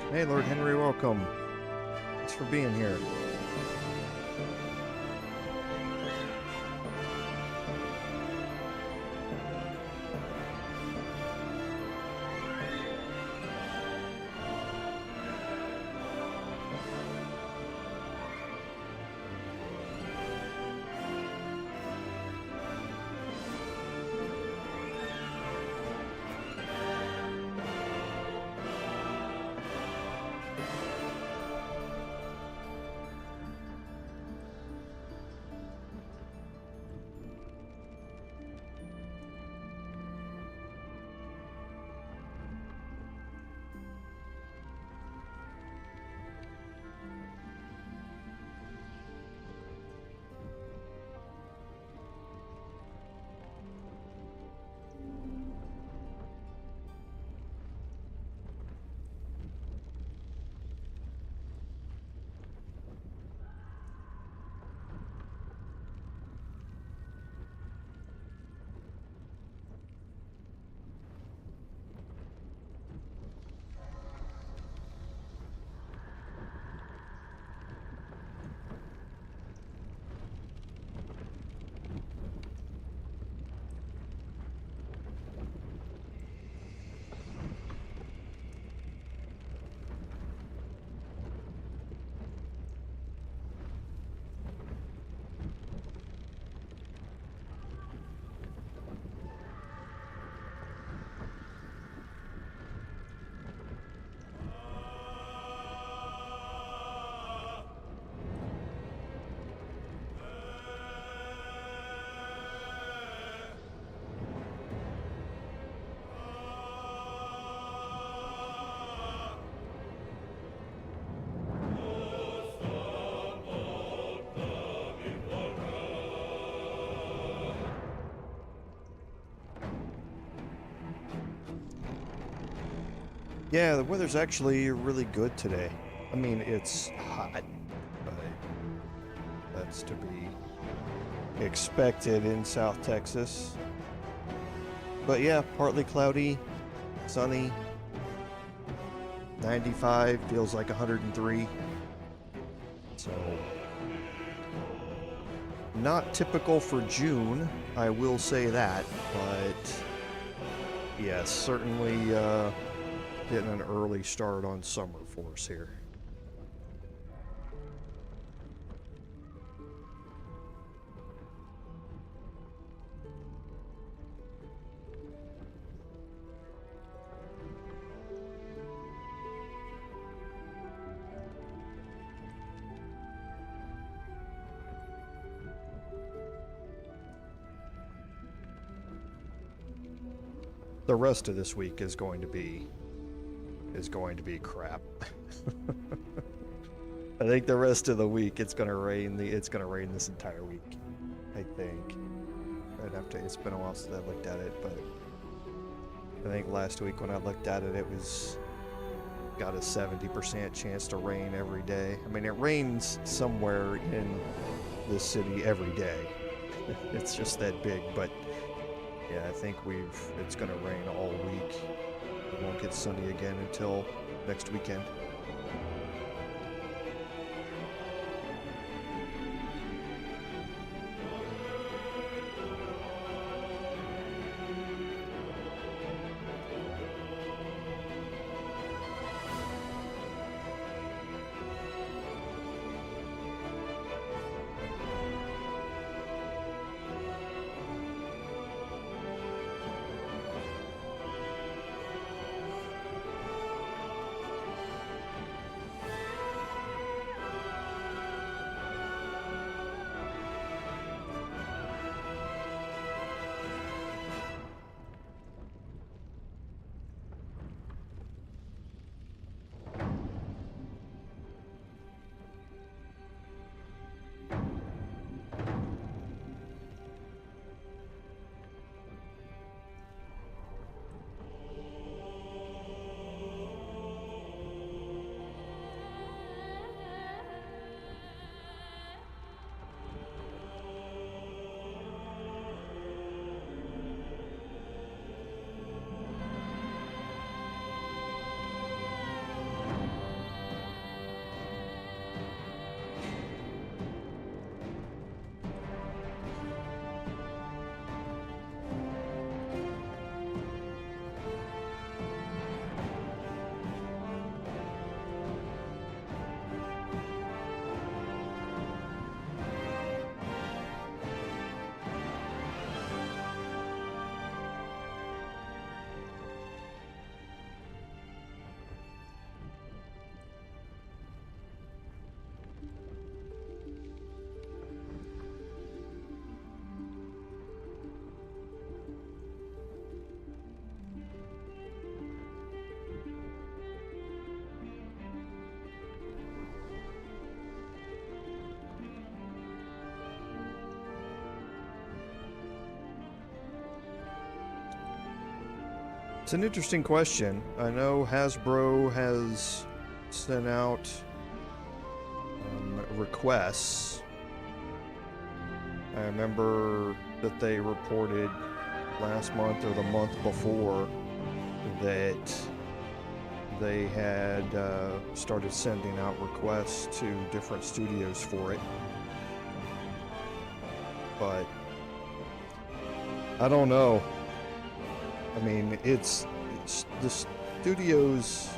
Hey, Lord Henry, welcome. Thanks for being here. Yeah, the weather's actually really good today. I mean, it's hot, but that's to be expected in South Texas. But yeah, partly cloudy, sunny, 95, feels like 103. So, not typical for June, I will say that, but yeah, certainly getting an early start on summer for us here. The rest of this week is going to be crap. I think the rest of the week it's gonna rain. It's gonna rain this entire week. I think. I'd have to. It's been a while since I looked at it, but I think last week when I looked at it, it was got a 70% chance to rain every day. I mean, it rains somewhere in this city every day. It's just that big, but yeah, I think it's gonna rain all week. It won't get sunny again until next weekend. It's an interesting question. I know Hasbro has sent out requests. I remember that they reported last month or the month before that they had started sending out requests to different studios for it. But I don't know. I mean, it's the studios,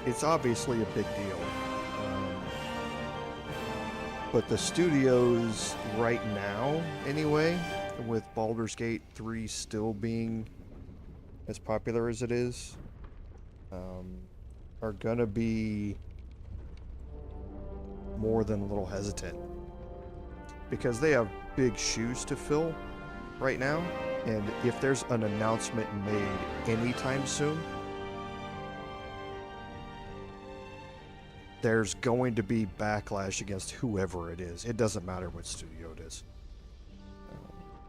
it's obviously a big deal. But the studios right now, anyway, with Baldur's Gate 3 still being as popular as it is, are gonna be more than a little hesitant. Because they have big shoes to fill right now, and if there's an announcement made anytime soon, there's going to be backlash against whoever it is. It doesn't matter what studio it is.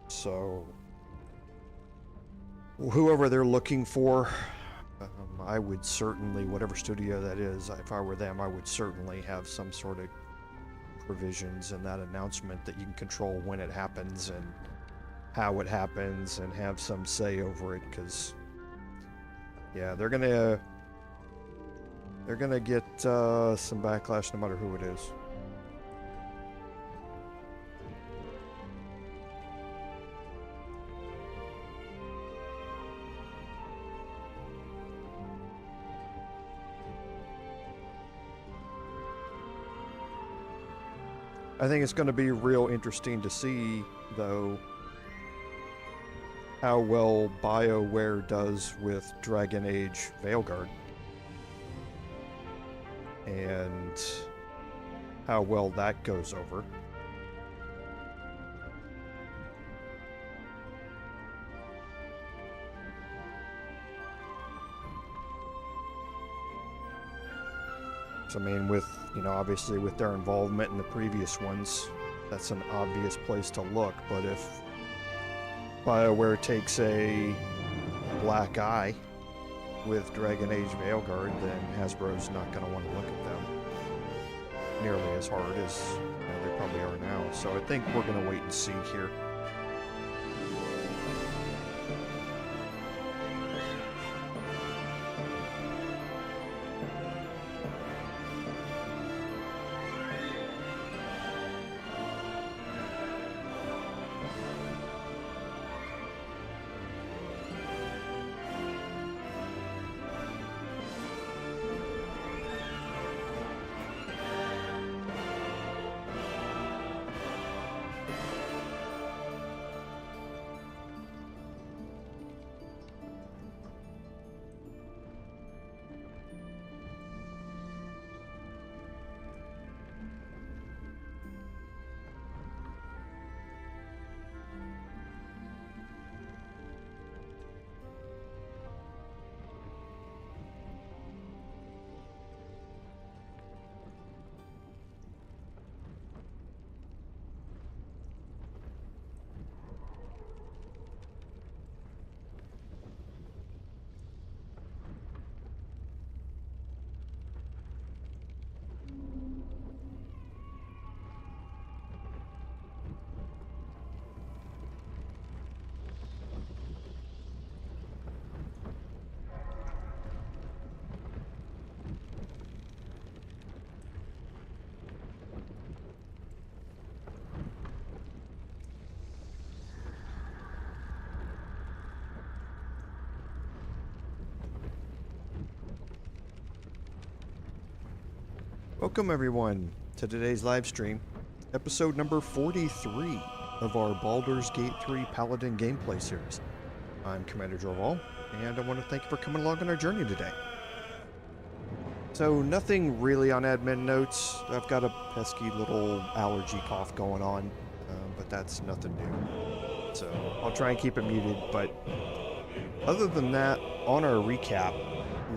So, whoever they're looking for, I would certainly, whatever studio that is, if I were them, I would certainly have some sort of provisions in that announcement that you can control when it happens and how it happens and have some say over it, because yeah, they're gonna get some backlash no matter who it is. I think it's going to be real interesting to see, though, how well BioWare does with Dragon Age Veilguard. And how well that goes over. So, I mean, with, obviously with their involvement in the previous ones, that's an obvious place to look. But if BioWare takes a black eye with Dragon Age Veilguard, then Hasbro's not going to want to look at them nearly as hard as they probably are now. So I think we're going to wait and see here. Welcome everyone to today's live stream, episode number 43 of our Baldur's Gate 3 Paladin gameplay series. I'm Commander Bhaal, and I want to thank you for coming along on our journey today. So nothing really on admin notes. I've got a pesky little allergy cough going on, but that's nothing new. So I'll try and keep it muted, but other than that, on our recap,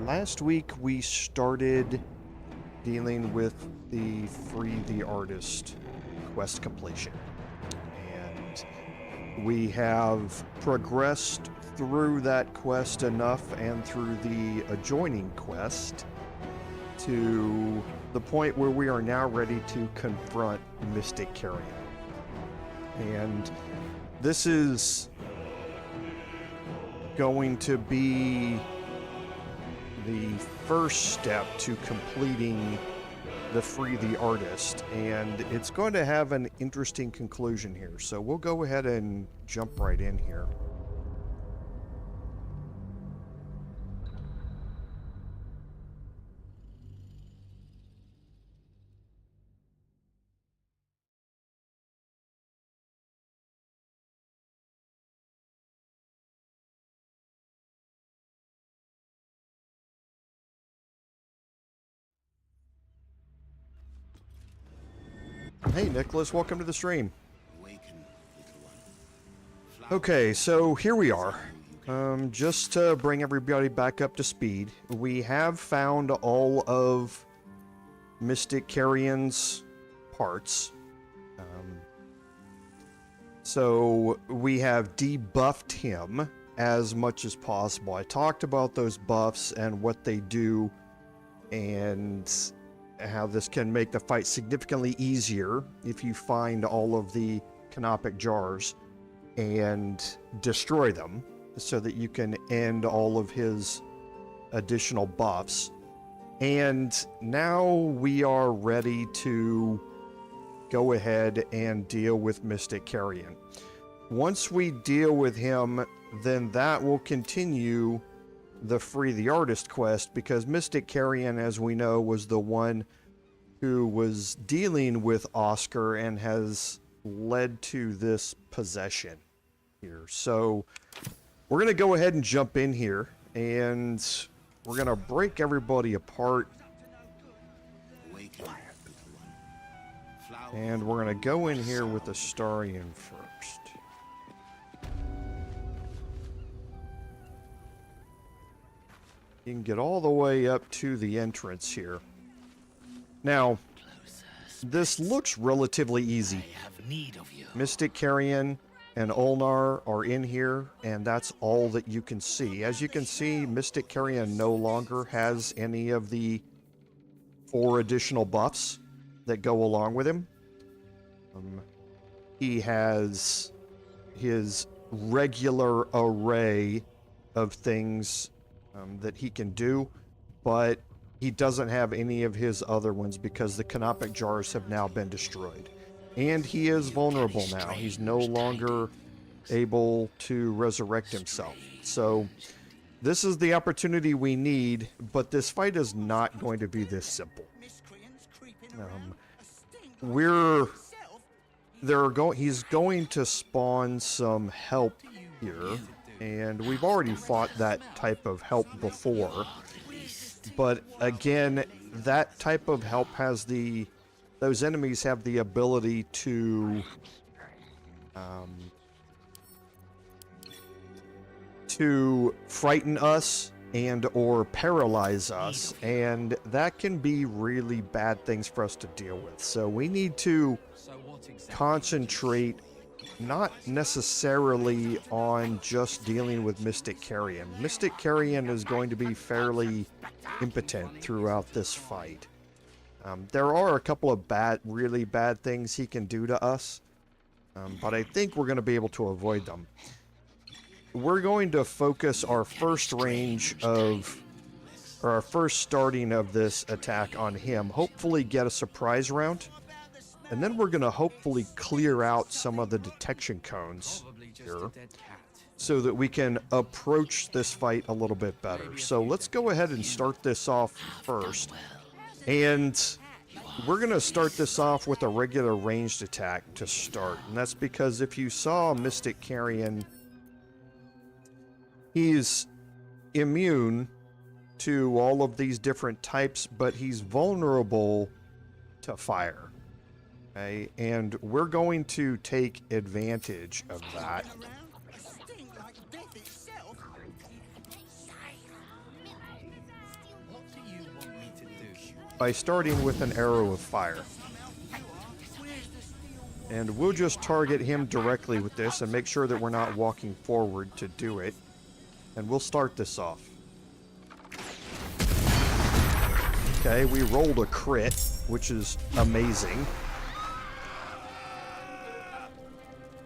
last week we started dealing with the Free the Artist quest completion. And we have progressed through that quest enough and through the adjoining quest to the point where we are now ready to confront Mystic Carrion. And this is going to be the first step to completing the Free the Artist, and it's going to have an interesting conclusion here. So we'll go ahead and jump right in here. Hey Nicholas, welcome to the stream. Okay, so here we are. Just to bring everybody back up to speed, we have found all of Mystic Carrion's parts. So we have debuffed him as much as possible. I talked about those buffs and what they do and how this can make the fight significantly easier if you find all of the canopic jars and destroy them so that you can end all of his additional buffs. And now we are ready to go ahead and deal with Mystic Carrion. Once we deal with him, then that will continue the Free the Artist quest, because Mystic Carrion, as we know, was the one who was dealing with Oscar and has led to this possession here. So we're going to go ahead and jump in here, and we're going to break everybody apart. And we're going to go in here with the Starian first. You can get all the way up to the entrance here. Now, this looks relatively easy. Mystic Carrion and Ulnar are in here, and that's all that you can see. As you can see, Mystic Carrion no longer has any of the 4 additional buffs that go along with him. He has his regular array of things that he can do, but he doesn't have any of his other ones because the canopic jars have now been destroyed. And he is vulnerable now. He's no longer able to resurrect himself. So this is the opportunity we need, but this fight is not going to be this simple. He's going to spawn some help here, and we've already fought that type of help before. But again, that type of help has those enemies have the ability to frighten us and or paralyze us, and that can be really bad things for us to deal with. So we need to concentrate not necessarily on just dealing with Mystic Carrion. Mystic Carrion is going to be fairly impotent throughout this fight. There are a couple of really bad things he can do to us, but I think we're going to be able to avoid them. We're going to focus our first starting of this attack on him, hopefully get a surprise round, and then we're going to hopefully clear out some of the detection cones here so that we can approach this fight a little bit better. So let's go ahead and start this off first. And we're going to start this off with a regular ranged attack to start. And that's because if you saw Mystic Carrion, he's immune to all of these different types, but he's vulnerable to fire. Okay? And we're going to take advantage of that. By starting with an arrow of fire. And we'll just target him directly with this and make sure that we're not walking forward to do it. And we'll start this off. Okay, we rolled a crit, which is amazing.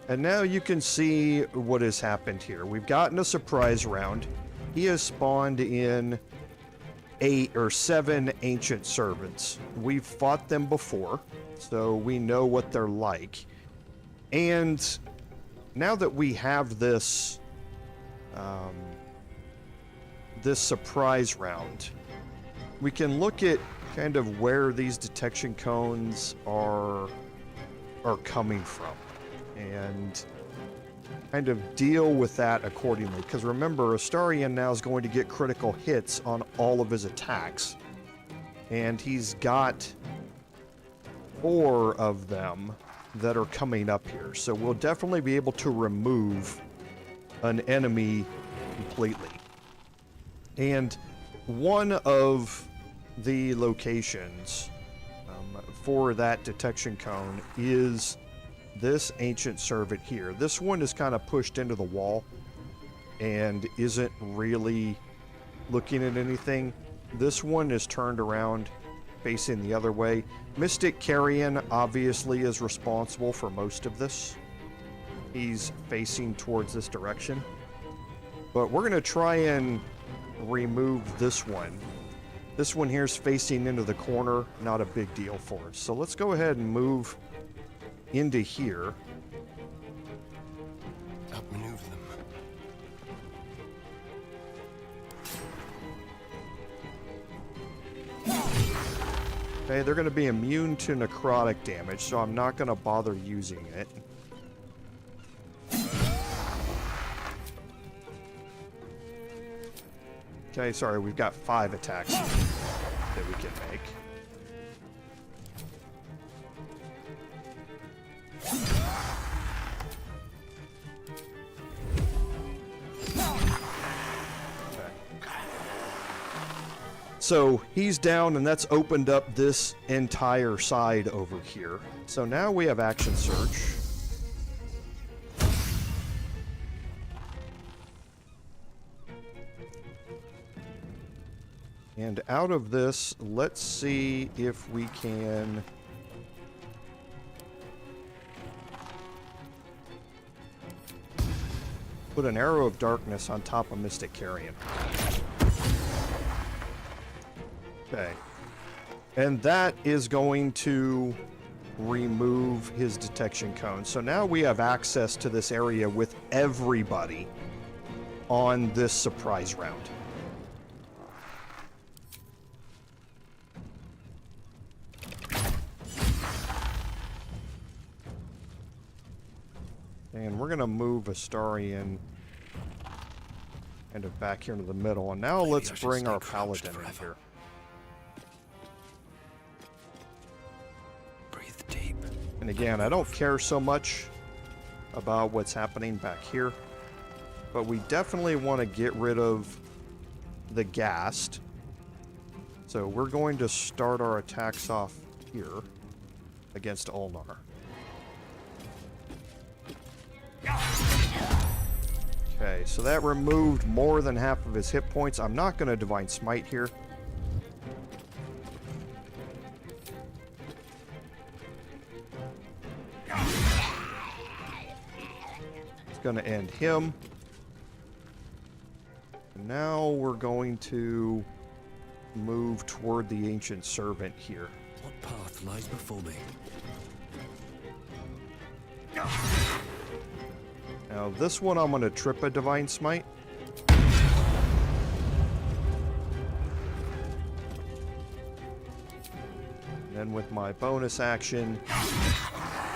And now you can see what has happened here. We've gotten a surprise round. He has spawned in 8 or 7 ancient servants. We've fought them before, so we know what they're like. And now that we have this this surprise round, we can look at kind of where these detection cones are coming from and kind of deal with that accordingly. Because remember, Astarion now is going to get critical hits on all of his attacks, and he's got 4 of them that are coming up here. So we'll definitely be able to remove an enemy completely. And one of the locations for that detection cone is this ancient servant here. This one is kind of pushed into the wall and isn't really looking at anything. This one is turned around facing the other way. Mystic Carrion obviously is responsible for most of this. He's facing towards this direction. But we're going to try and remove this one. This one here is facing into the corner, not a big deal for us. So let's go ahead and move into here. Outmaneuver them. Okay, they're going to be immune to necrotic damage, so I'm not going to bother using it. Okay, sorry, we've got 5 attacks that we can make. So he's down, and that's opened up this entire side over here. So now we have action search. And out of this, let's see if we can put an arrow of darkness on top of Mystic Carrion. Okay. And that is going to remove his detection cone. So now we have access to this area with everybody on this surprise round. And we're going to move Astarion kind of back here into the middle. And now let's bring our Paladin in here. Breathe deep. And again, I don't care so much about what's happening back here, but we definitely want to get rid of the ghast. So we're going to start our attacks off here against Ulnar. Okay, so that removed more than half of his hit points. I'm not going to Divine Smite here. It's going to end him. And now we're going to move toward the Ancient Servant here. What path lies before me? Now this one I'm going to trip a Divine Smite. And then with my bonus action,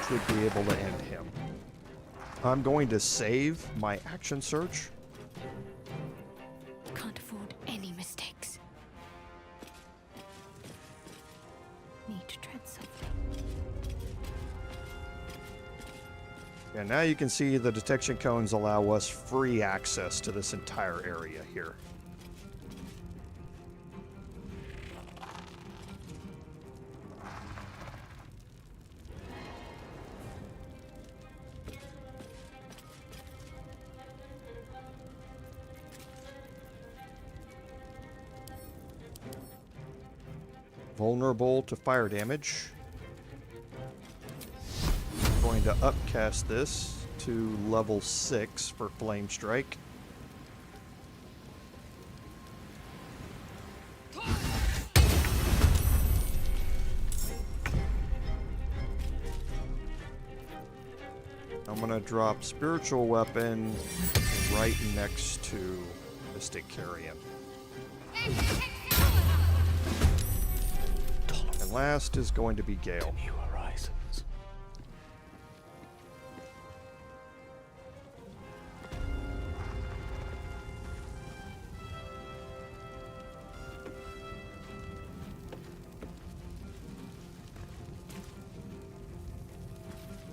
should be able to end him. I'm going to save my action search. Can't afford any mistakes. Need to tread softly. And now you can see the detection cones allow us free access to this entire area here. vulnerable to fire damage. Going to upcast this to level 6 for Flame Strike. I'm gonna drop Spiritual Weapon right next to Mystic Carrion. And last is going to be Gale. New horizons.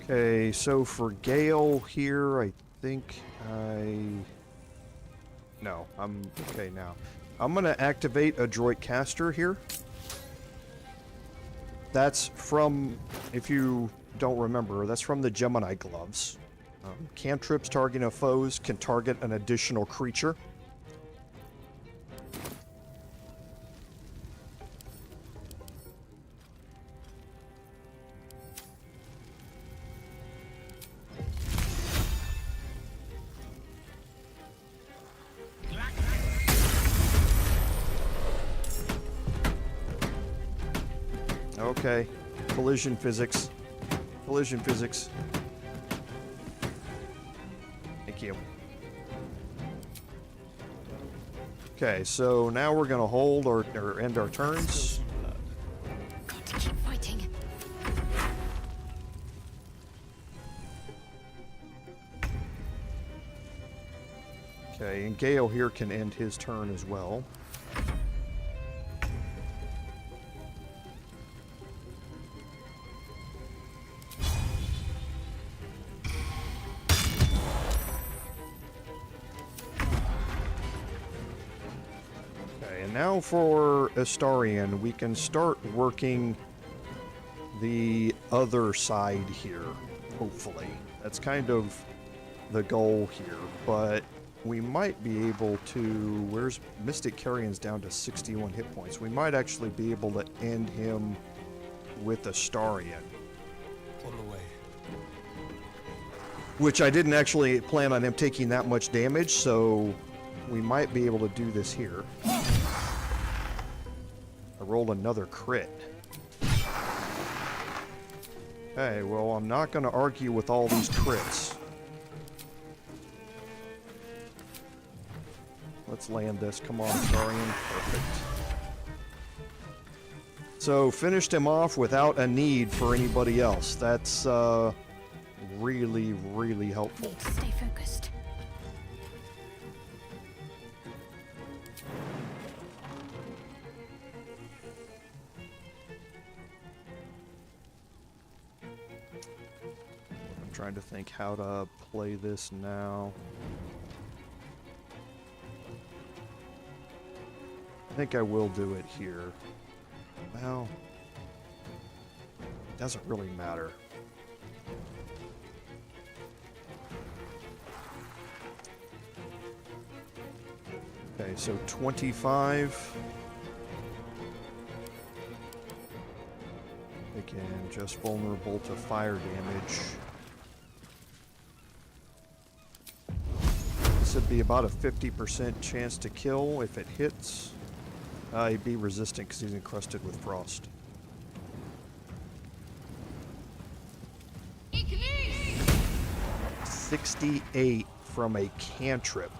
Okay, so for Gale here, I think No, I'm okay now. I'm gonna activate Adroit Caster here. That's from, if you don't remember, that's from the Gemini gloves. Cantrips targeting foes can target an additional creature. Okay, collision physics. Collision physics. Thank you. Okay, so now we're gonna hold or end our turns. Got to keep fighting. Okay, and Gale here can end his turn as well. Now for Astarion, we can start working the other side here, hopefully. That's kind of the goal here, but we might be able to... Where's Mystic Carrion's down to 61 hit points. We might actually be able to end him with Astarion. On the way. Which I didn't actually plan on him taking that much damage, so we might be able to do this here. I rolled another crit. Okay, well, I'm not going to argue with all these crits. Let's land this. Come on, Astarion. Perfect. So, finished him off without a need for anybody else. That's really, really helpful. Need to stay focused. Trying to think how to play this now. I think I will do it here. Well, it doesn't really matter. Okay, so 25. Again, just vulnerable to fire damage. This would be about a 50% chance to kill if it hits. He'd be resistant because he's encrusted with frost. Ignis! 68 from a cantrip.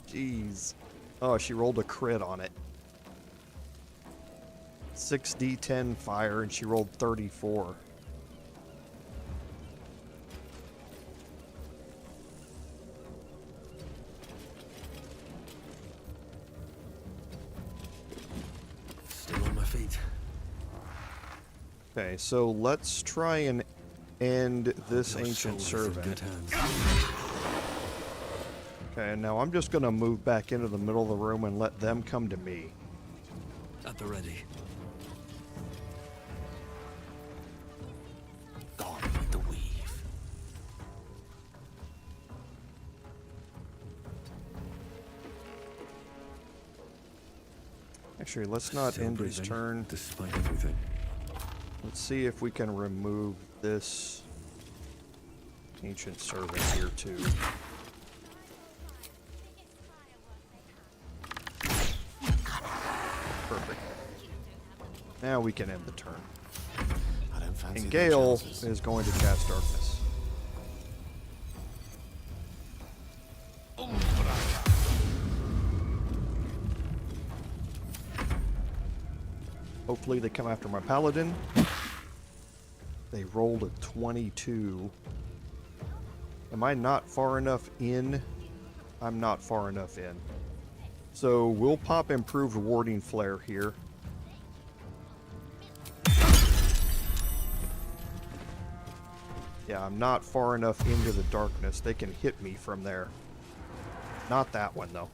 Jeez. Oh, she rolled a crit on it. 6d10 fire and she rolled 34. Still on my feet. Okay, so let's try and end this Your ancient soul is in servant. good hands. Okay, now I'm just gonna move back into the middle of the room and let them come to me. At the ready. Gone with the weave. Actually, let's not Still end his breathing, turn. despite everything. Let's see if we can remove this ancient servant here too. Perfect. Now we can end the turn. I don't fancy And their Gale chances. is going to cast Darkness. Hopefully they come after my Paladin. They rolled a 22. Am I not far enough in? I'm not far enough in. So we'll pop Improved Warding Flare here. Yeah, I'm not far enough into the darkness. They can hit me from there. Not that one, though.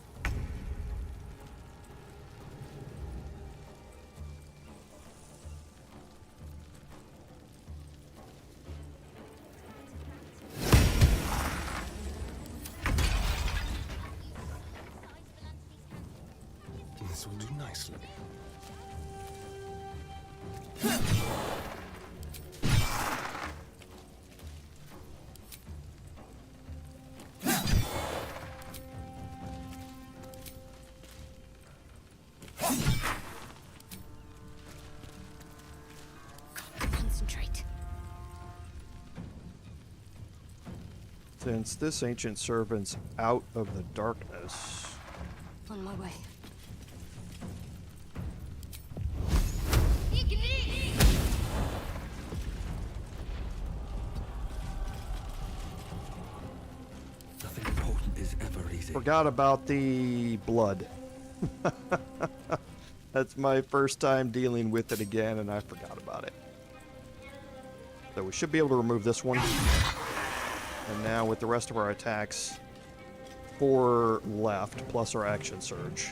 This will do nicely. Concentrate. Since this ancient servant's out of the darkness, On my way. Nothing important is ever easy. forgot about the blood. That's my first time dealing with it again, and I forgot about it. So we should be able to remove this one. And now with the rest of our attacks, 4 left, plus our action surge.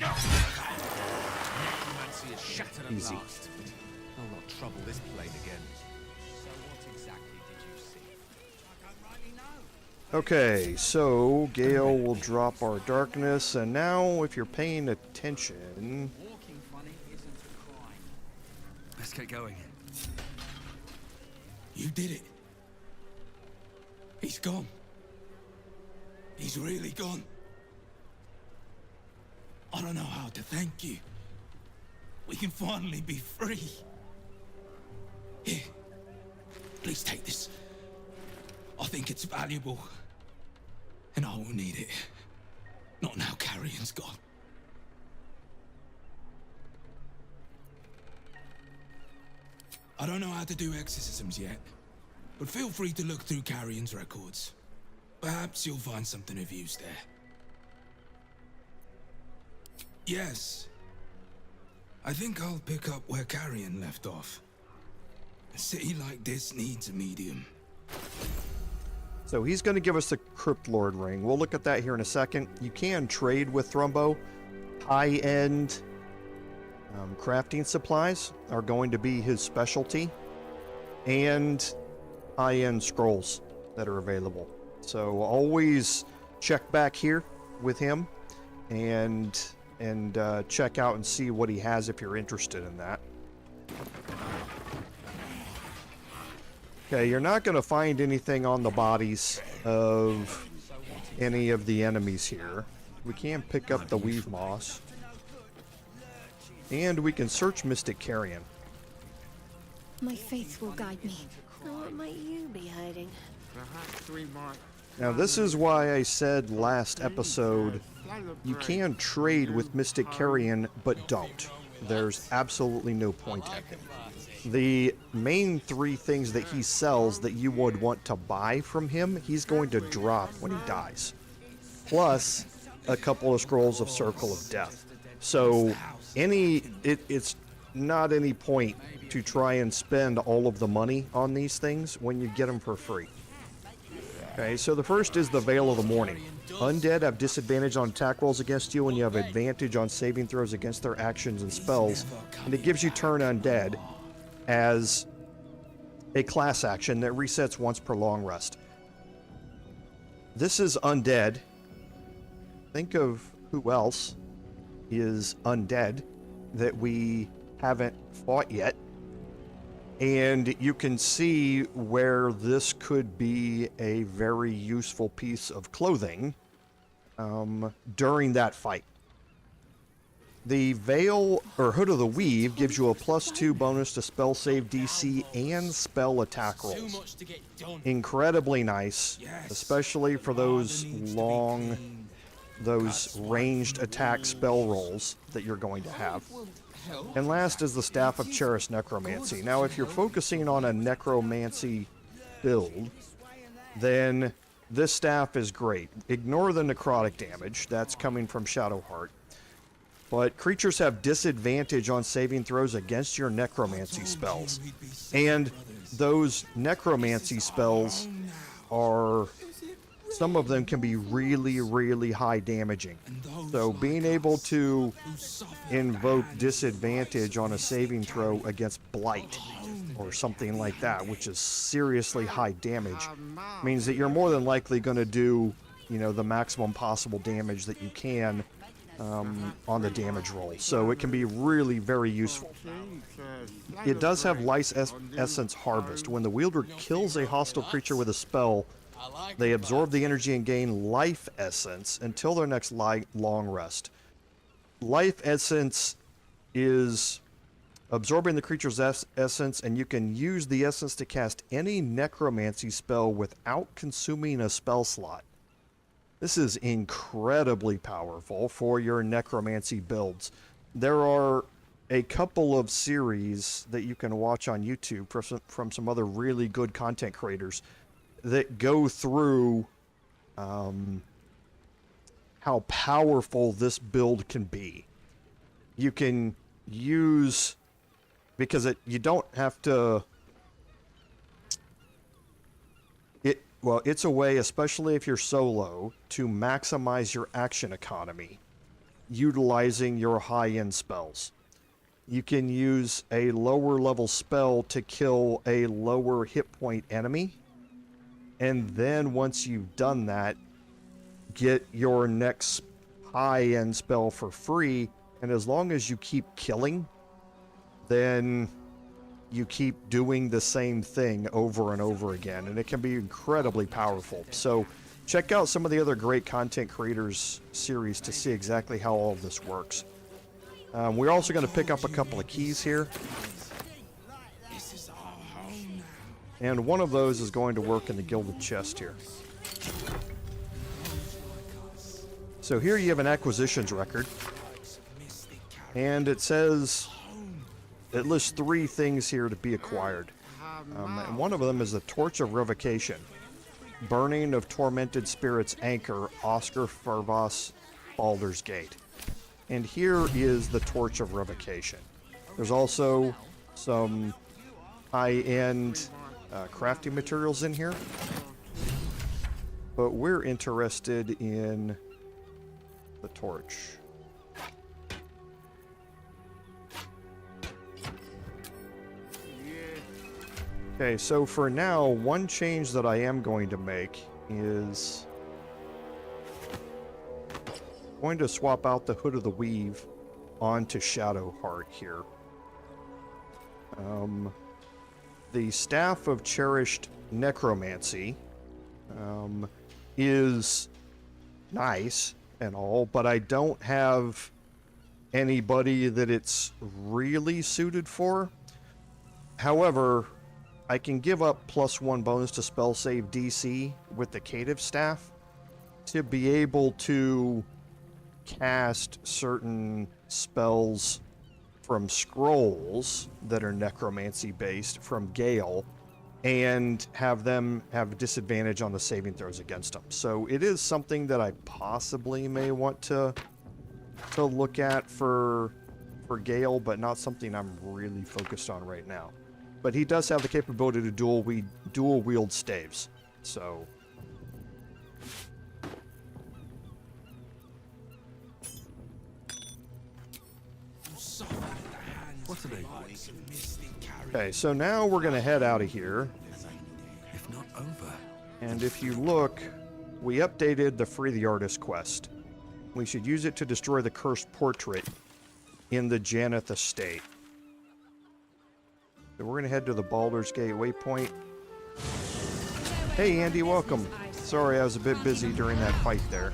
Necromancy is shattered at Easy. last. I'll not trouble this plane again. So what exactly did you see? I don't rightly know. Okay, so Gale will drop our darkness, and now if you're paying attention, Walking funny isn't a crime. Let's get going. You did it. He's gone. He's really gone. I don't know how to thank you. We can finally be free. Here, please take this. I think it's valuable. And I will need it. Not now Carrion's gone. I don't know how to do exorcisms yet, but feel free to look through Carrion's records. Perhaps you'll find something of use there. Yes. I think I'll pick up where Carrion left off. A city like this needs a medium. so he's going to give us the Crypt Lord ring. We'll look at that here in a second. You can trade with Thrumbo. High-end crafting supplies are going to be his specialty, and high-end scrolls that are available. So always check back here with him and check out and see what he has if you're interested in that. Okay, you're not going to find anything on the bodies of any of the enemies here. We can pick up the Weave Moss. And we can search Mystic Carrion. My faith will guide me. What might you be hiding? Perhaps we might. Now this is why I said last episode, you can trade with Mystic Carrion, but don't. There's absolutely no point in it. The main 3 things that he sells that you would want to buy from him, he's going to drop when he dies. Plus, a couple of scrolls of Circle of Death. So, it's not any point to try and spend all of the money on these things when you get them for free. Okay, so the first is the Veil of the Morning. Undead have disadvantage on attack rolls against you, and you have advantage on saving throws against their actions and spells. And it gives you turn undead as a class action that resets once per long rest. This is undead. Think of who else is undead that we haven't fought yet. And you can see where this could be a very useful piece of clothing during that fight. The Veil, or Hood of the Weave, gives you a +2 bonus to spell save DC and spell attack rolls. Incredibly nice, especially for those long, those ranged attack spell rolls that you're going to have. And last is the Staff of Cherished Necromancy. Now, if you're focusing on a necromancy build, then this staff is great. Ignore the necrotic damage, that's coming from Shadowheart. But creatures have disadvantage on saving throws against your necromancy spells. And those necromancy spells are, some of them can be really, really high damaging. So being able to invoke disadvantage on a saving throw against Blight or something like that, which is seriously high damage, means that you're more than likely going to do, you know, the maximum possible damage that you can on the damage roll. So it can be really very useful. It does have Lice Essence Harvest. When the wielder kills a hostile creature with a spell, they absorb the energy and gain life essence until their next long rest. Life essence is absorbing the creature's essence, and you can use the essence to cast any necromancy spell without consuming a spell slot. This is incredibly powerful for your necromancy builds. There are a couple of series that you can watch on YouTube from some other really good content creators that go through how powerful this build can be. You can use, because you don't have to, well, it's a way, especially if you're solo, to maximize your action economy utilizing your high-end spells. You can use a lower level spell to kill a lower hit point enemy, and then once you've done that, get your next high-end spell for free, and as long as you keep killing, then you keep doing the same thing over and over again, and it can be incredibly powerful. So check out some of the other great content creators series to see exactly how all of this works. We're also going to pick up a couple of keys here, and one of those is going to work in the Gilded Chest here. So here you have an acquisitions record, and it says, it lists 3 things here to be acquired. And one of them is the Torch of Revocation. Burning of Tormented Spirits Anchor, Oscar Farvas, Baldur's Gate. And here is the Torch of Revocation. There's also some high-end crafting materials in here. But we're interested in the torch. Okay, so for now, one change that I am going to make is going to swap out the Hood of the Weave onto Shadowheart here. The Staff of Cherished Necromancy is nice and all, but I don't have anybody that it's really suited for. However, I can give up +1 bonus to spell save DC with the Cative Staff to be able to cast certain spells from scrolls that are necromancy based from Gale and have them have disadvantage on the saving throws against them. So it is something that I possibly may want to look at for Gale, but not something I'm really focused on right now. But he does have the capability to dual wield staves, so. What's the name? Okay, so now we're going to head out of here. If not over. And if you look, we updated the Free the Artist quest. We should use it to destroy the cursed portrait in the Janeth estate. So we're going to head to the Baldur's Gate waypoint. Hey Andy, welcome. Sorry I was a bit busy during that fight there.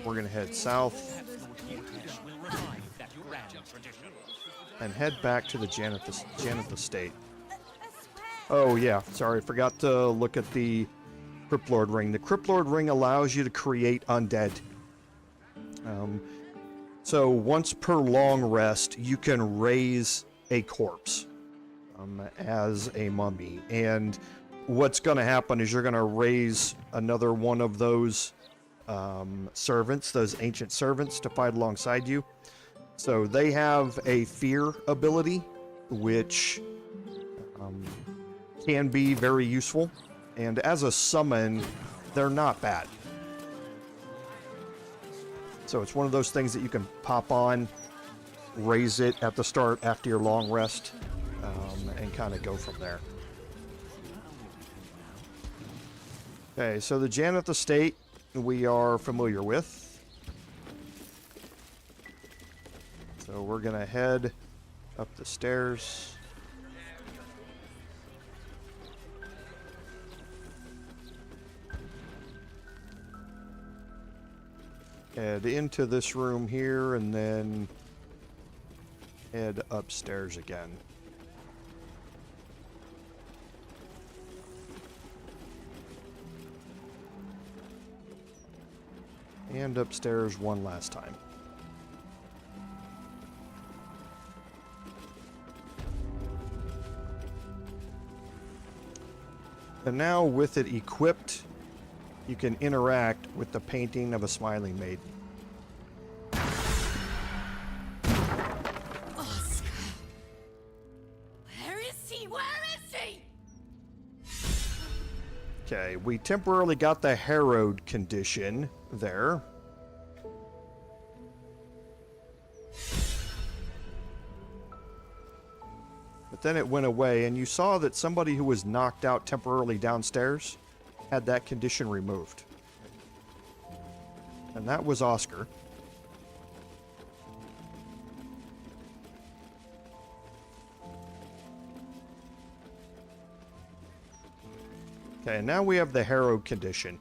We're going to head south and head back to the Janeth estate. Oh yeah, sorry, forgot to look at the Cryptlord ring. The Cryptlord ring allows you to create undead. So once per long rest, you can raise a corpse as a mummy. And what's going to happen is you're going to raise another one of those servants, those ancient servants, to fight alongside you. So they have a fear ability, which can be very useful. And as a summon, they're not bad. So it's one of those things that you can pop on, raise it at the start after your long rest, and kind of go from there. Okay, so the Janeth estate we are familiar with. So we're going to head up the stairs. Head into this room here and then head upstairs again. And upstairs one last time. And now with it equipped, you can interact with the painting of a smiling maiden. Oscar! Where is he? Where is he? Okay, we temporarily got the harrowed condition there. But then it went away, and you saw that somebody who was knocked out temporarily downstairs had that condition removed. And that was Oscar. Okay, and now we have the harrowed condition.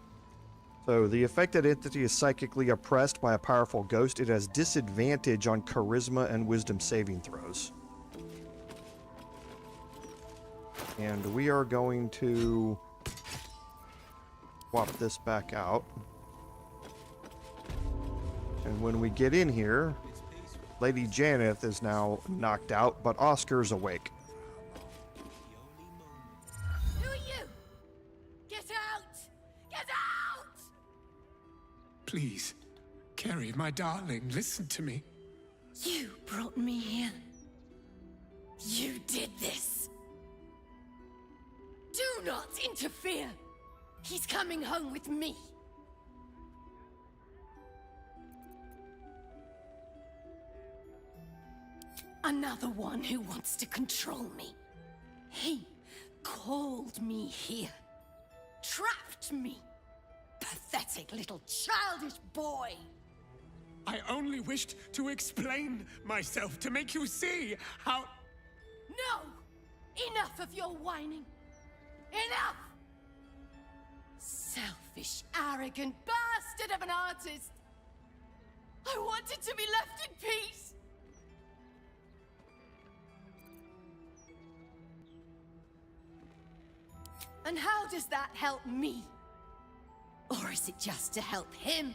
So the affected entity is psychically oppressed by a powerful ghost. It has disadvantage on charisma and wisdom saving throws. And we are going to swap this back out. And when we get in here, Lady Janeth is now knocked out, but Oscar's awake. Who are you? Get out! Get out! Please, Carrie, my darling, listen to me. You brought me here. You did this. Do not interfere. He's coming home with me. Another one who wants to control me. He called me here. Trapped me. Pathetic little childish boy. I only wished to explain myself to make you see how... No! Enough of your whining. Enough! Selfish, arrogant bastard of an artist. I wanted to be left in peace. And how does that help me? Or is it just to help him?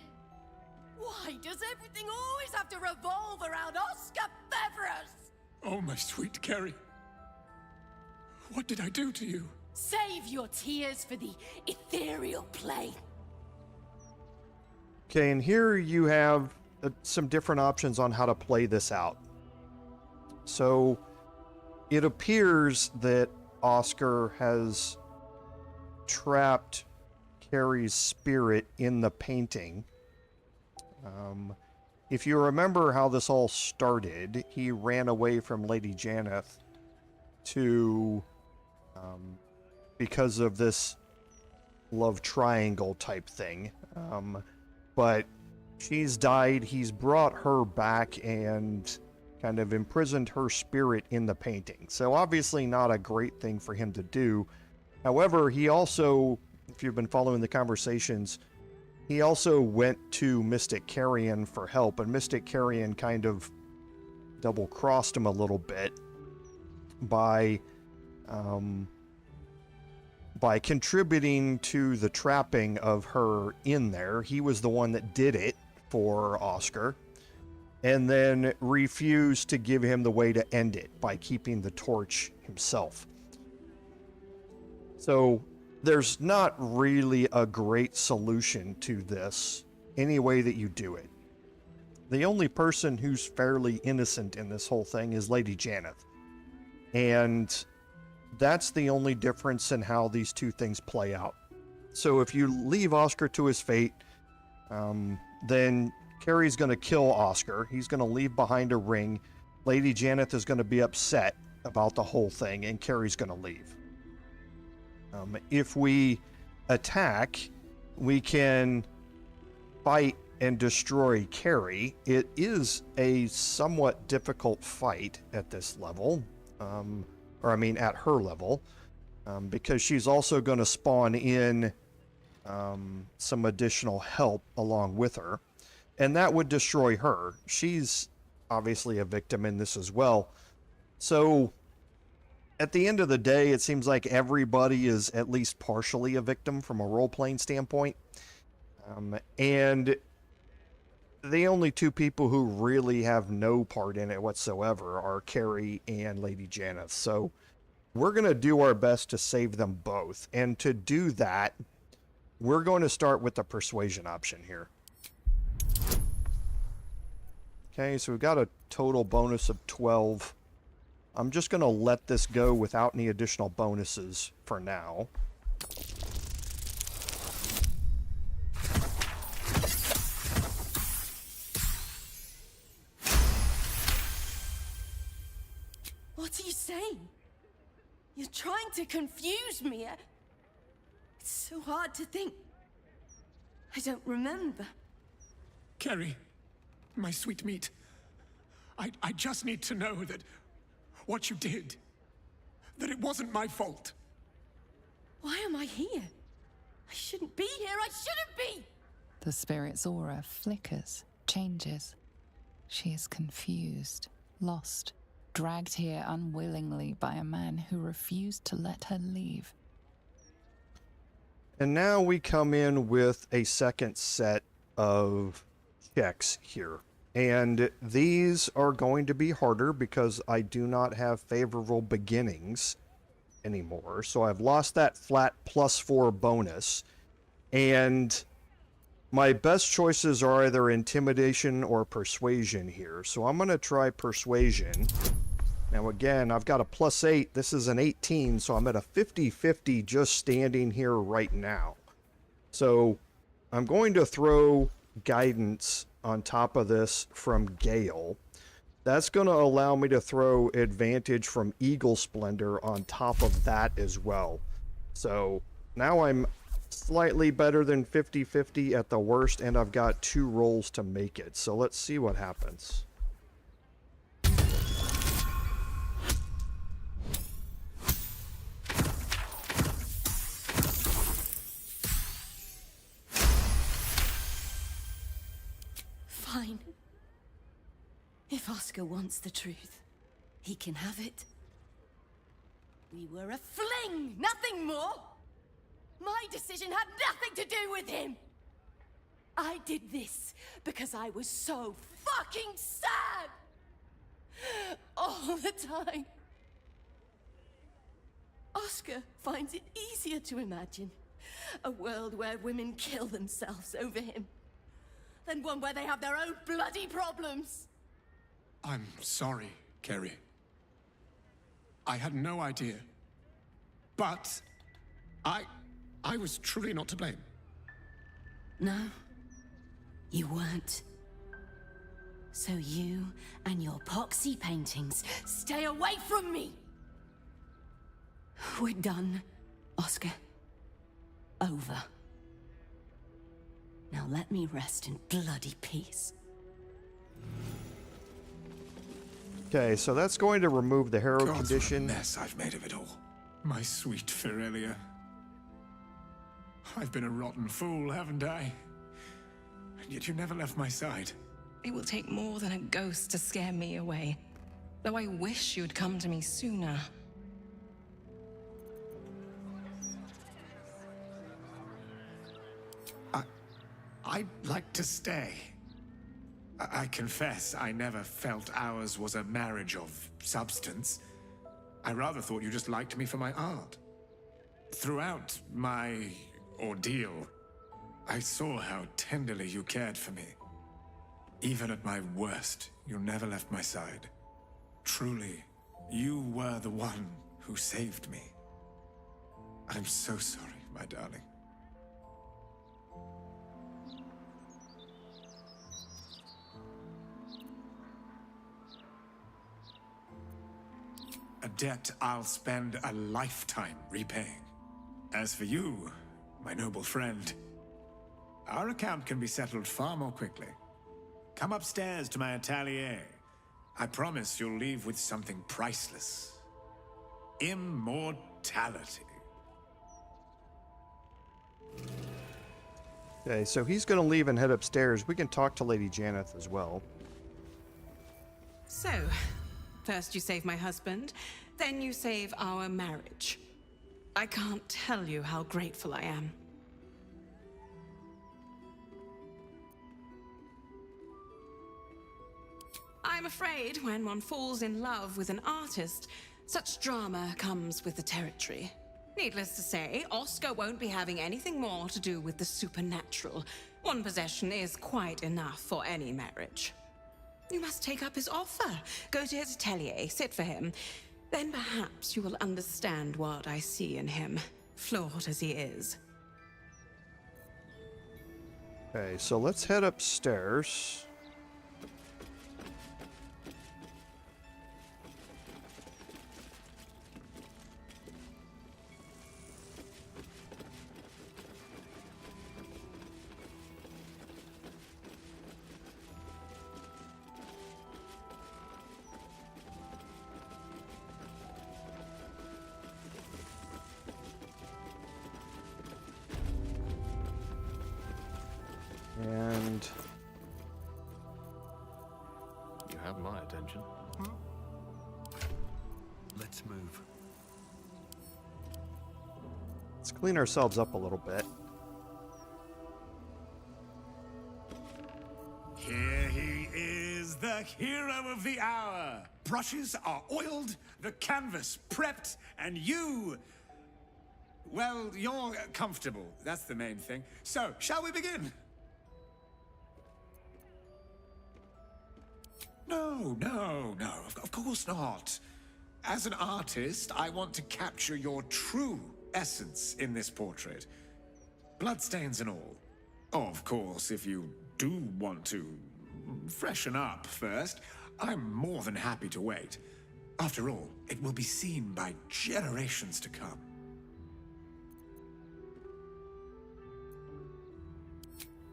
Why does everything always have to revolve around Oscar Beverus? Oh, my sweet Carrie. What did I do to you? Save your tears for the ethereal plane. Okay, and here you have some different options on how to play this out. So it appears that Oscar has trapped Carrie's spirit in the painting. if you remember how this all started, he ran away from Lady Janeth to, because of this love triangle type thing. But she's died. He's brought her back and kind of imprisoned her spirit in the painting. So obviously not a great thing for him to do. However, he also, if you've been following the conversations, he also went to Mystic Carrion for help, and Mystic Carrion kind of double-crossed him a little bit by contributing to the trapping of her in there. He was the one that did it for Oscar, and then refused to give him the way to end it by keeping the torch himself. So there's not really a great solution to this, any way that you do it. The only person who's fairly innocent in this whole thing is Lady Janeth. And that's the only difference in how these two things play out. So if you leave Oscar to his fate, then Carrie's going to kill Oscar. He's going to leave behind a ring. Lady Janeth is going to be upset about the whole thing, and Carrie's going to leave. If we attack, we can fight and destroy Carrie. It is a somewhat difficult fight at this level, at her level, because she's also going to spawn in some additional help along with her, and that would destroy her. She's obviously a victim in this as well. So at the end of the day, it seems like everybody is at least partially a victim from a role-playing standpoint. And the only two people who really have no part in it whatsoever are Carrie and Lady Janeth. So we're going to do our best to save them both. And to do that, we're going to start with the persuasion option here. Okay, so we've got a total bonus of 12. I'm just going to let this go without any additional bonuses for now. What are you saying? You're trying to confuse me. It's so hard to think. I don't remember. Carrie, my sweet meat. I just need to know that what you did, that it wasn't my fault. Why am I here? I shouldn't be here. I shouldn't be! The spirit's aura flickers, changes. She is confused, lost, dragged here unwillingly by a man who refused to let her leave. And now we come in with a second set of checks here. And these are going to be harder because I do not have favorable beginnings anymore. So I've lost that flat +4 bonus. And my best choices are either intimidation or persuasion here. So I'm going to try persuasion. Now again, I've got a +8. This is an 18, so I'm at a 50-50 just standing here right now. So I'm going to throw guidance on top of this from Gale. That's going to allow me to throw advantage from Eagle Splendor on top of that as well. So now I'm slightly better than 50-50 at the worst, and I've got 2 rolls to make it. So let's see what happens. Fine. If Oscar wants the truth, he can have it. We were a fling, nothing more. My decision had nothing to do with him. I did this because I was so fucking sad. All the time. Oscar finds it easier to imagine a world where women kill themselves over him than one where they have their own bloody problems. I'm sorry, Carrie. I had no idea. But I was truly not to blame. No, you weren't. So you and your poxy paintings stay away from me! We're done, Oscar. Over. Now let me rest in bloody peace. Okay, so that's going to remove the harrow God, what a condition. mess I've made of it all. My sweet Ferelia. I've been a rotten fool, haven't I? And yet you never left my side. It will take more than a ghost to scare me away. Though I wish you'd come to me sooner. I'd like to stay. I confess, I never felt ours was a marriage of substance. I rather thought you just liked me for my art. Throughout my ordeal, I saw how tenderly you cared for me. Even at my worst, you never left my side. Truly, you were the one who saved me. I'm so sorry, my darling. A debt I'll spend a lifetime repaying. As for you, my noble friend, our account can be settled far more quickly. Come upstairs to my atelier. I promise you'll leave with something priceless. Immortality. Okay, so he's going to leave and head upstairs. We can talk to Lady Janeth as well. So, first you save my husband, then you save our marriage. I can't tell you how grateful I am. I'm afraid when one falls in love with an artist, such drama comes with the territory. Needless to say, Oscar won't be having anything more to do with the supernatural. One possession is quite enough for any marriage. You must take up his offer. Go to his atelier, sit for him. Then perhaps you will understand what I see in him, flawed as he is. Okay, so let's head upstairs. And You have my attention. Let's move. let's clean ourselves up a little bit. Here he is, the hero of the hour. Brushes are oiled, the canvas prepped, and you... well, you're comfortable. That's the main thing. So, shall we begin? No, of course not. As an artist, I want to capture your true essence in this portrait. Bloodstains and all. Of course, if you do want to freshen up first, I'm more than happy to wait. After all, it will be seen by generations to come.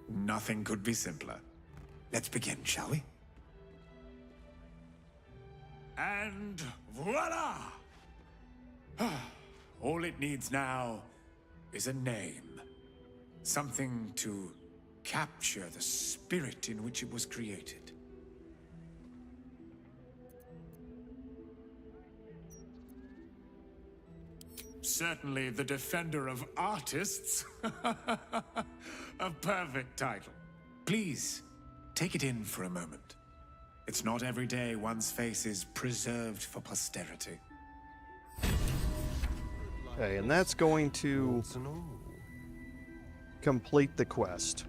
Nothing could be simpler. Let's begin, shall we? And voila! All it needs now is a name. Something to capture the spirit in which it was created. Certainly the defender of artists. A perfect title. Please, take it in for a moment. It's not every day one's face is preserved for posterity. Okay, and that's going to complete the quest.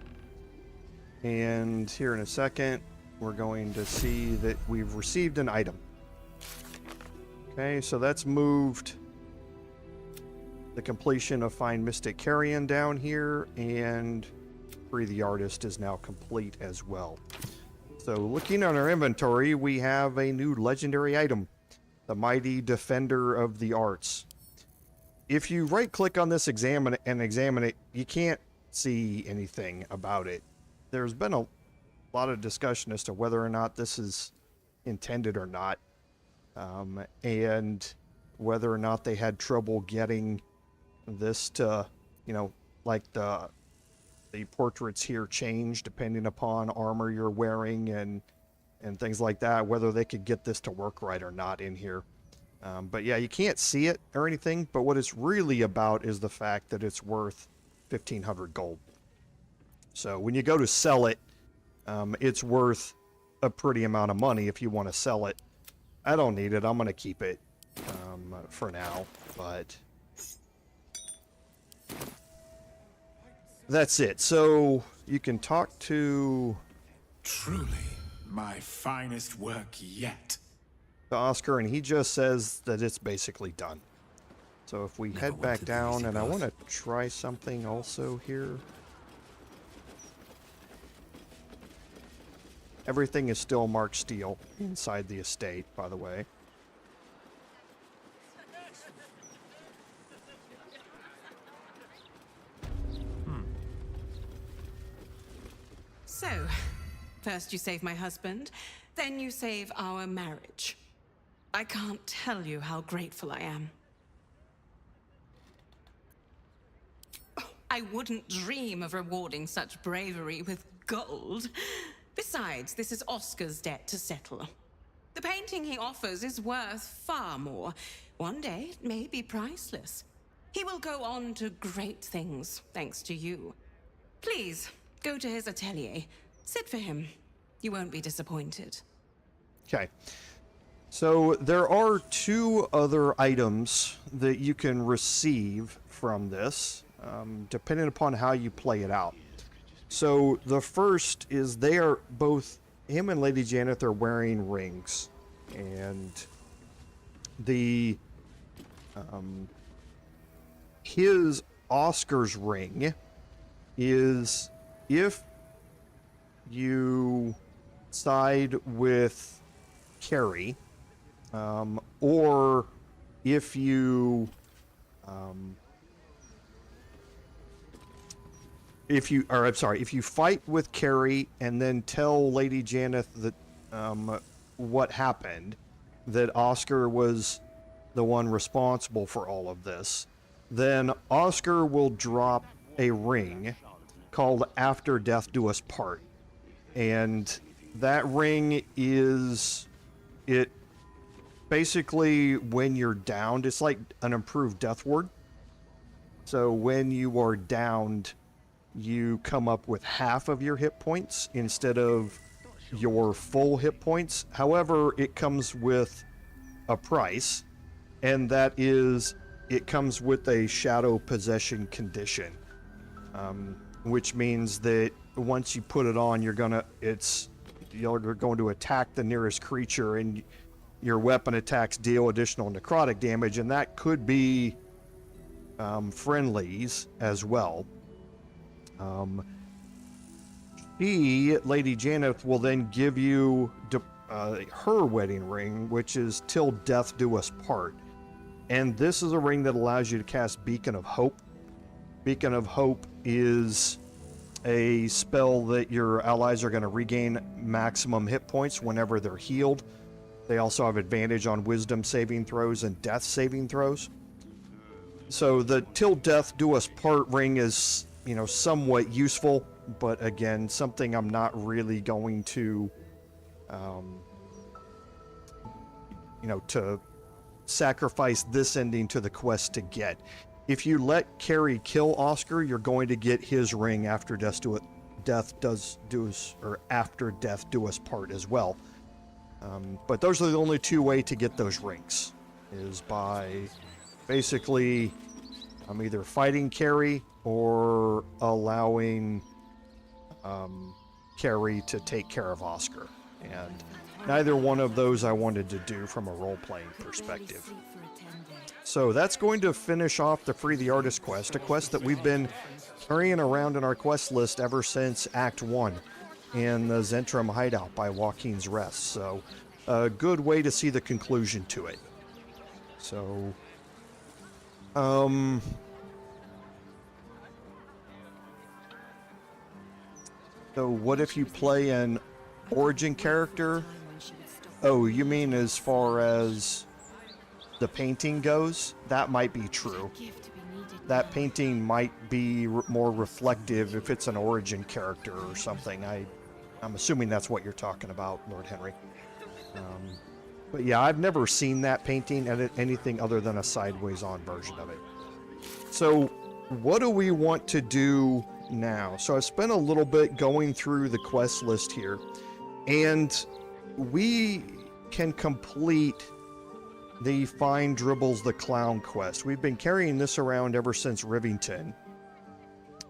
And here in a second, we're going to see that we've received an item. Okay, so that's moved the completion of Find Mystic Carrion down here, and Free the Artist is now complete as well. So looking at our inventory, we have a new legendary item, the Mighty Defender of the Arts. If you right-click on this examine it, you can't see anything about it. There's been a lot of discussion as to whether or not this is intended or not, and whether or not they had trouble getting this to, you know, like the portraits here change depending upon armor you're wearing and things like that, whether they could get this to work right or not in here. But yeah, you can't see it or anything, but what it's really about is the fact that it's worth 1,500 gold. So when you go to sell it, it's worth a pretty amount of money if you want to sell it. I don't need it. I'm going to keep it for now, but that's it. So you can talk to Truly, my finest work yet. Oscar, and he just says that it's basically done. So if we head back down, and I want to try something also here. Everything is still marked steel inside the estate, by the way. So, first you save my husband, then you save our marriage. I can't tell you how grateful I am. I wouldn't dream of rewarding such bravery with gold. Besides, this is Oscar's debt to settle. The painting he offers is worth far more. One day, it may be priceless. He will go on to great things, thanks to you. Please, go to his atelier. Sit for him. You won't be disappointed. Okay. So there are 2 other items that you can receive from this, depending upon how you play it out. So the first is they are both, him and Lady Janet are wearing rings, and the his Oscar's ring is if you side with Carrie, or if you if you fight with Carrie and then tell Lady Janet that what happened, that Oscar was the one responsible for all of this, then Oscar will drop a ring called After Death Do Us Part. And that ring is, it basically, when you're downed, it's like an improved death ward. So when you are downed, you come up with half of your hit points instead of your full hit points. However, it comes with a price, and that is, it comes with a shadow possession condition, which means that once you put it on, you're going to attack the nearest creature, and your weapon attacks deal additional necrotic damage, and that could be friendlies as well. Lady Janet, will then give you her wedding ring, which is Till Death Do Us Part. And this is a ring that allows you to cast Beacon of Hope. Beacon of Hope is a spell that your allies are going to regain maximum hit points whenever they're healed. They also have advantage on wisdom saving throws and death saving throws. So the Till Death Do Us Part ring is, you know, somewhat useful, but again, something I'm not really going to, to sacrifice this ending to the quest to get. If you let Carrie kill Oscar, you're going to get his ring After Death Do Us Part as well. But those are the only 2 ways to get those rings, is by basically either fighting Carrie or allowing Carrie to take care of Oscar. And neither one of those I wanted to do from a role-playing perspective. So that's going to finish off the Free the Artist quest, a quest that we've been carrying around in our quest list ever since Act 1. in the Zentrum hideout by Joaquin's Rest. So a good way to see the conclusion to it. So, so what if you play an origin character? Oh, you mean as far as the painting goes? That might be true. That painting might be more reflective if it's an origin character or something. I'm assuming that's what you're talking about, Lord Henry. But yeah, I've never seen that painting at anything other than a sideways on version of it. So what do we want to do now? So I spent a little bit going through the quest list here, and we can complete the Find Dribbles the Clown quest. We've been carrying this around ever since Rivington,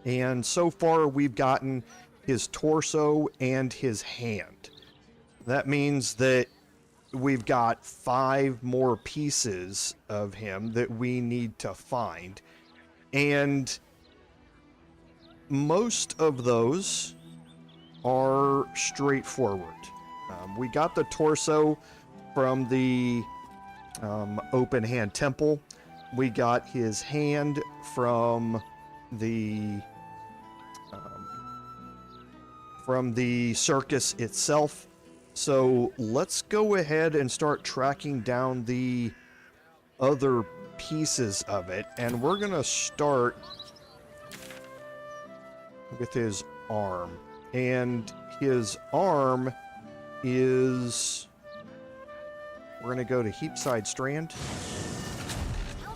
and so far we've gotten his torso and his hand. That means that we've got 5 more pieces of him that we need to find, and most of those are straightforward. We got the torso from the open hand temple. We got his hand from the circus itself. So let's go ahead and start tracking down the other pieces of it, and we're gonna start with his arm. And his arm is, we're gonna go to Heapside Strand. No,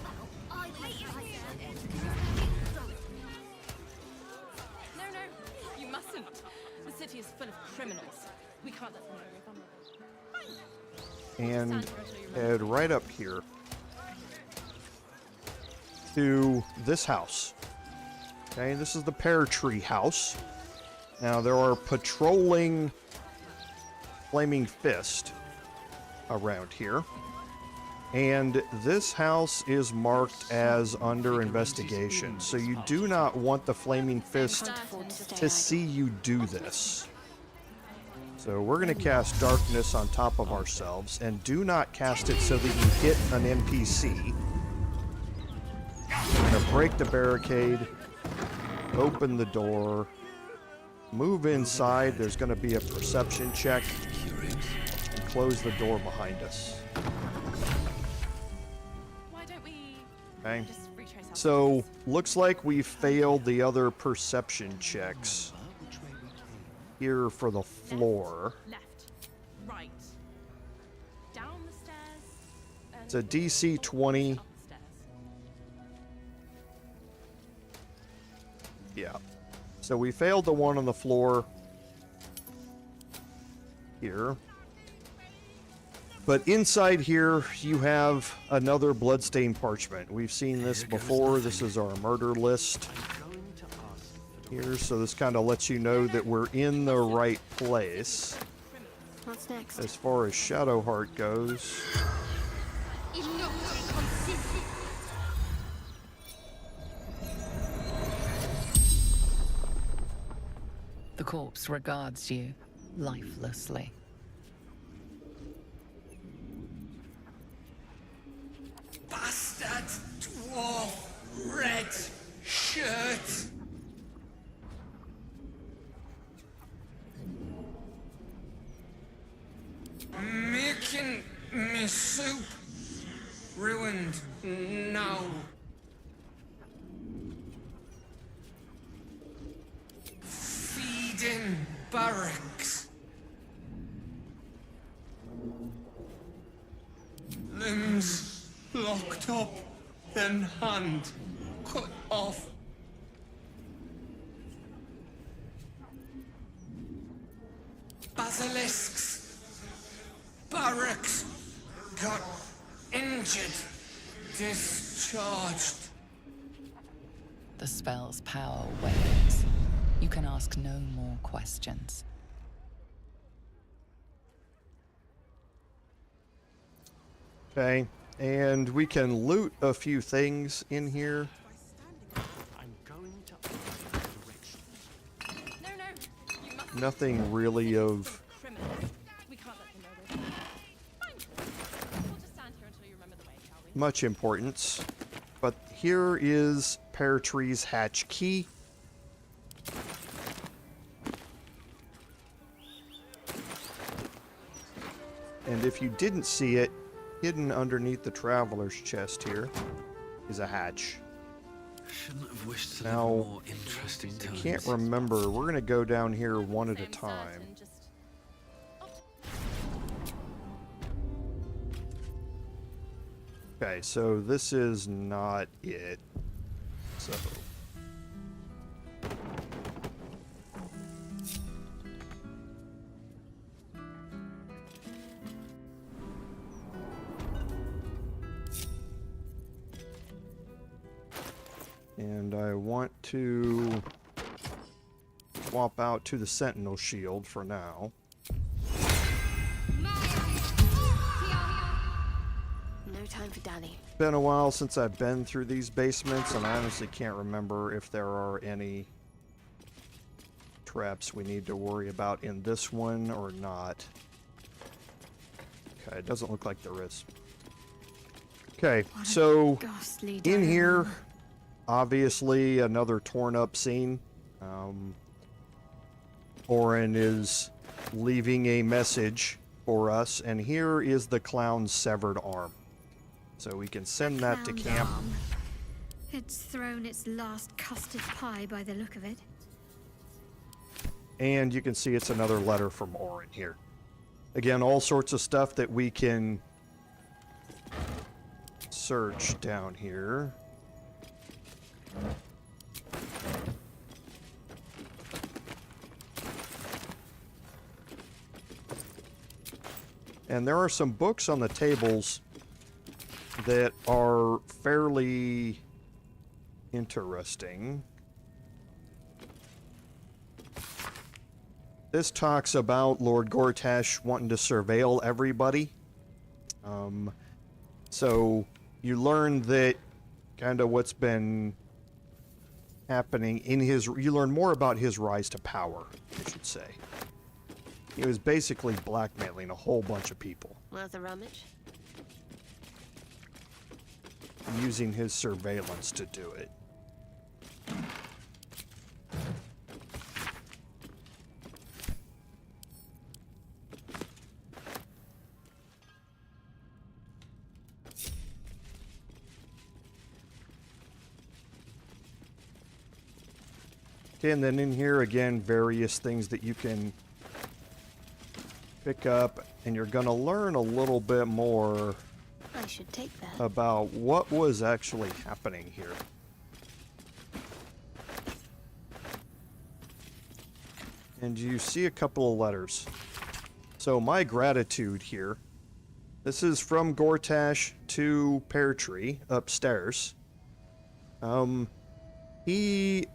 you mustn't. The city is full of criminals. We can't let them know we're vulnerable. And head right up here to this house. Okay, this is the Pear Tree House. Now there are patrolling Flaming Fist around here, and this house is marked as under investigation, so you do not want the Flaming Fist to see you do this. So we're going to cast Darkness on top of ourselves, and do not cast it so that you hit an NPC. We're going to break the barricade, open the door, move inside. There's going to be a perception check, and close the door behind us. Why don't we Okay. just retrace our So looks like we failed the other perception checks here for the floor. left, right, down the stairs, and It's a DC 20. up the stairs. Yeah. So we failed the one on the floor here. But inside here, you have another bloodstained parchment. We've seen this before. This is our murder list here. So this kind of lets you know that we're in the right place. What's next? As far as Shadowheart goes, The corpse regards you lifelessly. Bastard dwarf, red shirt. Making me soup ruined now. Feeding barracks. Limbs locked up and hand cut off. Basilisks. Barracks got injured. Discharged. The spell's power wanes. You can ask no more questions. okay, and we can loot a few things in here. I'm going to ask for directions. No, you mustn't. nothing really of Criminals. We can't let them know we're here. Fine. We'll just stand here until you remember the way, shall we? much importance. But here is Pear Tree's hatch key. And if you didn't see it, hidden underneath the traveler's chest here is a hatch. Shouldn't have wished to Now, live more interesting I times. can't remember. We're going to go down here one at a Same time. certain, just... Okay, so this is not it. So... And I want to swap out to the Sentinel Shield for now. No time for Danny. Been a while since I've been through these basements, and I honestly can't remember if there are any traps we need to worry about in this one or not. Okay, it doesn't look like there is. Okay, so Ghastly in day. here, obviously another torn up scene. Orin is leaving a message for us, and here is the clown's severed arm. So we can send that to Clown's camp. arm. It's thrown its last custard pie by the look of it. And you can see it's another letter from Orin here. Again, all sorts of stuff that we can search down here. And there are some books on the tables that are fairly interesting. This talks about Lord Gortash wanting to surveil everybody. So you learn that kind of what's been happening in his... You learn more about his rise to power, I should say. He was basically blackmailing a whole bunch of people, Worth a rummage? using his surveillance to do it. Okay, and then in here again, various things that you can pick up, and you're gonna learn a little bit more I should take that. about what was actually happening here. And you see a couple of letters. So my gratitude here. This is from Gortash to Pear Tree upstairs. He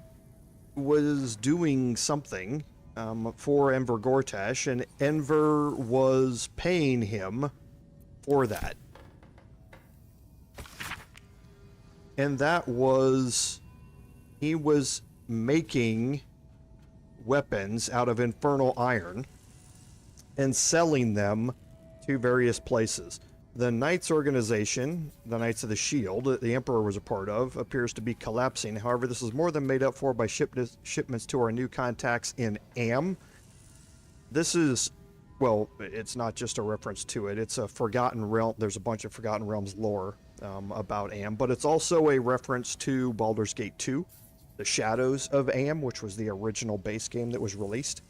was doing something for Enver Gortash, and Enver was paying him for that. And that was, he was making weapons out of infernal iron and selling them to various places. The Knights organization, the Knights of the Shield, that the Emperor was a part of, appears to be collapsing. However, this is more than made up for by shipments to our new contacts in Am. This is, well, it's not just a reference to it. It's a Forgotten Realm. There's a bunch of Forgotten Realms lore about Am, but it's also a reference to Baldur's Gate 2, The Shadows of Am, which was the original base game that was released.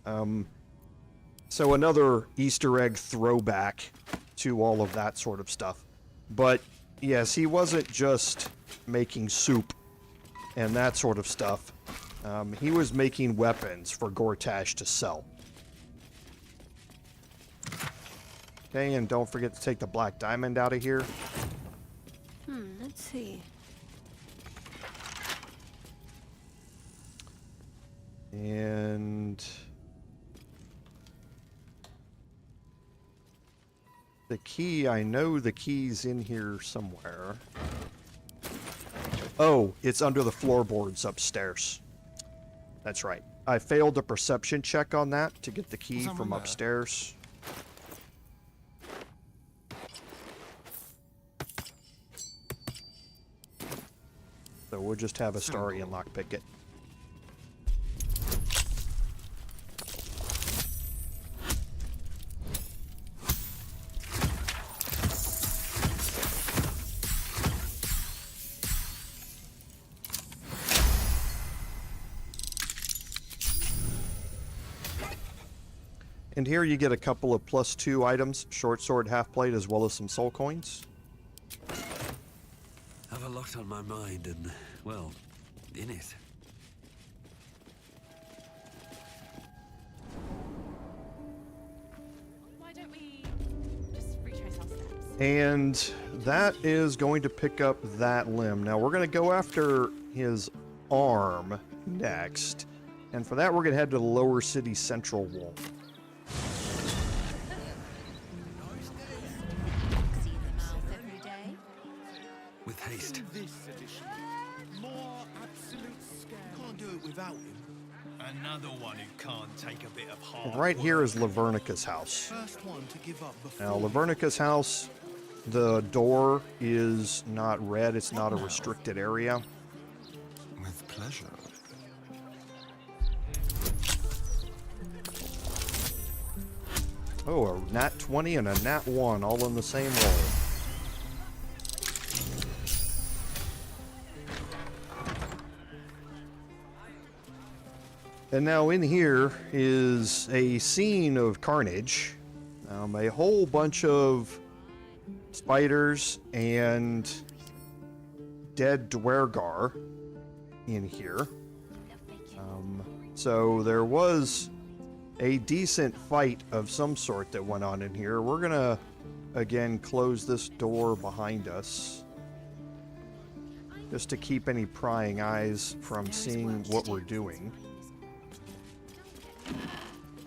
So another Easter egg throwback to all of that sort of stuff. But yes, he wasn't just making soup and that sort of stuff. He was making weapons for Gortash to sell. Okay, and don't forget to take the black diamond out of here. Let's see. And the key, I know the key's in here somewhere. Oh, it's under the floorboards upstairs. That's right. I failed a perception check on that to get the key Someone from there. upstairs. So we'll just have Astarian lockpick it. And here you get a couple of +2 items, short sword, half plate, as well as some soul coins. Have a lot on my mind and, well, in it. Why don't we just retrace our steps? And that is going to pick up that limb. Now we're going to go after his arm next. And for that, we're going to head to the lower city central wall. See the mouth every day. With haste. This edition, more absolute scare. Can't do it without him. Another one who can't take a bit of hard And right here work. is Lavernica's house. First one to give up before. Now, Lavernica's house, the door is not red. It's not a restricted area. With pleasure. Oh, a nat 20 and a nat 1 all in the same roll. And now in here is a scene of carnage. A whole bunch of spiders and dead Dwergar in here. So there was a decent fight of some sort that went on in here. We're gonna, again, close this door behind us. Just to keep any prying eyes from seeing what we're doing.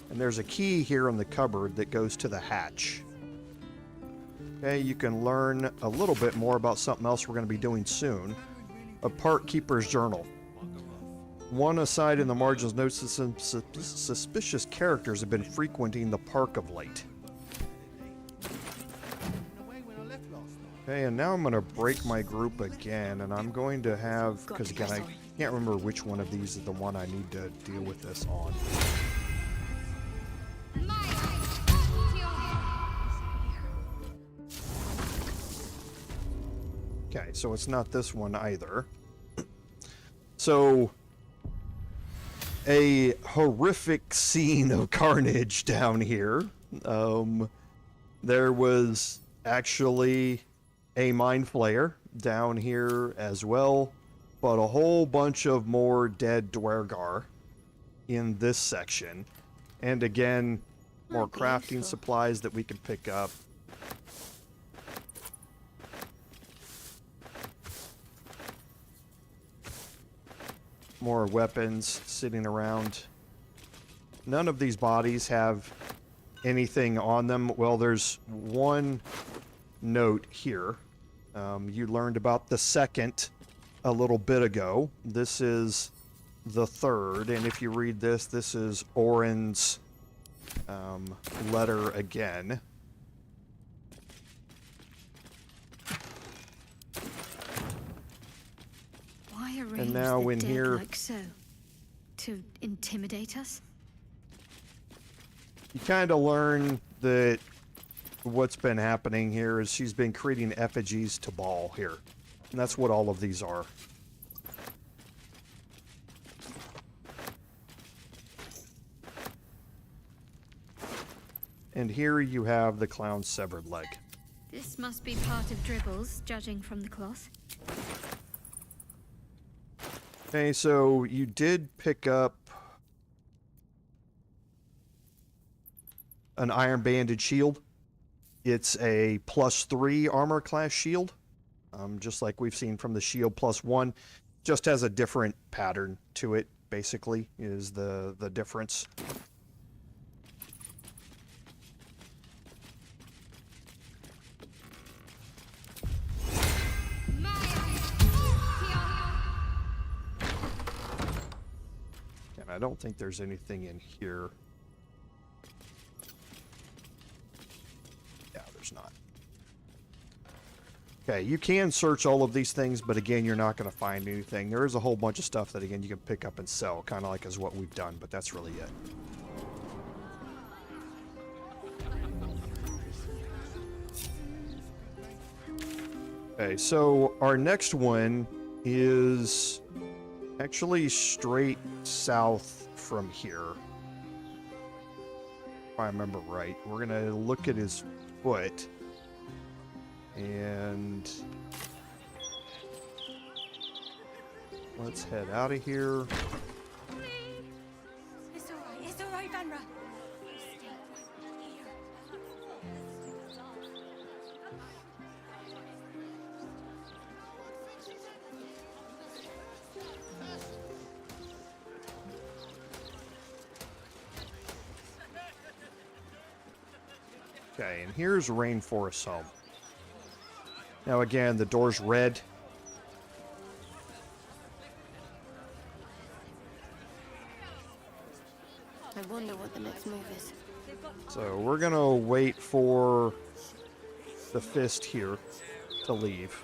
And there's a key here in the cupboard that goes to the hatch. Okay, you can learn a little bit more about something else we're going to be doing soon. A Park Keeper's Journal. One aside in the margins notes that some suspicious characters have been frequenting the park of late. Okay, and now I'm going to break my group again, and I'm going to have, because again, I can't remember which one of these is the one I need to deal with this on. Okay, so it's not this one either. So, a horrific scene of carnage down here. There was actually a mind flayer down here as well, but a whole bunch of more dead Dwergar in this section. And again, more crafting supplies that we can pick up. More weapons sitting around. None of these bodies have anything on them. Well, there's one note here. You learned about the second a little bit ago. This is the third, and if you read this, this is Orin's letter again. Why arrange And now the in dead here- like so? To intimidate us? You kind of learn that what's been happening here is she's been creating effigies to Bhaal here. And that's what all of these are. And here you have the clown's severed leg. This must be part of Dribbles, judging from the cloth. Okay, so you did pick up an iron banded shield. It's a +3 armor class shield, just like we've seen from the shield +1. Just has a different pattern to it, basically, is the difference. don't think there's anything in here. Yeah, there's not. Okay, you can search all of these things, but again, you're not going to find anything. There is a whole bunch of stuff that, again, you can pick up and sell, kind of like as what we've done, but that's really it. Okay, so our next one is actually straight south from here. If I remember right. We're going to look at his foot. And let's head out of here. It's all right, Vanra. Okay, and here's Rainforest Home. Now again, the door's red. I wonder what the next move is. So we're gonna wait for the fist here to leave.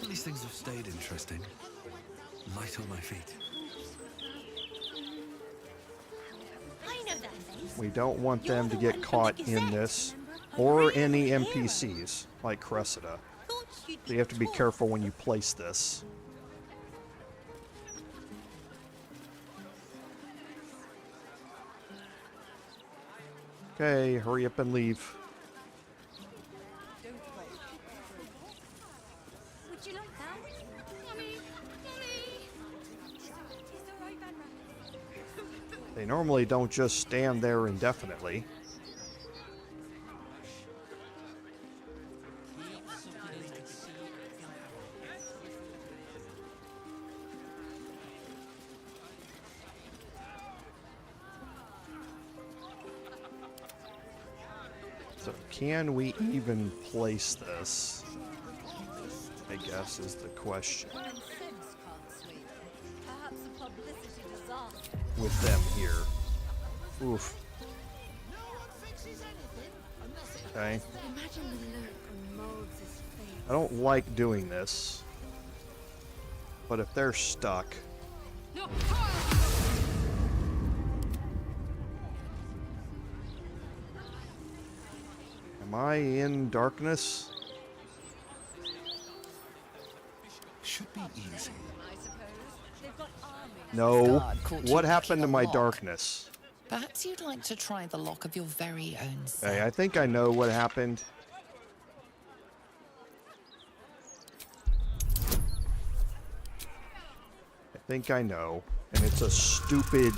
These things have stayed interesting. Light on my feet. I know that face. We don't want them to get caught in this, or any NPCs like Cressida. So you have to be careful when you place this. Okay, hurry up and leave. Would you like that? Mommy, They normally don't just stand there indefinitely. So can we even place this? I guess is the question. With them here. Oof. Okay. I don't like doing this. But if they're stuck. Am I in darkness? Should be easy. No. Caught What you happened to picking a my lock. darkness? Perhaps you'd like to try the lock of your very own self. Hey, I think I know what happened. I think I know. And it's a stupid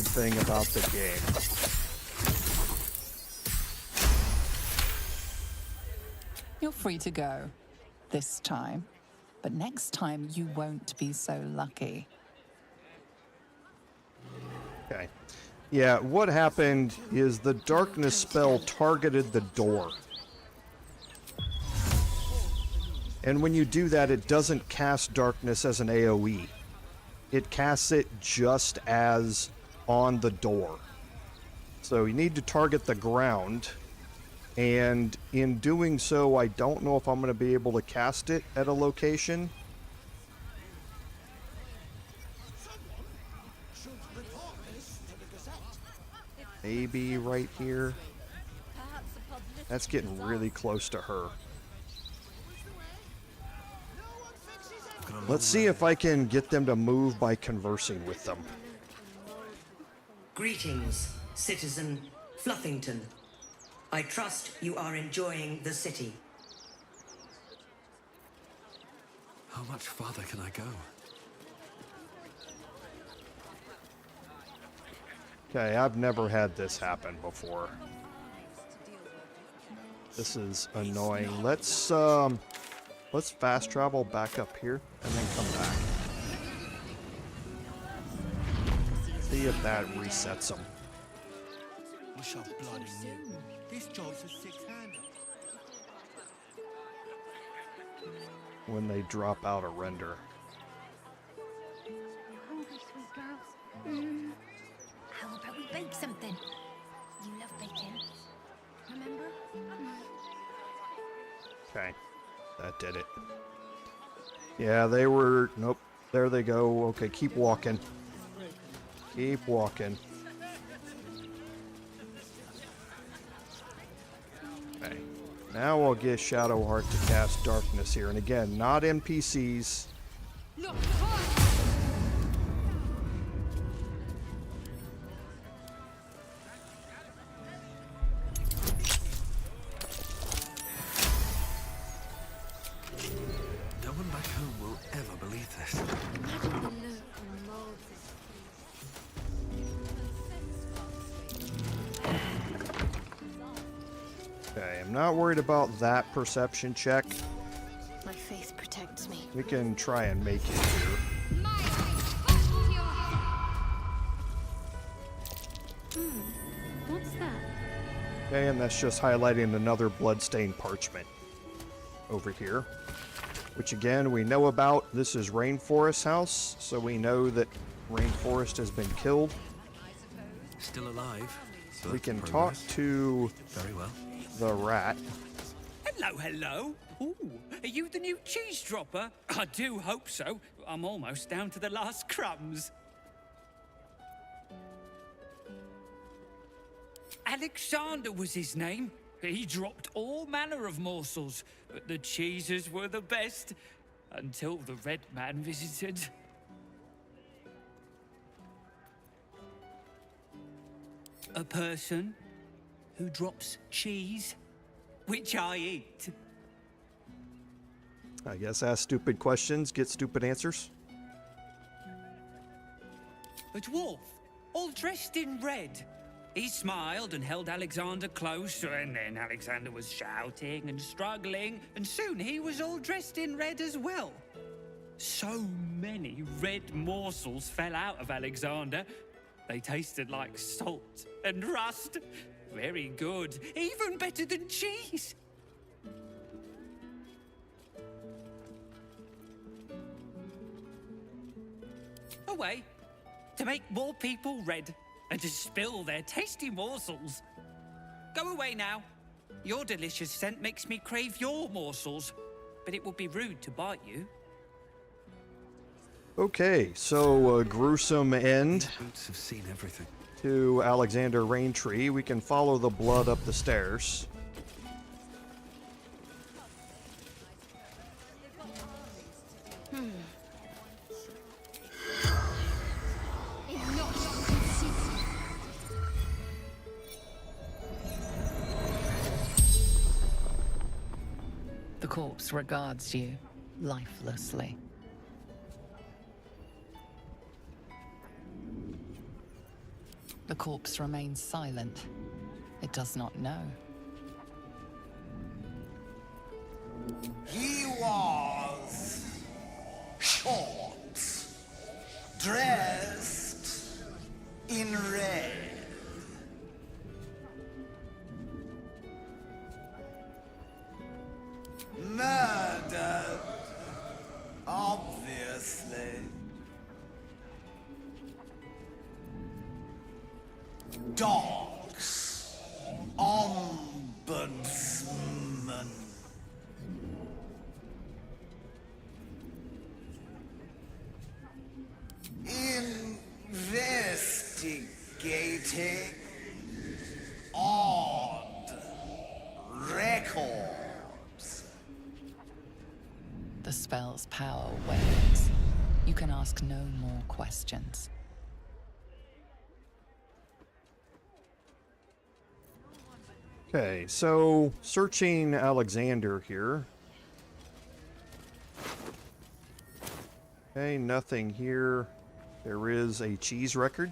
thing about the game. You're free to go. This time. But next time you won't be so lucky. Okay. Yeah, what happened is the darkness spell targeted the door. And when you do that, it doesn't cast darkness as an AoE. It casts it just as on the door. So you need to target the ground. And in doing so, I don't know if I'm going to be able to cast it at a location. Maybe right here. That's getting really close to her. Let's see if I can get them to move by conversing with them. Greetings, citizen Fluffington. I trust you are enjoying the city. How much farther can I go? Okay, I've never had this happen before. This is annoying. Let's fast travel back up here and then come back. See if that resets them. We shall bloody you. This job's a six-hander. When they drop out a render. That did it. Yeah, they were... Nope. There they go. Okay, keep walking. Keep walking. Okay. Now I'll get Shadowheart to cast Darkness here. And again, not NPCs. Look, No one back home will ever believe this. imagine the look and mold this. Okay, I'm not worried about that perception check. My faith protects me. We can try and make it here. What's that? Okay, and that's just highlighting another bloodstained parchment over here. Which again, we know about. This is Rainforest's house, so we know that Rainforest has been killed. Still alive. So We that's can progress. talk to Very well. the rat. Hello, hello. Ooh, are you the new cheese dropper? I do hope so. I'm almost down to the last crumbs. Alexander was his name. He dropped all manner of morsels, but the cheeses were the best, until the Red Man visited. A person who drops cheese, which I eat. I guess ask stupid questions, get stupid answers. A dwarf, all dressed in red. He smiled and held Alexander close, and then Alexander was shouting and struggling, and soon he was all dressed in red as well. So many red morsels fell out of Alexander. They tasted like salt and rust. Very good, even better than cheese. A way to make more people red and to spill their tasty morsels. Go away now. Your delicious scent makes me crave your morsels, but it would be rude to bite you. Okay, so a gruesome end These boots have seen everything. to Alexander Raintree. We can follow the blood up the stairs. The corpse regards you lifelessly. The corpse remains silent. It does not know. He was short, dressed in red. Murdered, obviously. Dogs, ombudsman. Investigating odd records. The spell's power wanes. You can ask no more questions. Okay, so searching Alexander here. Okay, nothing here. There is a cheese record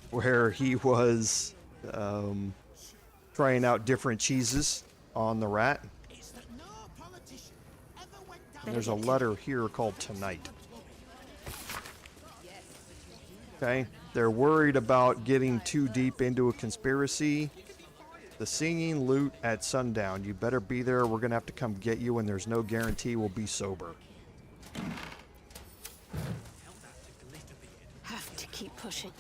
where he was trying out different cheeses on the rat. And there's a letter here called Tonight. Okay, they're worried about getting too deep into a conspiracy. The singing loot at sundown. You better be there. We're gonna have to come get you, and there's no guarantee we'll be sober. Have to keep pushing.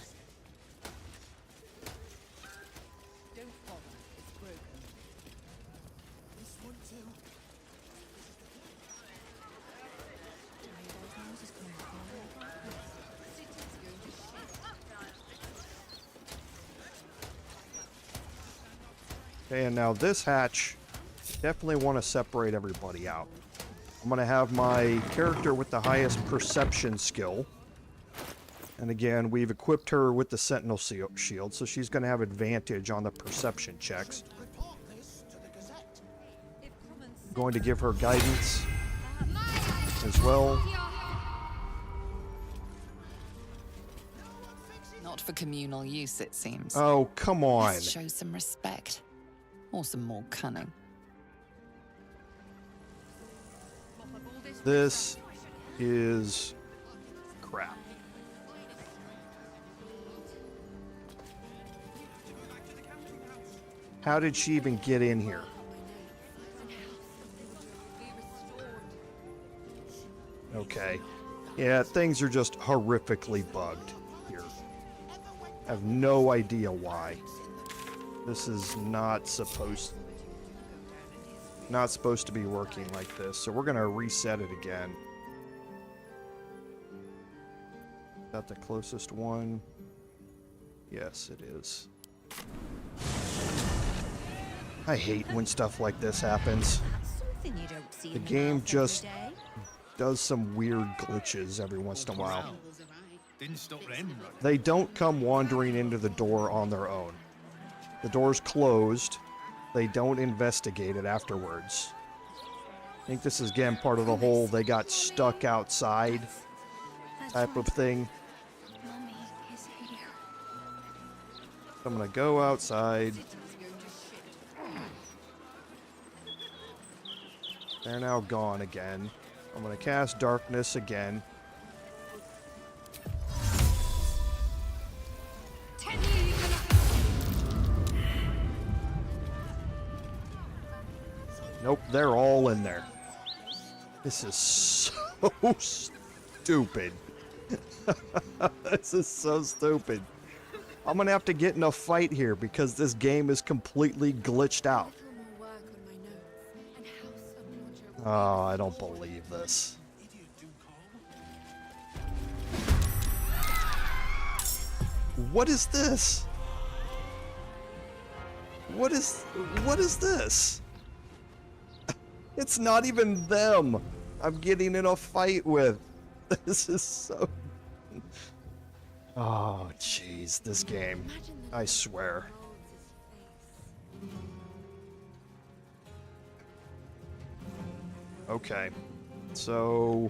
Don't bother, it's broken. This one too. Okay, and now this hatch, definitely want to separate everybody out. I'm going to have my character with the highest perception skill. And again, we've equipped her with the Sentinel shield, so she's going to have advantage on the perception checks. I'm going to give her guidance as well. Not for communal use, it seems. Oh, come on. Let's show some respect. Or some more cunning. This is crap. How did she even get in here? Okay. Yeah, things are just horrifically bugged here. I have no idea why. This is not supposed to be working like this, so we're gonna reset it again. Is that the closest one? Yes, it is. I hate when stuff like this happens. The game just does some weird glitches every once in a while. They don't come wandering into the door on their own. The door's closed. They don't investigate it afterwards. I think this is, again, part of the whole they got stuck outside type of thing. I'm gonna go outside. They're now gone again. I'm gonna cast darkness again. Nope, they're all in there. This is so stupid. This is so stupid. I'm gonna have to get in a fight here because this game is completely glitched out. Oh, I don't believe this. What is this? What is this? It's not even them I'm getting in a fight with. This is so... Oh, jeez, this game. I swear. Okay, so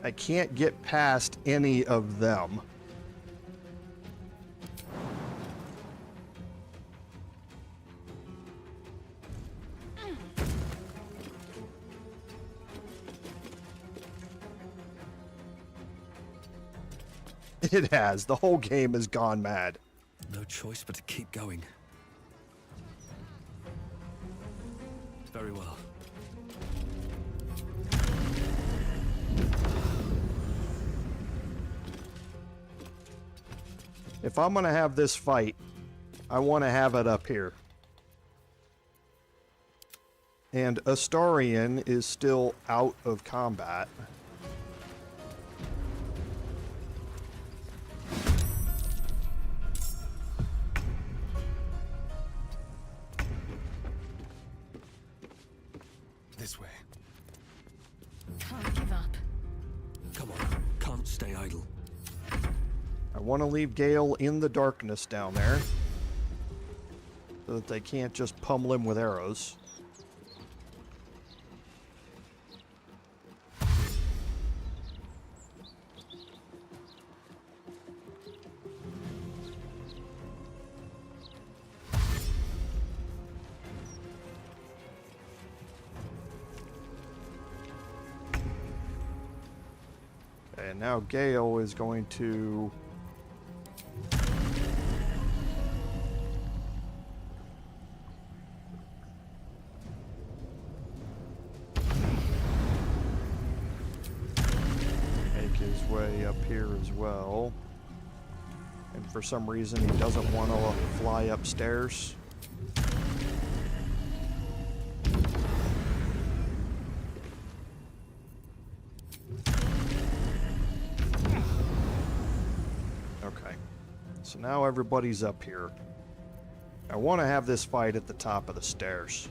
I can't get past any of them. It has. The whole game has gone mad. No choice but to keep going. Very well. If I'm gonna have this fight, I want to have it up here. And Astarion is still out of combat. This way. Can't give up. Come on, can't stay idle. I want to leave Gale in the darkness down there so that they can't just pummel him with arrows. And now Gale is going to... make his way up here as well. And for some reason he doesn't want to fly upstairs. So now everybody's up here. I want to have this fight at the top of the stairs.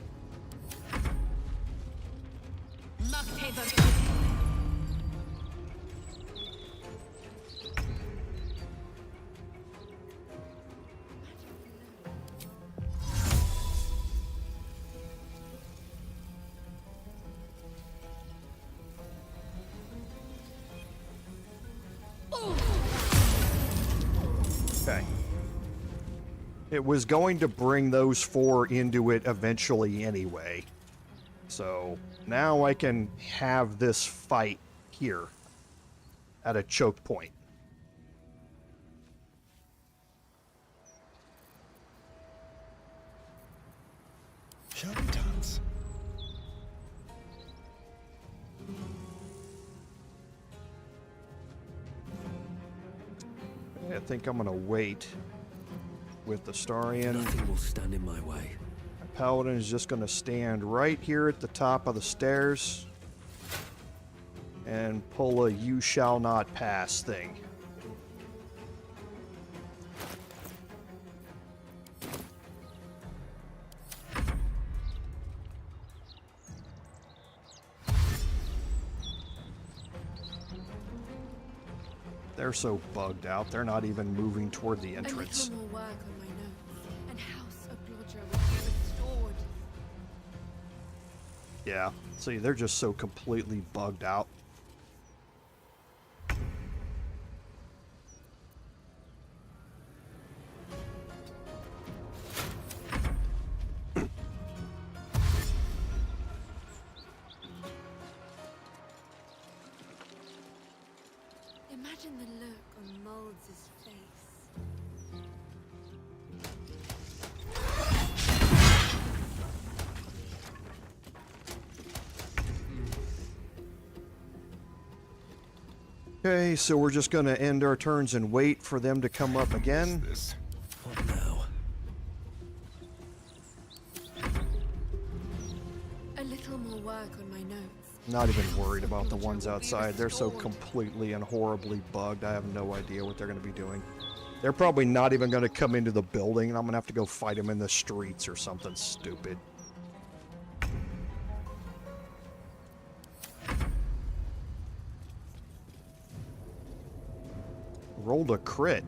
Okay. It was going to bring those 4 into it eventually anyway. So now I can have this fight here at a choke point. Shall we dance? I think I'm gonna wait with the Starian. Nothing will stand in my way. My Paladin is just gonna stand right here at the top of the stairs and pull a "you shall not pass" thing. They're so bugged out, they're not even moving toward the entrance. A little more work on my notes, and House of Blodger will be restored. Yeah, see, they're just so completely bugged out. Imagine the look on Molds' face. Okay, so we're just gonna end our turns and wait for them to come up again. What now? A little more work on my notes. Not even worried about the ones outside. They're so completely and horribly bugged. I have no idea what they're going to be doing. They're probably not even going to come into the building, and I'm going to have to go fight them in the streets or something stupid. Rolled a crit.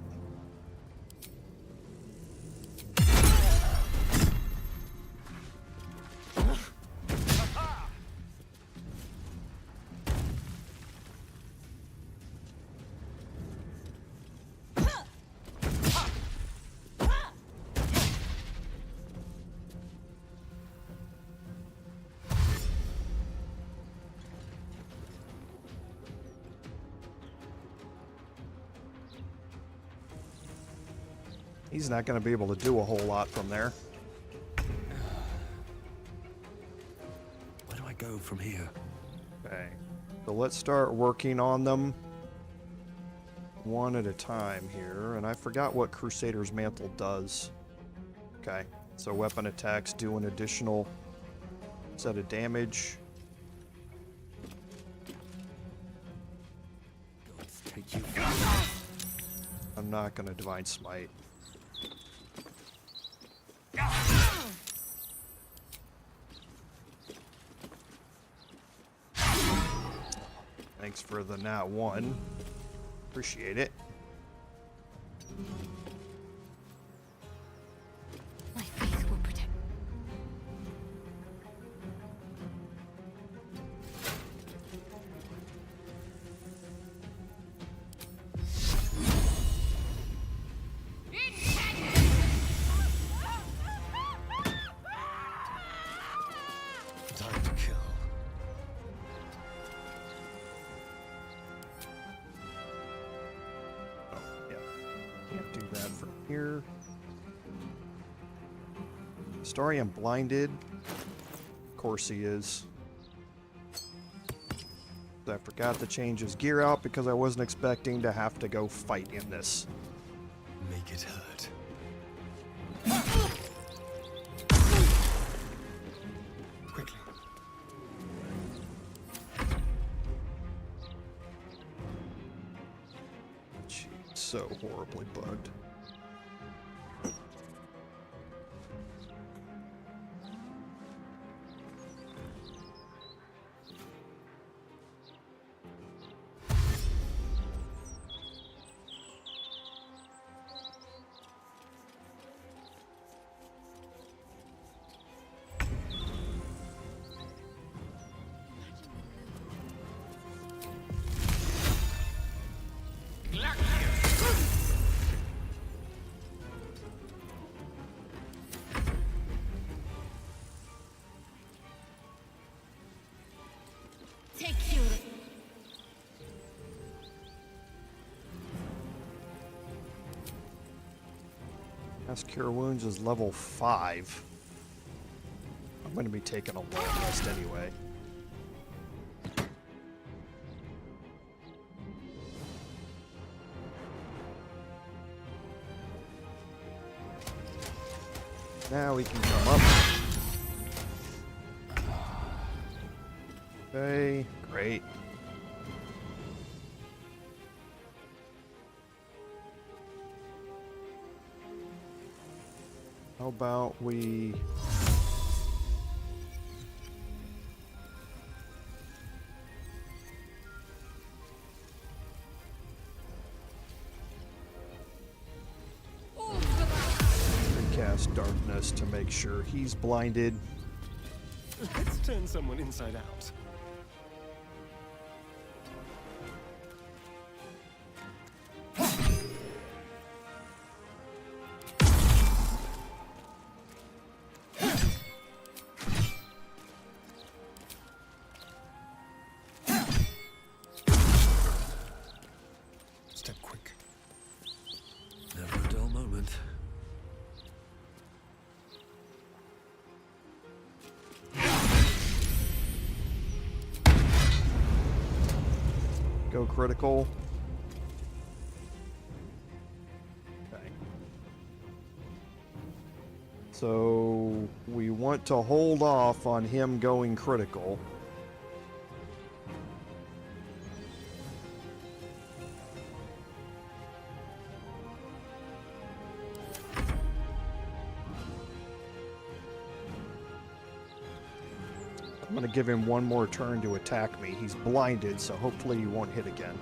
He's not going to be able to do a whole lot from there. Where do I go from here? Okay, so let's start working on them one at a time here. And I forgot what Crusader's Mantle does. Okay, so weapon attacks do an additional set of damage. Gods take you. I'm not going to Divine Smite. Thanks for the nat 1. Appreciate it. My faith will protect. Time to kill. Oh, yeah. Can't do that from here. Starian blinded. Of course he is. I forgot to change his gear out because I wasn't expecting to have to go fight in this. Make it hurt. Quickly. Gee, so horribly bugged. Mass Cure Wounds is level 5. I'm going to be taking a long rest anyway. Now we can come up. Okay, great. How about we... cast darkness to make sure he's blinded. Let's turn someone inside out. Step quick. Never a dull moment. Go critical. Okay. So we want to hold off on him going critical. I'm going to give him one more turn to attack me. He's blinded, so hopefully he won't hit again.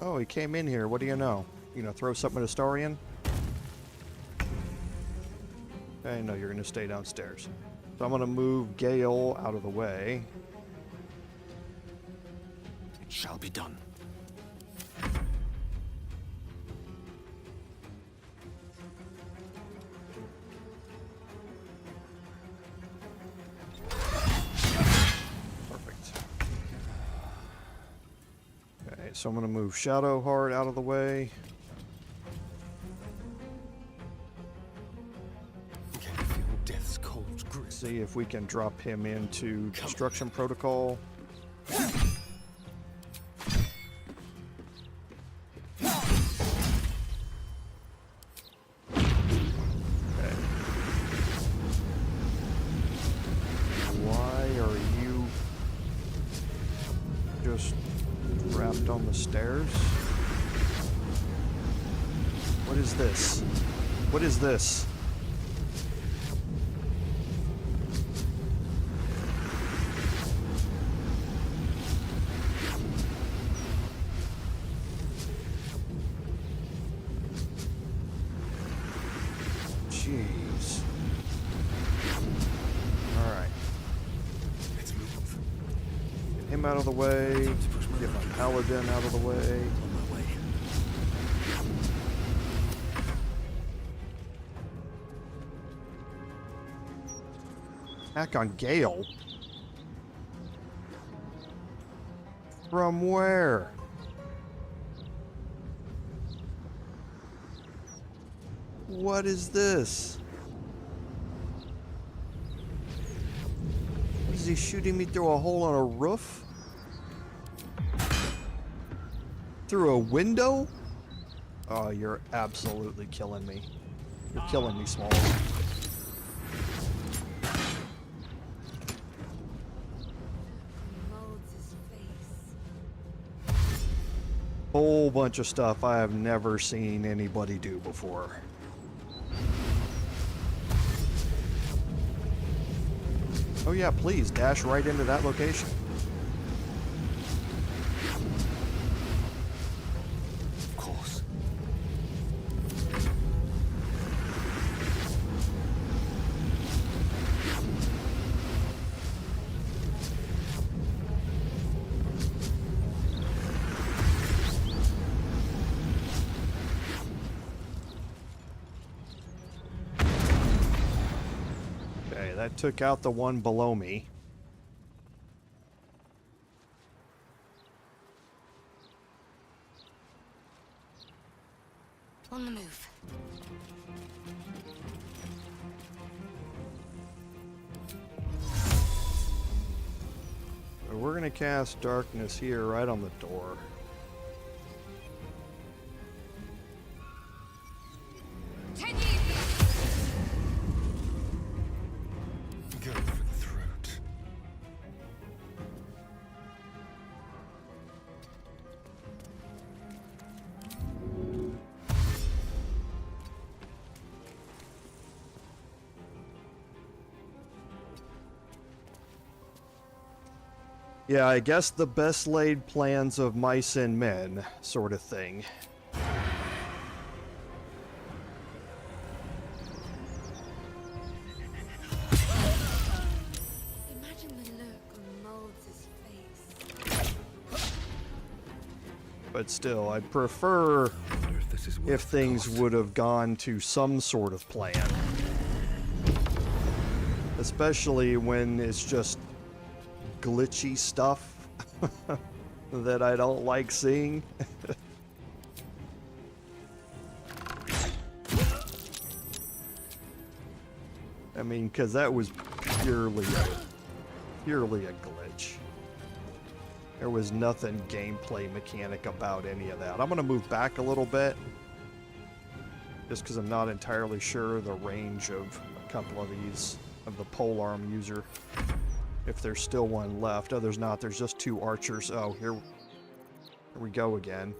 Oh, he came in here. What do you know? You know, throw something at Astarion? Okay, no, you're going to stay downstairs. So I'm going to move Gale out of the way. It shall be done. So I'm going to move Shadowheart out of the way. Can feel death's cold grip. See if we can drop him into Destruction Protocol. On the stairs? What is this? What is this? Jeez. All right. Let's move. Get him out of the way. Get my Paladin out of the way. On my way. Attack on Gale? From where? What is this? Is he shooting me through a hole on a roof? Through a window? Oh, you're absolutely killing me. You're killing me, Small. Whole bunch of stuff I have never seen anybody do before. Oh yeah, please, dash right into that location. That took out the one below me. On the move. We're gonna cast darkness here right on the door. Go for the throat. Yeah, I guess the best laid plans of mice and men, sort of thing. Imagine the look on Moulds' face. But still, I'd prefer if things would have gone to some sort of plan. Especially when it's just glitchy stuff that I don't like seeing. I mean, because that was purely a glitch. There was nothing gameplay mechanic about any of that. I'm going to move back a little bit, just because I'm not entirely sure the range of a couple of these, of the polearm user. If there's still one left. Oh, there's not. There's just two archers. Oh, here we go again.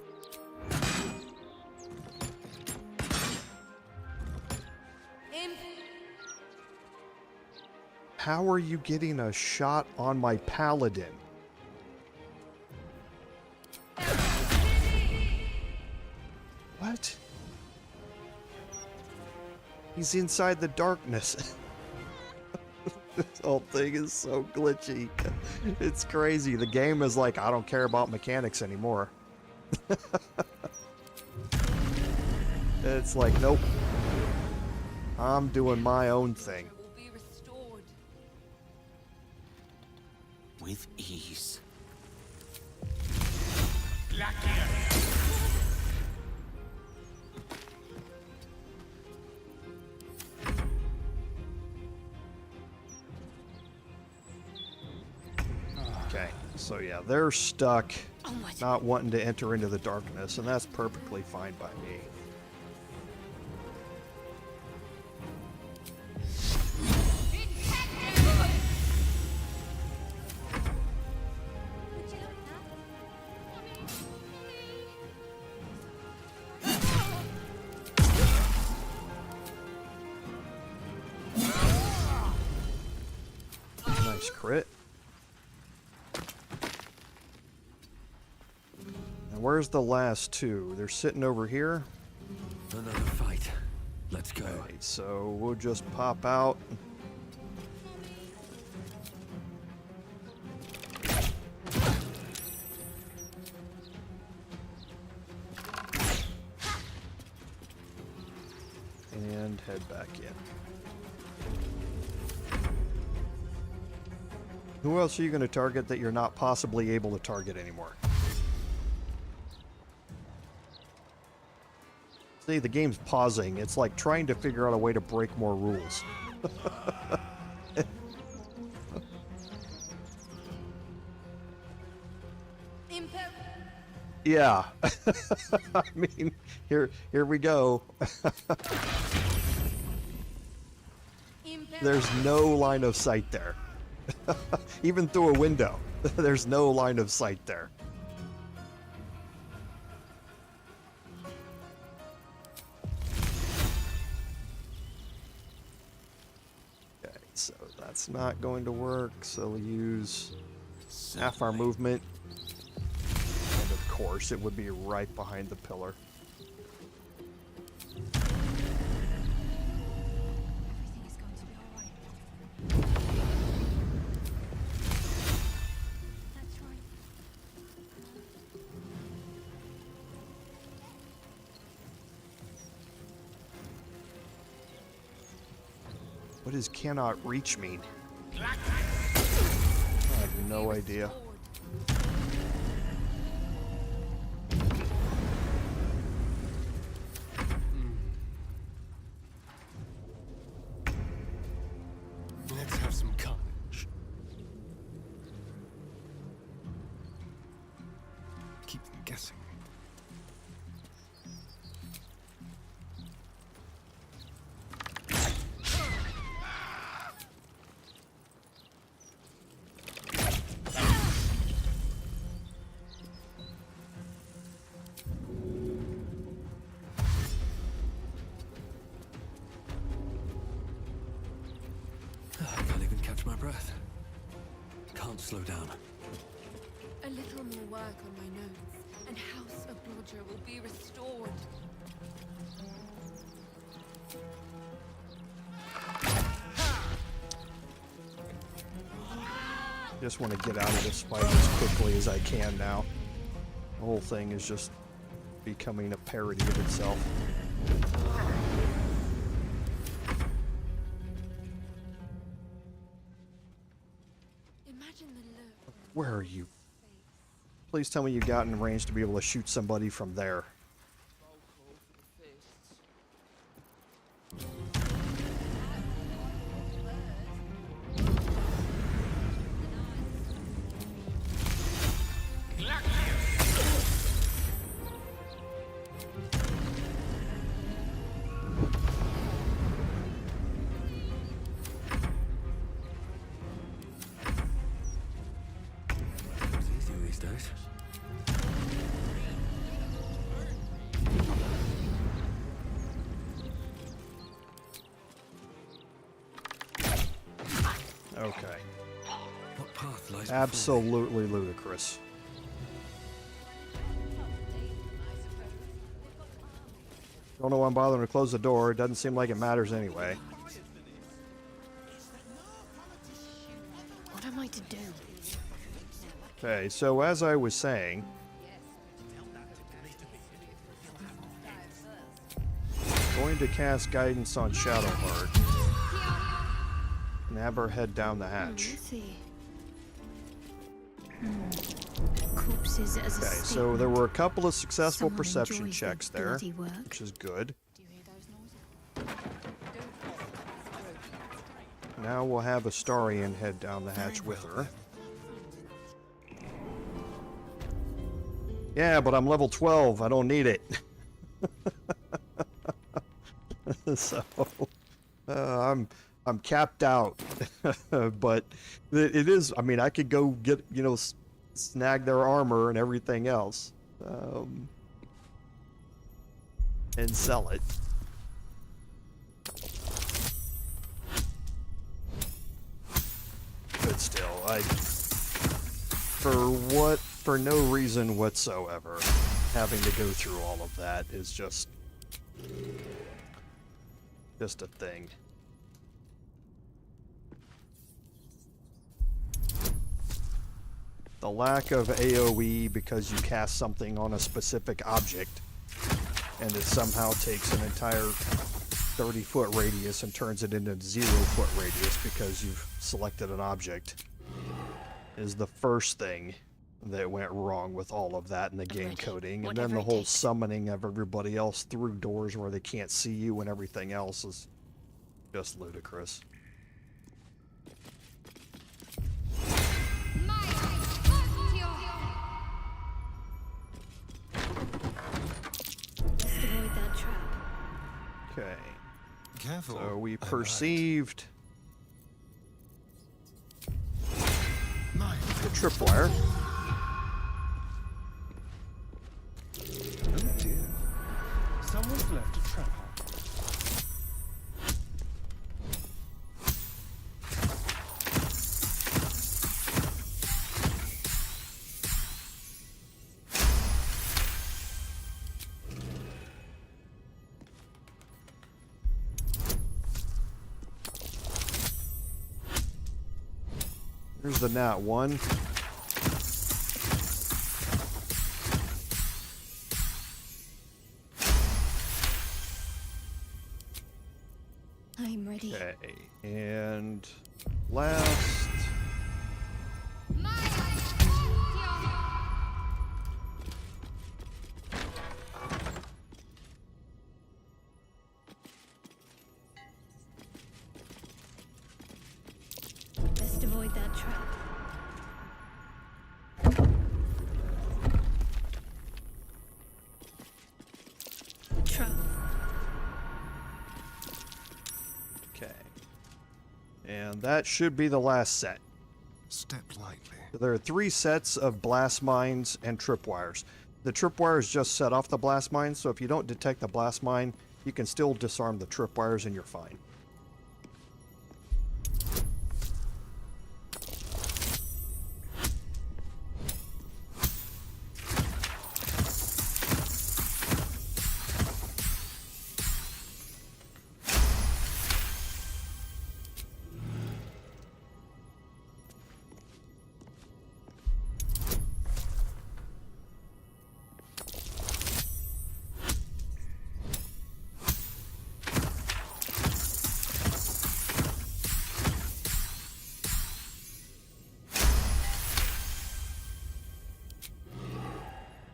How are you getting a shot on my Paladin? What? He's inside the darkness. This whole thing is so glitchy. It's crazy. The game is like, I don't care about mechanics anymore. It's like, nope. I'm doing my own thing. With ease. Okay, so yeah, they're stuck, not wanting to enter into the darkness, and that's perfectly fine by me. Nice crit. And where's the last two? They're sitting over here. Another fight. Let's go. Alright, so we'll just pop out. And head back in. Who else are you going to target that you're not possibly able to target anymore? See, the game's pausing. It's like trying to figure out a way to break more rules. Yeah. I mean, here we go. There's no line of sight there. Even through a window, there's no line of sight there. Okay, so that's not going to work, so we'll use half our movement. And of course, it would be right behind the pillar. What does cannot reach mean? I have no idea. some carnage. Keep them guessing. I can't even catch my breath. Can't slow down. A little more work on my notes, and House of Blodger will be restored. Just want to get out of this fight as quickly as I can now. The whole thing is just becoming a parody of itself. Imagine the look. Where are you? Please tell me you got in range to be able to shoot somebody from there. It's easy these days. Okay. What path lies Absolutely ludicrous. Don't know why I'm bothering to close the door. It doesn't seem like it matters anyway. What am I to do? Okay, so as I was saying, going to cast guidance on Shadowheart and have her head down the hatch. Let's see. Corpses as a Okay, so statement. there were a couple of successful Someone perception enjoys their checks there, bloody work. which is good. Now we'll have Astarion head down the hatch with her. Yeah, but I'm level 12. I don't need it. So I'm capped out. But it is. I mean, I could go get snag their armor and everything else, and sell it. But still, for no reason whatsoever, having to go through all of that is just a thing. The lack of AoE because you cast something on a specific object and it somehow takes an entire 30-foot radius and turns it into a 0-foot radius because you've selected an object is the first thing that went wrong with all of that in the game coding. And then the whole summoning of everybody else through doors where they can't see you and everything else is just ludicrous. Just avoid that trap. Okay. Careful. So we perceived the tripwire. Oh dear. Someone's left a trap house. Here's the nat 1. I'm ready. Okay, and last. avoid that trap. Trap. Okay. And that should be the last set. Step lightly. There are 3 sets of blast mines and tripwires. The tripwires just set off the blast mine, so if you don't detect the blast mine, you can still disarm the tripwires and you're fine.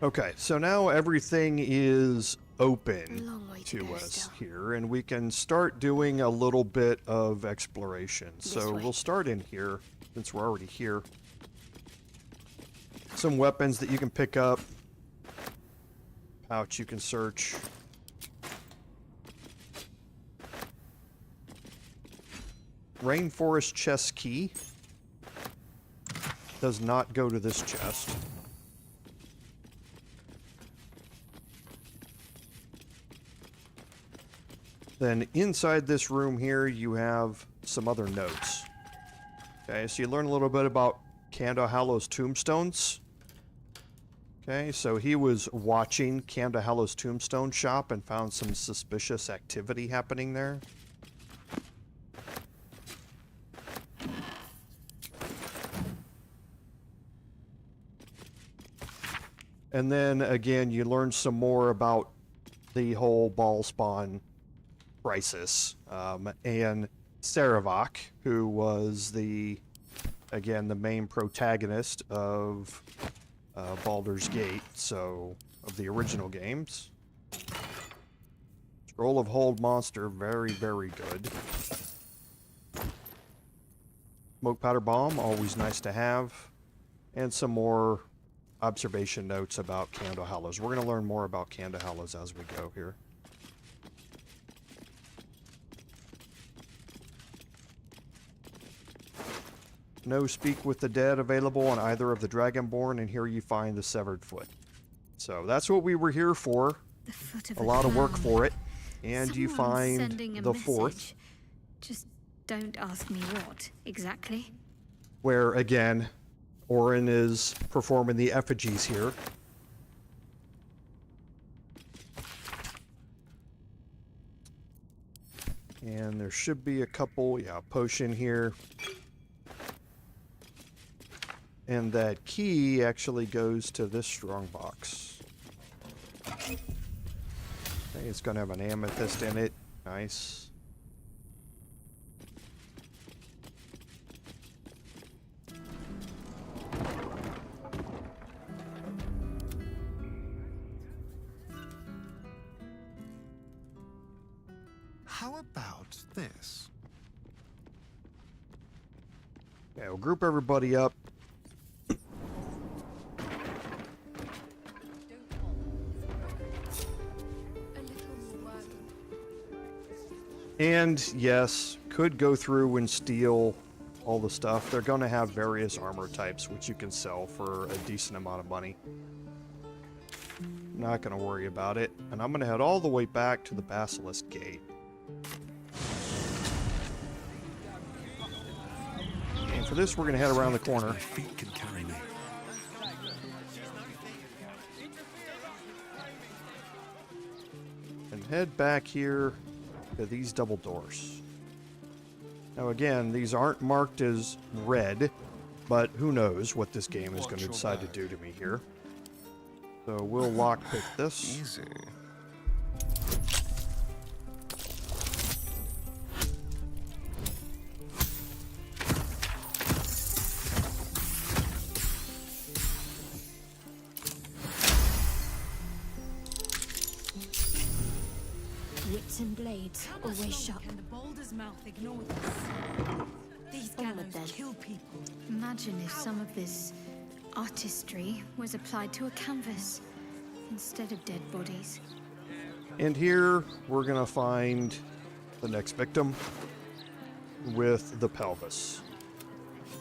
Okay, so now everything is open to us here, and we can start doing a little bit of exploration. So we'll start in here, since we're already here. Some weapons that you can pick up. Pouch you can search. Rainforest chest key. Does not go to this chest. Then inside this room here, you have some other notes. Okay, so you learn a little bit about Kanda Hallow's tombstones. Okay, so he was watching Kanda Hallow's tombstone shop and found some suspicious activity happening there. And then again, you learn some more about the whole Bhaal spawn crisis, and Saravak, who was the main protagonist of Baldur's Gate, so of the original games. Scroll of Hold Monster, very, very good. Smoke Powder Bomb, always nice to have. And some more observation notes about Kanda Hallows. We're going to learn more about Kanda Hallows as we go here. No Speak with the Dead available on either of the Dragonborn, and here you find the Severed Foot. So that's what we were here for. A lot of work for it. And you find the fourth. Just don't ask me what, exactly. Where, again, Orin is performing the effigies here. And there should be a couple, potion here. And that key actually goes to this strong box. Okay, it's going to have an amethyst in it. Nice. How about this? Okay, we'll group everybody up. And yes, could go through and steal all the stuff. They're going to have various armor types, which you can sell for a decent amount of money. Not going to worry about it. And I'm going to head all the way back to the Basilisk Gate. And for this, we're going to head around the corner. My feet can carry me. And head back here to these double doors. Now again, these aren't marked as red, but who knows what this game is going to decide to do to me here. So we'll lockpick this. Easy. Wits and blades, always sharp. Can the Baldur's mouth ignore this? These gallows kill people. Imagine if some of this artistry was applied to a canvas instead of dead bodies. And here we're gonna find the next victim with the pelvis.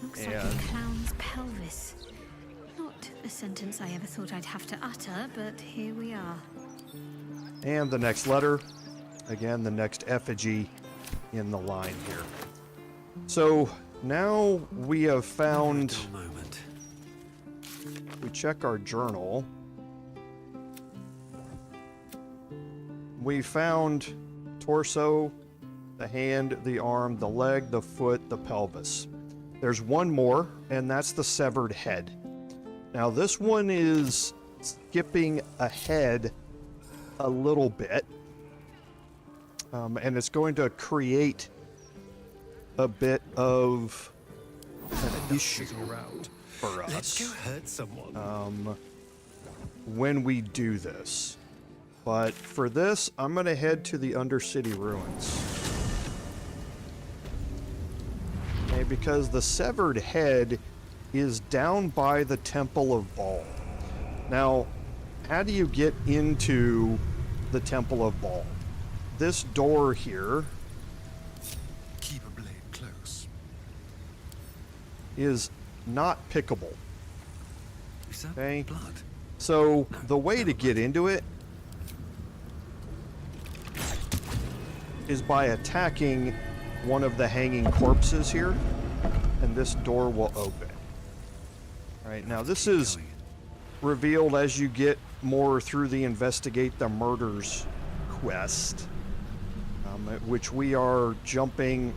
Looks like a clown's pelvis. Not a sentence I ever thought I'd have to utter, but here we are. And the next letter, again, the next effigy in the line here. So now we have found, we check our journal. We found torso, the hand, the arm, the leg, the foot, the pelvis. There's one more, and that's the severed head. Now this one is skipping ahead a little bit, and it's going to create a bit of an issue for us. Let's go hurt someone. When we do this. But for this, I'm going to head to the Undercity Ruins. Okay, because the severed head is down by the Temple of Bhaal. Now, how do you get into the Temple of Bhaal? This door here Keep a blade close. is not pickable. Is that Okay? blood? So the way to get into it is by attacking one of the hanging corpses here, and this door will open. All right, now this is revealed as you get more through the Investigate the Murders quest, which we are jumping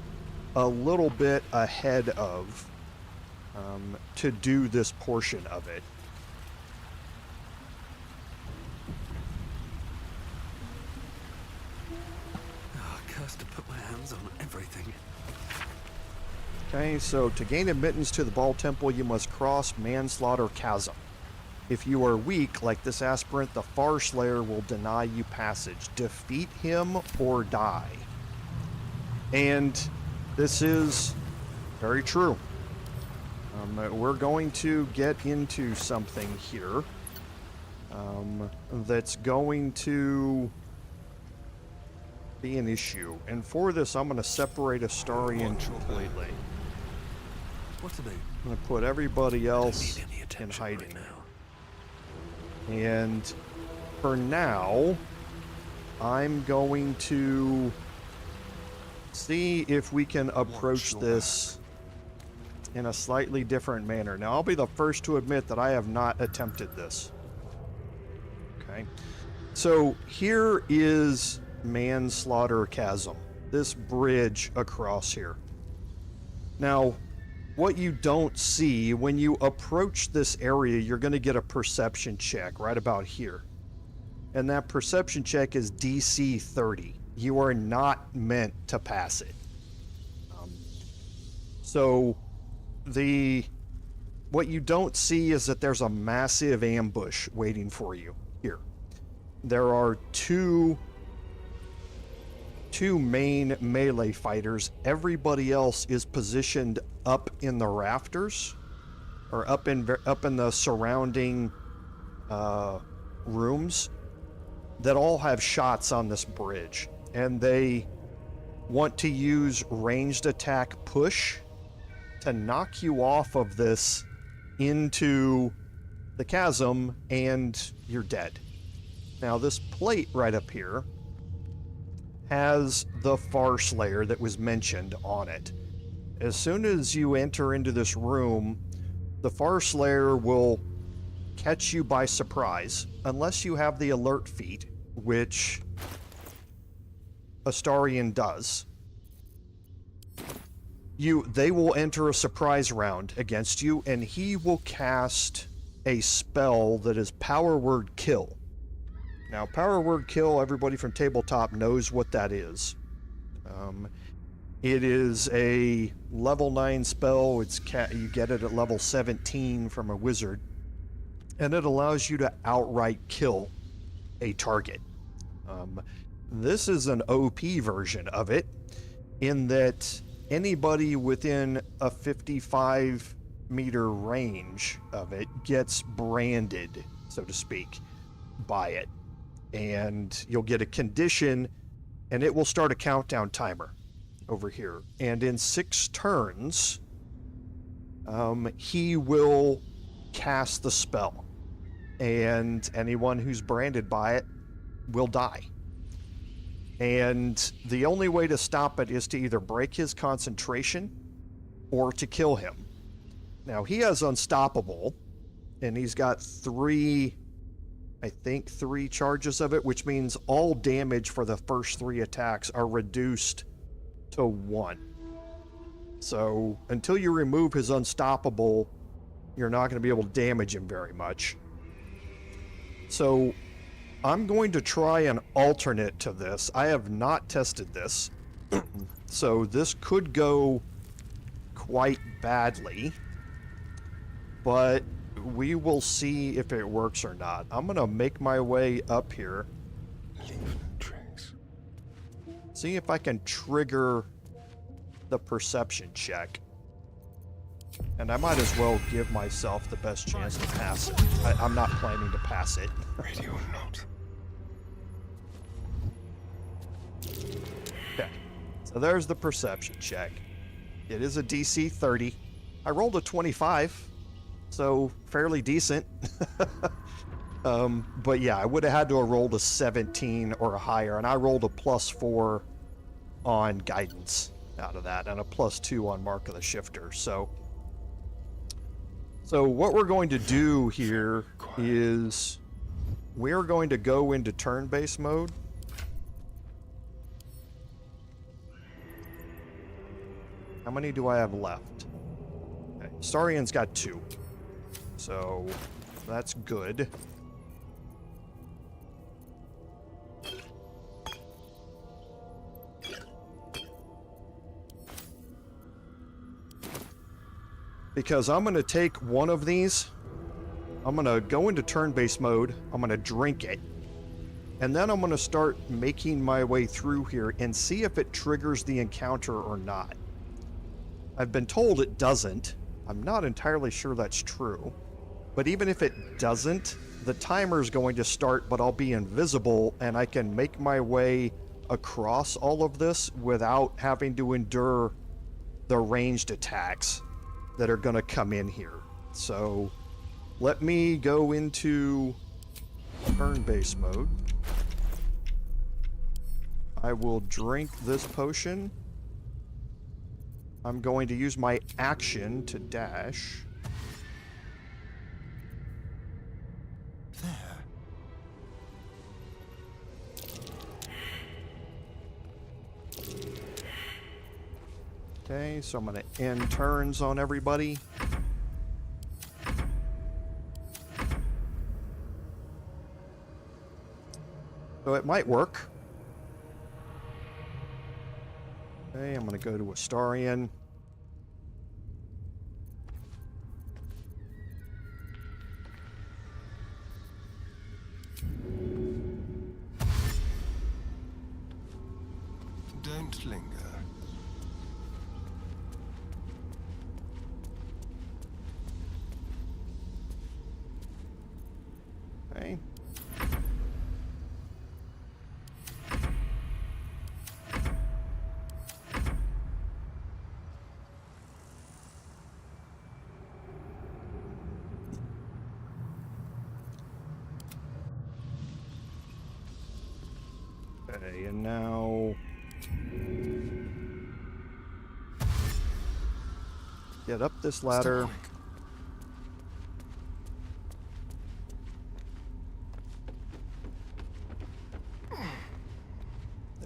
a little bit ahead of to do this portion of it. Cursed to put my hands on everything. Okay, so to gain admittance to the Bhaal Temple, you must cross Manslaughter Chasm. If you are weak, like this aspirant, the Farslayer will deny you passage. Defeat him or die. And this is very true. We're going to get into something here that's going to be an issue. And for this, I'm going to separate Astarion completely. What are they? I'm going to put everybody else in hiding. And for now, I'm going to see if we can approach this in a slightly different manner. Now, I'll be the first to admit that I have not attempted this. Okay. So here is Manslaughter Chasm, this bridge across here. Now, what you don't see when you approach this area, you're going to get a perception check right about here. And that perception check is DC 30. You are not meant to pass it. So what you don't see is that there's a massive ambush waiting for you here. There are two main melee fighters. Everybody else is positioned up in the rafters, or up in the surrounding rooms that all have shots on this bridge, and they want to use ranged attack push to knock you off of this into the chasm, and you're dead. Now, this plate right up here has the Farslayer that was mentioned on it. As soon as you enter into this room, the Farslayer will catch you by surprise, unless you have the alert feat, which Astarion does. They will enter a surprise round against you, and he will cast a spell that is Power Word Kill. Now, Power Word Kill, everybody from tabletop knows what that is. It is a level 9 spell. You get it at level 17 from a wizard, and it allows you to outright kill a target. This is an OP version of it, in that anybody within a 55-meter range of it gets branded, so to speak, by it. And you'll get a condition, and it will start a countdown timer over here. And in 6 turns, he will cast the spell. And anyone who's branded by it will die. And the only way to stop it is to either break his concentration or to kill him. Now, he has Unstoppable, and he's got 3 charges of it, which means all damage for the first 3 attacks are reduced to 1. So until you remove his Unstoppable, you're not going to be able to damage him very much. So I'm going to try an alternate to this. I have not tested this. So this could go quite badly, but we will see if it works or not. I'm going to make my way up here. See if I can trigger the perception check. And I might as well give myself the best chance to pass it. I'm not planning to pass it. Radio note. Okay, so there's the perception check. It is a DC 30. I rolled a 25, so fairly decent. But yeah, I would have had to have rolled a 17 or higher, and I rolled a +4 on guidance out of that, and a +2 on Mark of the Shifter. So what we're going to do here is we're going to go into turn-based mode. How many do I have left? Okay. Starian's got 2. So that's good. Because I'm going to take one of these, I'm going to go into turn-based mode, I'm going to drink it, and then I'm going to start making my way through here and see if it triggers the encounter or not. I've been told it doesn't. I'm not entirely sure that's true. But even if it doesn't, the timer's going to start, but I'll be invisible, and I can make my way across all of this without having to endure the ranged attacks that are going to come in here. So let me go into turn-based mode. I will drink this potion. I'm going to use my action to dash. There. Okay, so I'm going to end turns on everybody. So it might work. Okay, I'm going to go to Astarion. Don't linger. Okay. Okay, and now get up this ladder.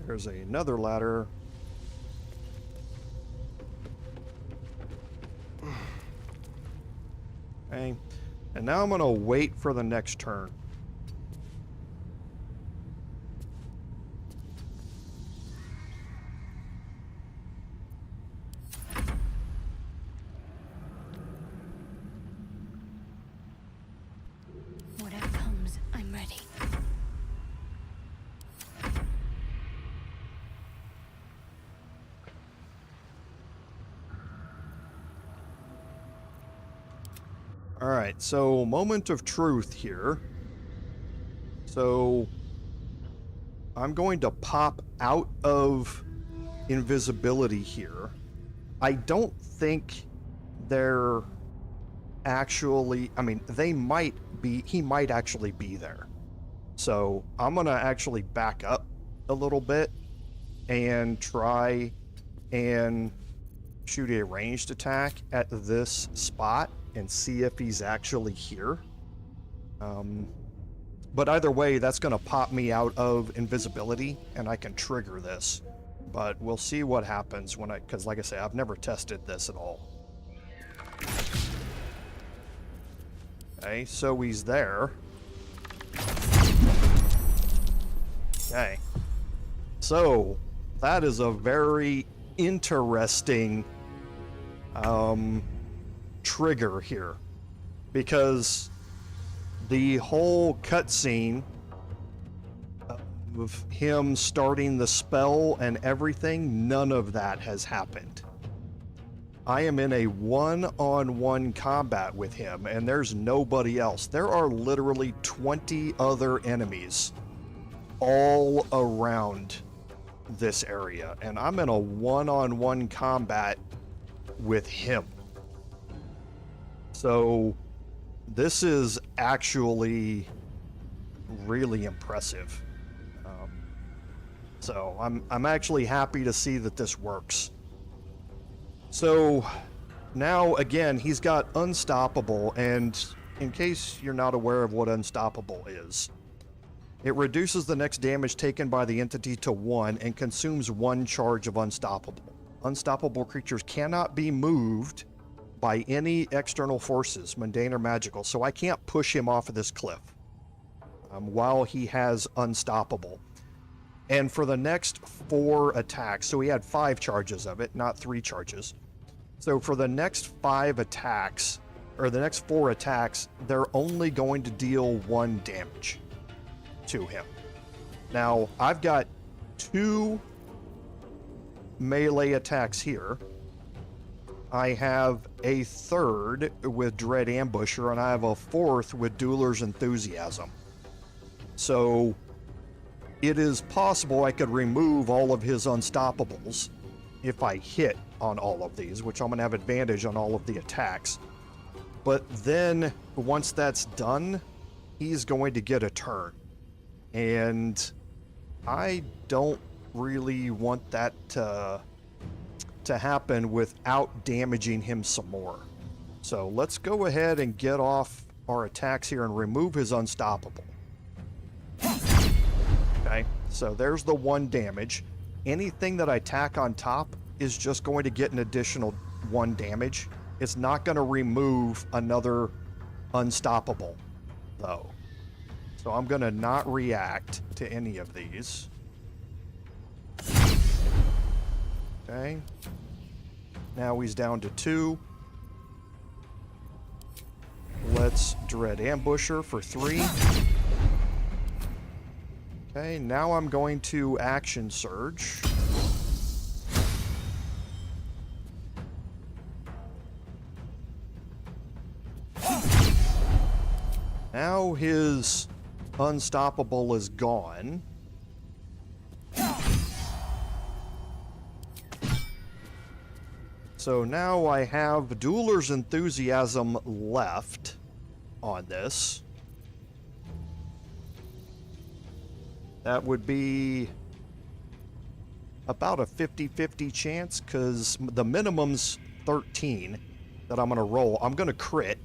There's another ladder. Okay, and now I'm gonna wait for the next turn. Whatever comes, I'm ready. Alright, so moment of truth here. So I'm going to pop out of invisibility here. I don't think they're actually, I mean, they might be, he might actually be there. So I'm gonna actually back up a little bit and try and shoot a ranged attack at this spot and see if he's actually here. But either way, that's gonna pop me out of invisibility and I can trigger this. But we'll see what happens when because like I say, I've never tested this at all. Okay, so he's there. Okay. So, that is a very interesting trigger here. Because the whole cutscene of him starting the spell and everything, none of that has happened. I am in a one-on-one combat with him, and there's nobody else. There are literally 20 other enemies all around this area, and I'm in a one-on-one combat with him. So this is actually really impressive. So I'm actually happy to see that this works. So now again, he's got Unstoppable, and in case you're not aware of what Unstoppable is, it reduces the next damage taken by the entity to 1 and consumes 1 charge of Unstoppable. Unstoppable creatures cannot be moved by any external forces, mundane or magical, so I can't push him off of this cliff while he has Unstoppable. And for the next 4 attacks, so he had 5 charges of it, not 3 charges. So for the next 5 attacks, or the next 4 attacks, they're only going to deal 1 damage to him. Now, I've got 2 melee attacks here. I have a 3rd with Dread Ambusher, and I have a 4th with Dueler's Enthusiasm. So it is possible I could remove all of his Unstoppables if I hit on all of these, which I'm going to have advantage on all of the attacks. But then, once that's done, he's going to get a turn. And I don't really want that to happen without damaging him some more. So let's go ahead and get off our attacks here and remove his Unstoppable. Okay, so there's the 1 damage. Anything that I tack on top is just going to get an additional 1 damage. It's not going to remove another Unstoppable, though. So I'm going to not react to any of these. Okay. Now he's down to 2. Let's Dread Ambusher for 3. Okay, now I'm going to Action Surge. Now his Unstoppable is gone. So now I have Dueler's Enthusiasm left on this. That would be about a 50-50 chance, because the minimum's 13 that I'm going to roll. I'm going to crit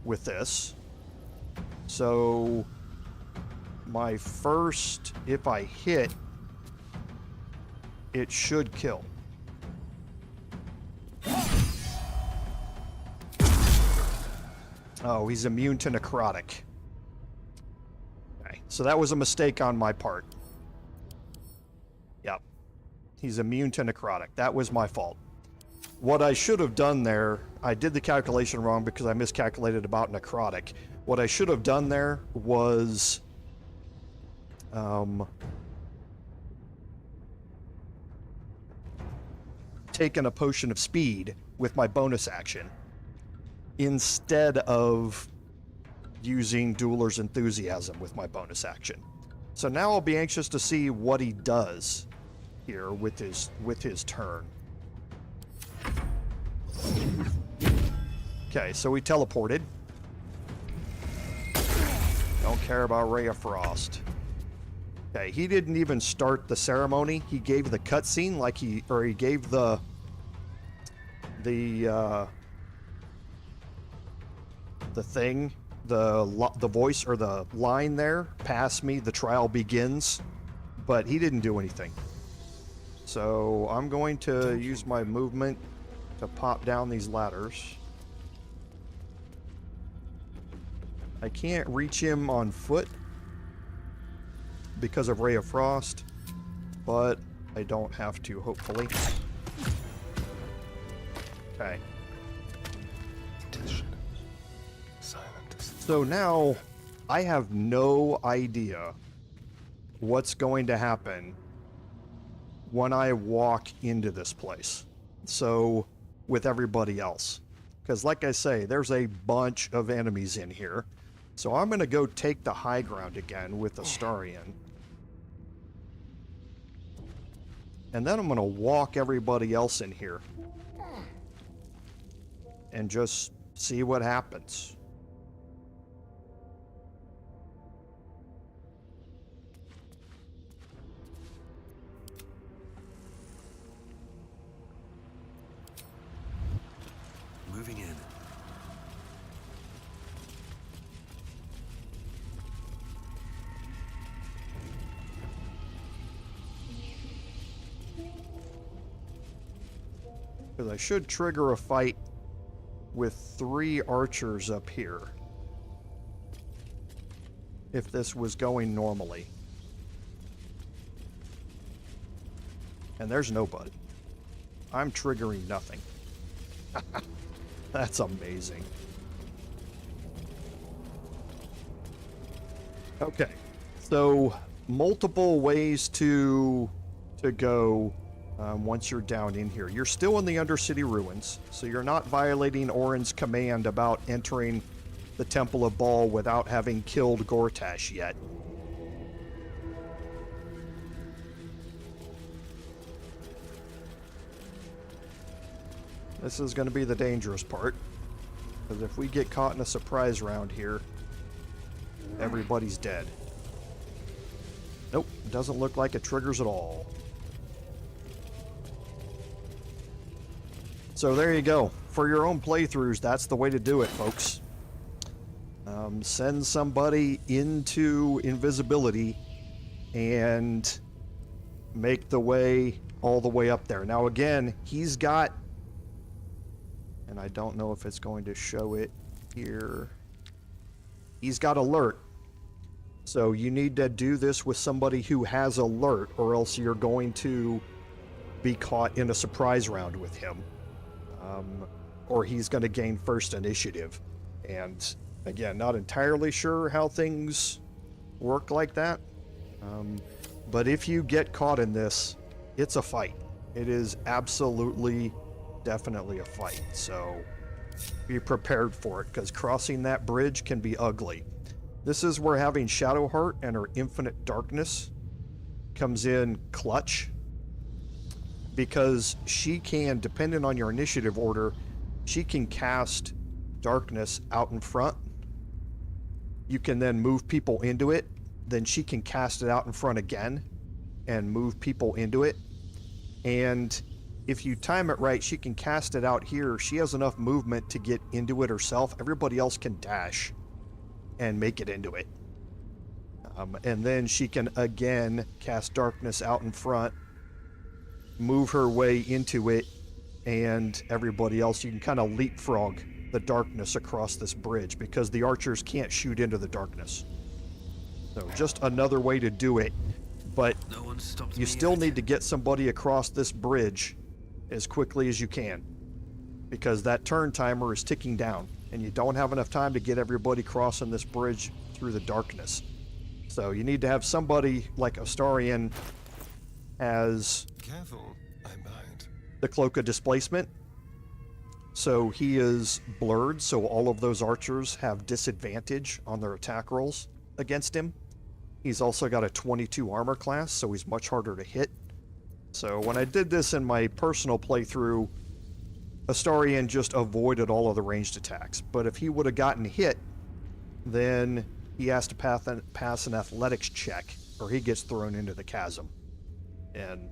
with this. So my first, if I hit, it should kill. Oh, he's immune to necrotic. Okay, so that was a mistake on my part. Yep. He's immune to necrotic. That was my fault. What I should have done there, I did the calculation wrong because I miscalculated about necrotic. What I should have done there was taken a potion of speed with my bonus action instead of using Dueler's Enthusiasm with my bonus action. So now I'll be anxious to see what he does here with his turn. Okay, so he teleported. Don't care about Ray of Frost. Okay, he didn't even start the ceremony. He gave the cutscene like he gave the thing, the voice or the line there, pass me, the trial begins, but he didn't do anything. So I'm going to use my movement to pop down these ladders. I can't reach him on foot because of Ray of Frost, but I don't have to, hopefully. Okay. So now I have no idea what's going to happen when I walk into this place. So with everybody else, because like I say, there's a bunch of enemies in here. So I'm going to go take the high ground again with Astarion. And then I'm going to walk everybody else in here. And just see what happens. Moving in. Because I should trigger a fight with 3 archers up here. If this was going normally. And there's nobody. I'm triggering nothing. That's amazing. Okay. So, multiple ways to go once you're down in here. You're still in the Undercity Ruins, so you're not violating Orin's command about entering the Temple of Bhaal without having killed Gortash yet. This is going to be the dangerous part, because if we get caught in a surprise round here, everybody's dead. Nope, doesn't look like it triggers at all. So there you go. For your own playthroughs, that's the way to do it, folks. Send somebody into invisibility and make the way all the way up there. Now again, he's got, and I don't know if it's going to show it here, he's got alert. So you need to do this with somebody who has alert, or else you're going to be caught in a surprise round with him. Or he's going to gain first initiative. And again, not entirely sure how things work like that. But if you get caught in this, it's a fight. It is absolutely, definitely a fight. So be prepared for it, because crossing that bridge can be ugly. This is where having Shadowheart and her Infinite Darkness comes in clutch. Because she can, depending on your initiative order, she can cast darkness out in front. You can then move people into it. Then she can cast it out in front again and move people into it. And if you time it right, she can cast it out here. She has enough movement to get into it herself. Everybody else can dash and make it into it. And then she can again cast darkness out in front, move her way into it, and everybody else, you can kind of leapfrog the darkness across this bridge, because the archers can't shoot into the darkness. So just another way to do it, but you still need to get somebody across this bridge as quickly as you can, because that turn timer is ticking down, and you don't have enough time to get everybody crossing this bridge through the darkness. So you need to have somebody like Astarion as Careful, I'm behind. the Cloak of Displacement, So he is blurred, so all of those archers have disadvantage on their attack rolls against him. He's also got a 22 armor class, so he's much harder to hit. So when I did this in my personal playthrough, Astarion just avoided all of the ranged attacks. But if he would have gotten hit, then he has to pass an athletics check, or he gets thrown into the chasm. And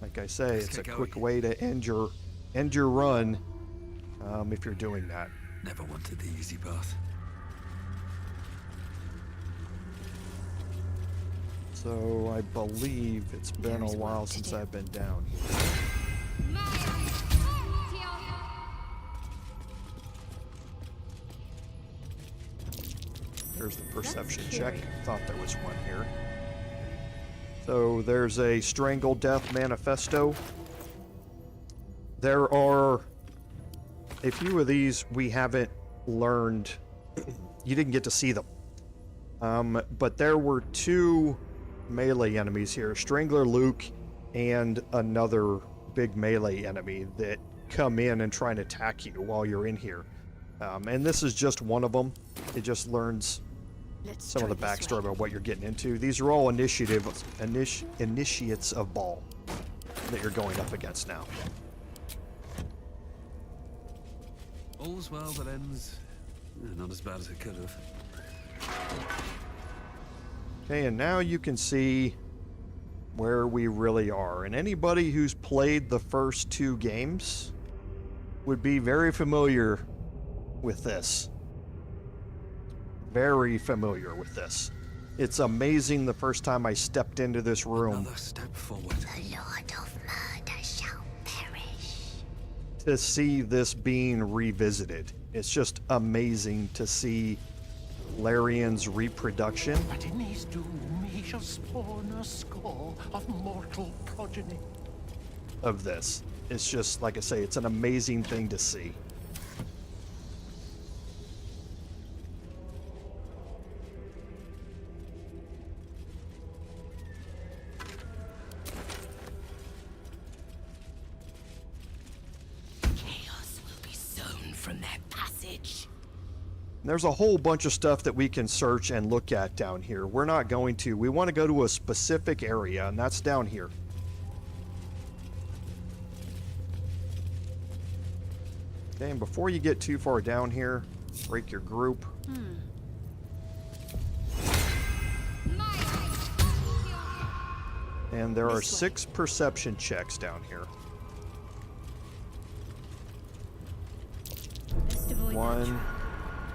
like I say, it's a quick way to end your run if you're doing that. Never wanted the easy path. So I believe it's been a while since I've been down here. There's the perception check. Thought there was one here. So there's a Strangle Death Manifesto. There are a few of these we haven't learned. You didn't get to see them. But there were two melee enemies here. Strangler Luke and another big melee enemy that come in and try and attack you while you're in here. And this is just one of them. It just learns some of the backstory about what you're getting into. These are all initiates of Bhaal that you're going up against now. All's well that ends not as bad as it could have. Okay, and now you can see where we really are. And anybody who's played the first two games would be very familiar with this. Very familiar with this. It's amazing the first time I stepped into this room. Another step forward. The Lord of Murder shall perish. To see this being revisited. It's just amazing to see Larian's reproduction. But in his doom he shall spawn a score of mortal progeny. Of this. It's just, like I say, it's an amazing thing to see. There's a whole bunch of stuff that we can search and look at down here. We're not going to. We want to go to a specific area, and that's down here. Okay, and before you get too far down here, break your group. And there are 6 perception checks down here. 1.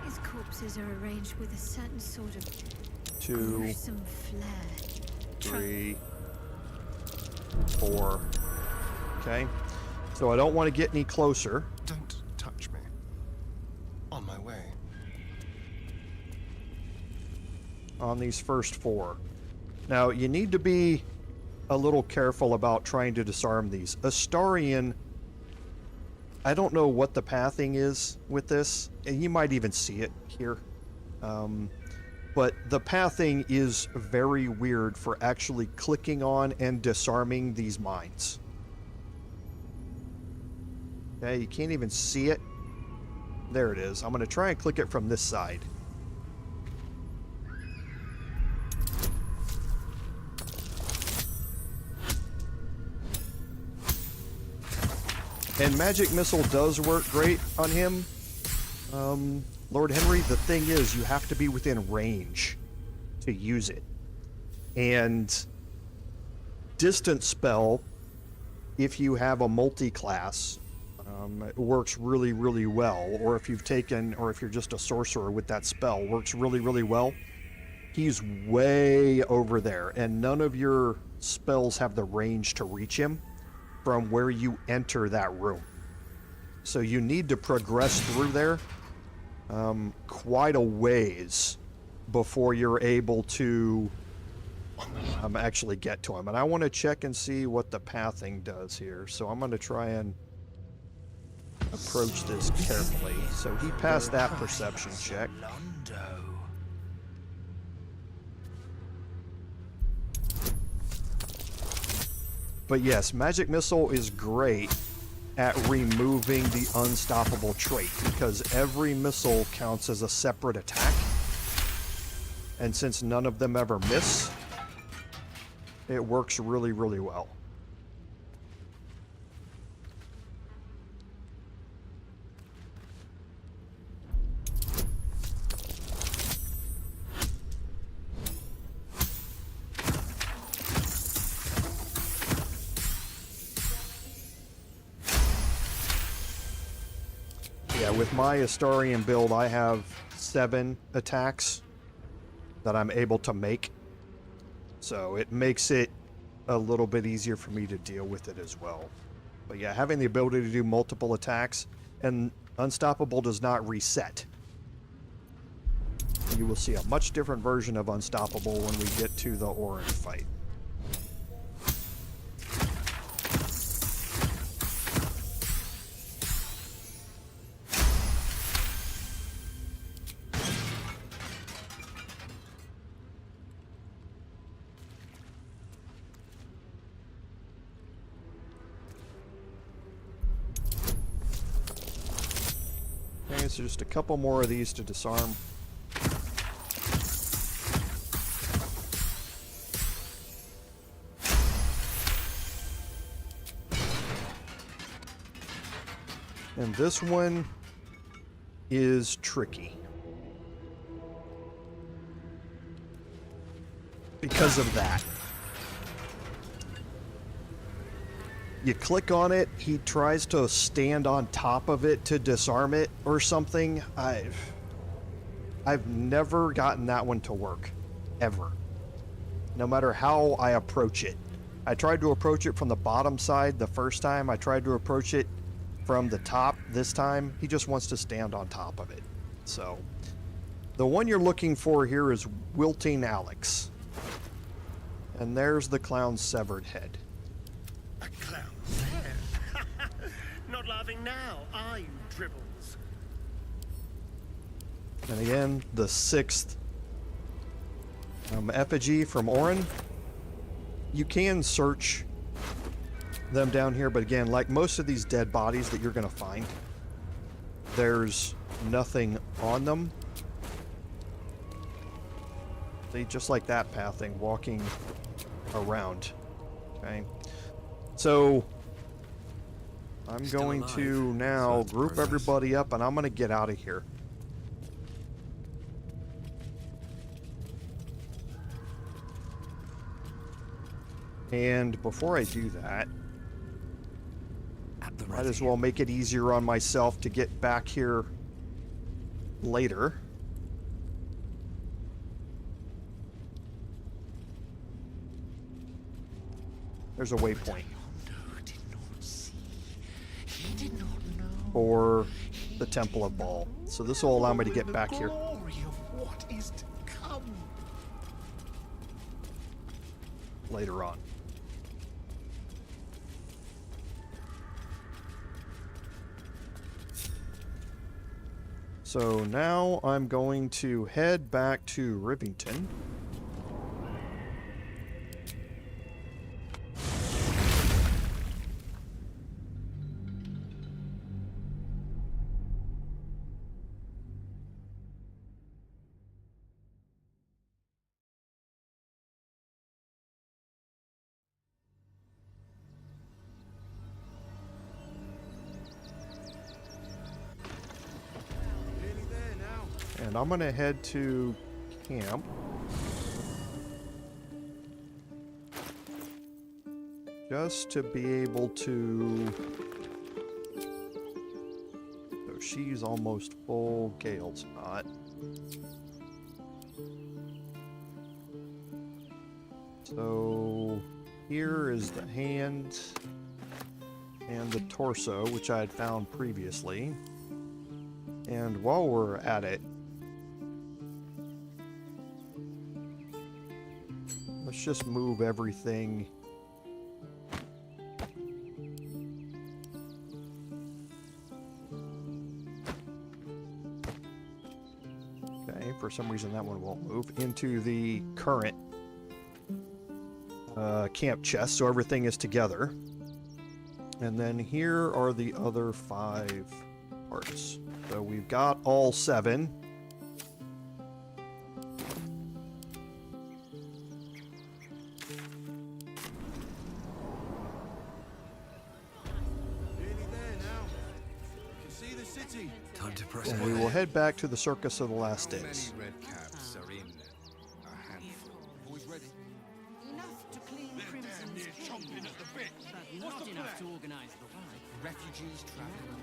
His corpses are arranged with a certain sort of 2, gruesome flair. 3, 4. Okay. So I don't want to get any closer. Don't touch me. On my way. On these first 4. Now, you need to be a little careful about trying to disarm these. Astarion, I don't know what the pathing is with this, and you might even see it here. But the pathing is very weird for actually clicking on and disarming these mines. Okay, you can't even see it. There it is. I'm going to try and click it from this side. And Magic Missile does work great on him. Lord Henry, the thing is, you have to be within range to use it. And Distance Spell, if you have a multi-class, it works really, really well. Or if you've taken, or if you're just a sorcerer with that spell, works really, really well. He's way over there, and none of your spells have the range to reach him from where you enter that room. So you need to progress through there quite a ways before you're able to actually get to him. And I want to check and see what the pathing does here. So I'm going to try and approach this carefully. So he passed that perception check. But yes, Magic Missile is great at removing the unstoppable trait, because every missile counts as a separate attack. And since none of them ever miss, it works really, really well. Yeah, with my Astarian build, I have 7 attacks that I'm able to make. So it makes it a little bit easier for me to deal with it as well. But yeah, having the ability to do multiple attacks, and Unstoppable does not reset. You will see a much different version of Unstoppable when we get to the Orin fight. Okay, so just a couple more of these to disarm. And this one is tricky because of that. You click on it, he tries to stand on top of it to disarm it or something. I've never gotten that one to work, ever. No matter how I approach it. I tried to approach it from the bottom side the first time. I tried to approach it from the top this time. He just wants to stand on top of it. So, the one you're looking for here is Wilting Alex. And there's the clown's severed head. A clown's head? Not laughing now, are you, Dribbles? And again, the 6th effigy from Orin. You can search them down here, but again, like most of these dead bodies that you're going to find, there's nothing on them. See, just like that pathing, walking around. Okay, so I'm going to now group everybody up, and I'm going to get out of here. And before I do that, might as well make it easier on myself to get back here later. There's a waypoint for the Temple of Bhaal. So this will allow me to get back here. What is to come? Later on. So now I'm going to head back to Rivington. And I'm going to head to camp. Just to be able to... So she's almost full, Gale's not. So here is the hand and the torso, which I had found previously. And while we're at it, let's just move everything. Okay, for some reason that one won't move. Into the current camp chest, so everything is together. And then here are the other 5 parts. So we've got all 7. Time to press And we will head back to the Circus of the Last How Days. many red caps are in a handful? Boys ready? Enough to clean Crimson's chomping at the bit. But not enough to organize the ride. Refugees traveling.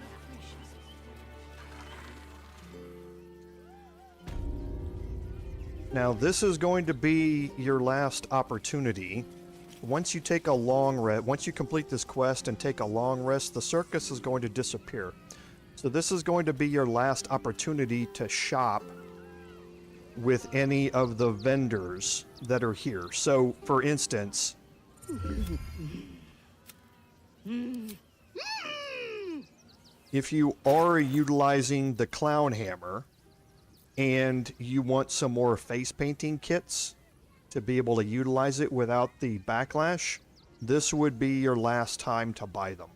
Now this is going to be your last opportunity. Once you take a long rest, once you complete this quest and take a long rest, the circus is going to disappear. So this is going to be your last opportunity to shop with any of the vendors that are here. So, for instance, if you are utilizing the clown hammer and you want some more face painting kits to be able to utilize it without the backlash, this would be your last time to buy them.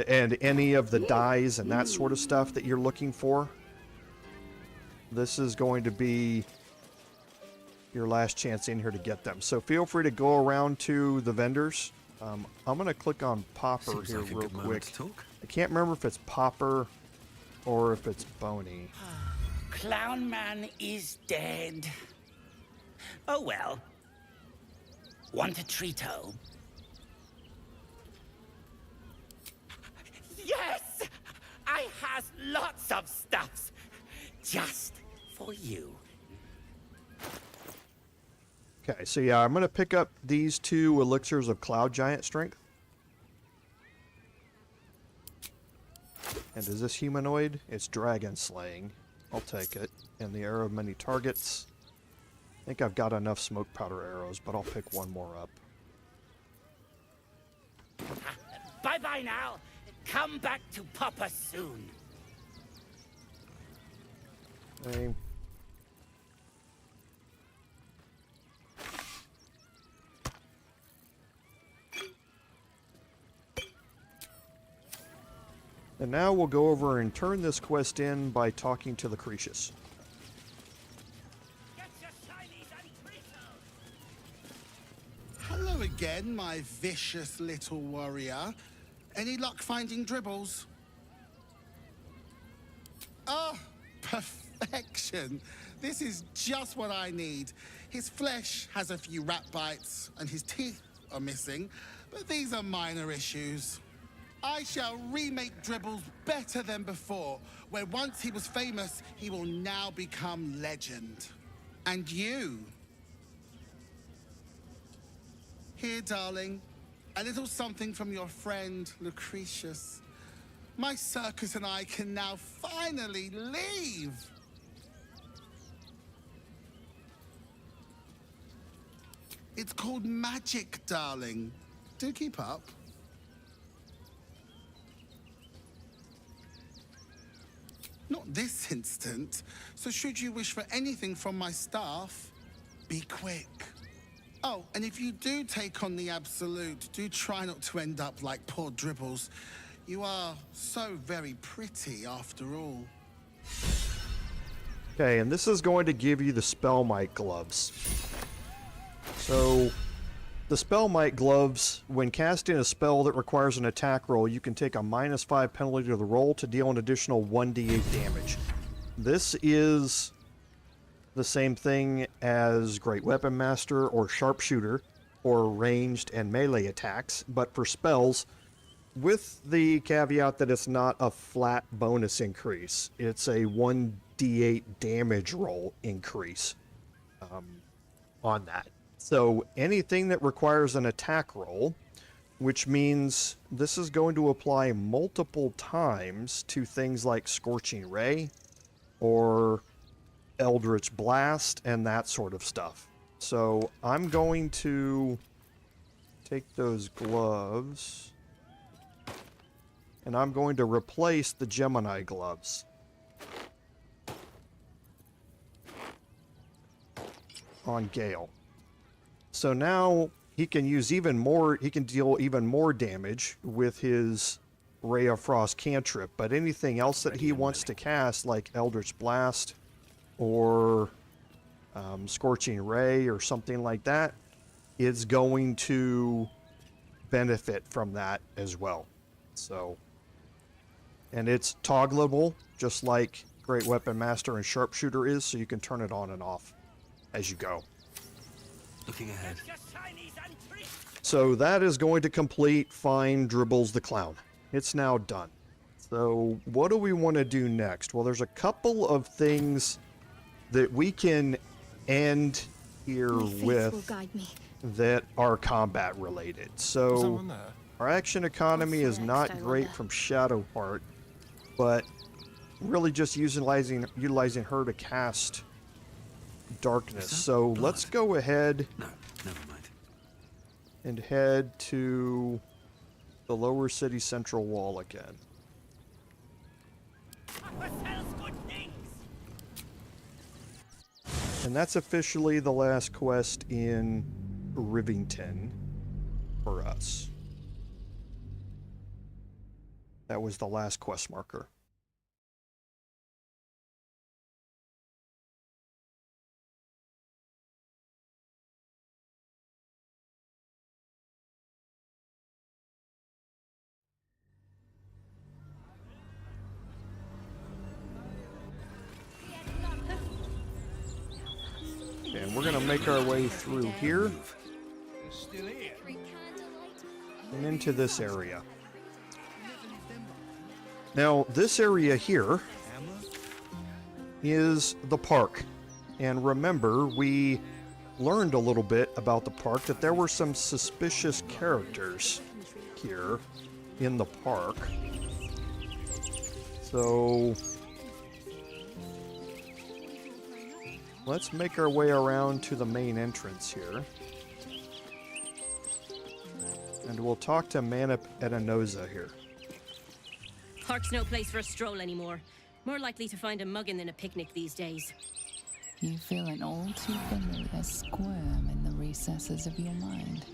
And any of the dyes and that sort of stuff that you're looking for, this is going to be your last chance in here to get them. So feel free to go around to the vendors. I'm going to click on Popper Seems here like a real good moment quick. to talk. I can't remember if it's Popper or if it's Boney. Clown Man is dead. Oh well. Want a treato? Yes! I has lots of stuffs. Just for you. Okay, so yeah, I'm going to pick up these 2 elixirs of Cloud Giant Strength. And is this humanoid? It's Dragon Slaying. I'll take it. And the Arrow of Many Targets. I think I've got enough smoke powder arrows, but I'll pick 1 more up. Bye-bye now. Come back to Papa soon. Okay. And now we'll go over and turn this quest in by talking to Lucretius. Hello again, my vicious little warrior. Any luck finding Dribbles? Ah, perfection. This is just what I need. His flesh has a few rat bites, and his teeth are missing, but these are minor issues. I shall remake Dribbles better than before, where once he was famous, he will now become legend. And you? Here, darling, a little something from your friend, Lucretius. My circus and I can now finally leave! It's called magic, darling. Do keep up. Not this instant, so should you wish for anything from my staff, be quick. Oh, and if you do take on the Absolute, do try not to end up like poor Dribbles. You are so very pretty after all. Okay, and this is going to give you the Spellmite gloves. So, the Spellmite gloves, when casting a spell that requires an attack roll, you can take a -5 penalty to the roll to deal an additional 1d8 damage. This is the same thing as Great Weapon Master or Sharpshooter or ranged and melee attacks, but for spells, with the caveat that it's not a flat bonus increase. It's a 1d8 damage roll increase on that. So anything that requires an attack roll, which means this is going to apply multiple times to things like Scorching Ray or Eldritch Blast and that sort of stuff. So I'm going to take those gloves and I'm going to replace the Gemini gloves on Gale. So now he can use even more, he can deal even more damage with his Ray of Frost cantrip, but anything else that he wants to cast, like Eldritch Blast or Scorching Ray or something like that, is going to benefit from that as well. So, and it's toggleable, just like Great Weapon Master and Sharpshooter is, so you can turn it on and off as you go. Looking ahead. So that is going to complete Find Dribbles the Clown. It's now done. So what do we want to do next? Well, there's a couple of things that we can end here with that are combat related. So our action economy is not great from Shadowheart, but really just utilizing her to cast darkness. So let's go ahead and head to the lower city central wall again. And that's officially the last quest in Rivington for us. That was the last quest marker. And we're gonna make our way through here and into this area. Now, this area here is the park. And remember, we learned a little bit about the park, that there were some suspicious characters here in the park. So let's make our way around to the main entrance here. And we'll talk to Manip Edenoza here. Park's no place for a stroll anymore. More likely to find a muggin than a picnic these days. You feel an all too familiar squirm in the recesses of your mind.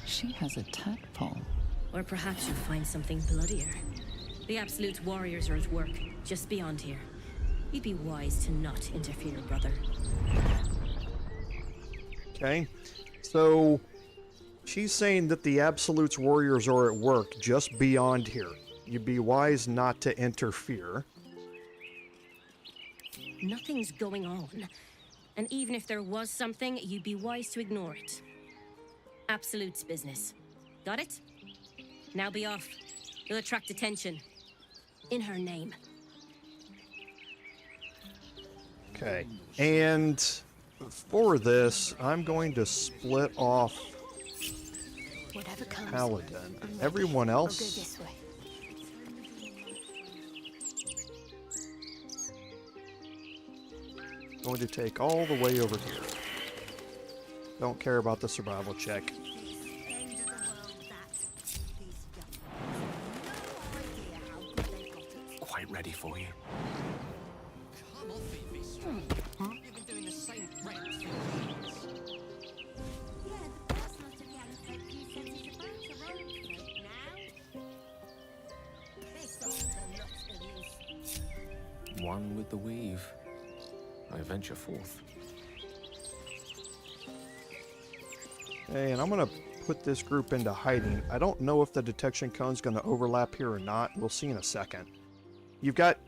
She has a tadpole. Or perhaps you'll find something bloodier. The Absolute's warriors are at work, just beyond here. You'd be wise to not interfere, brother. Okay, so she's saying that the Absolute's warriors are at work just beyond here. You'd be wise not to interfere. Nothing's going on. And even if there was something, you'd be wise to ignore it. Absolute's business. Got it? Now be off. You'll attract attention. In her name. Okay, and for this, I'm going to split off Paladin. Everyone else, going to take all the way over here. Don't care about the survival check. Quite ready for you. You've been doing the same reps for years. One with the weave. I venture forth. Hey, and I'm going to put this group into hiding. I don't know if the detection cone's going to overlap here or not. We'll see in a second. You've got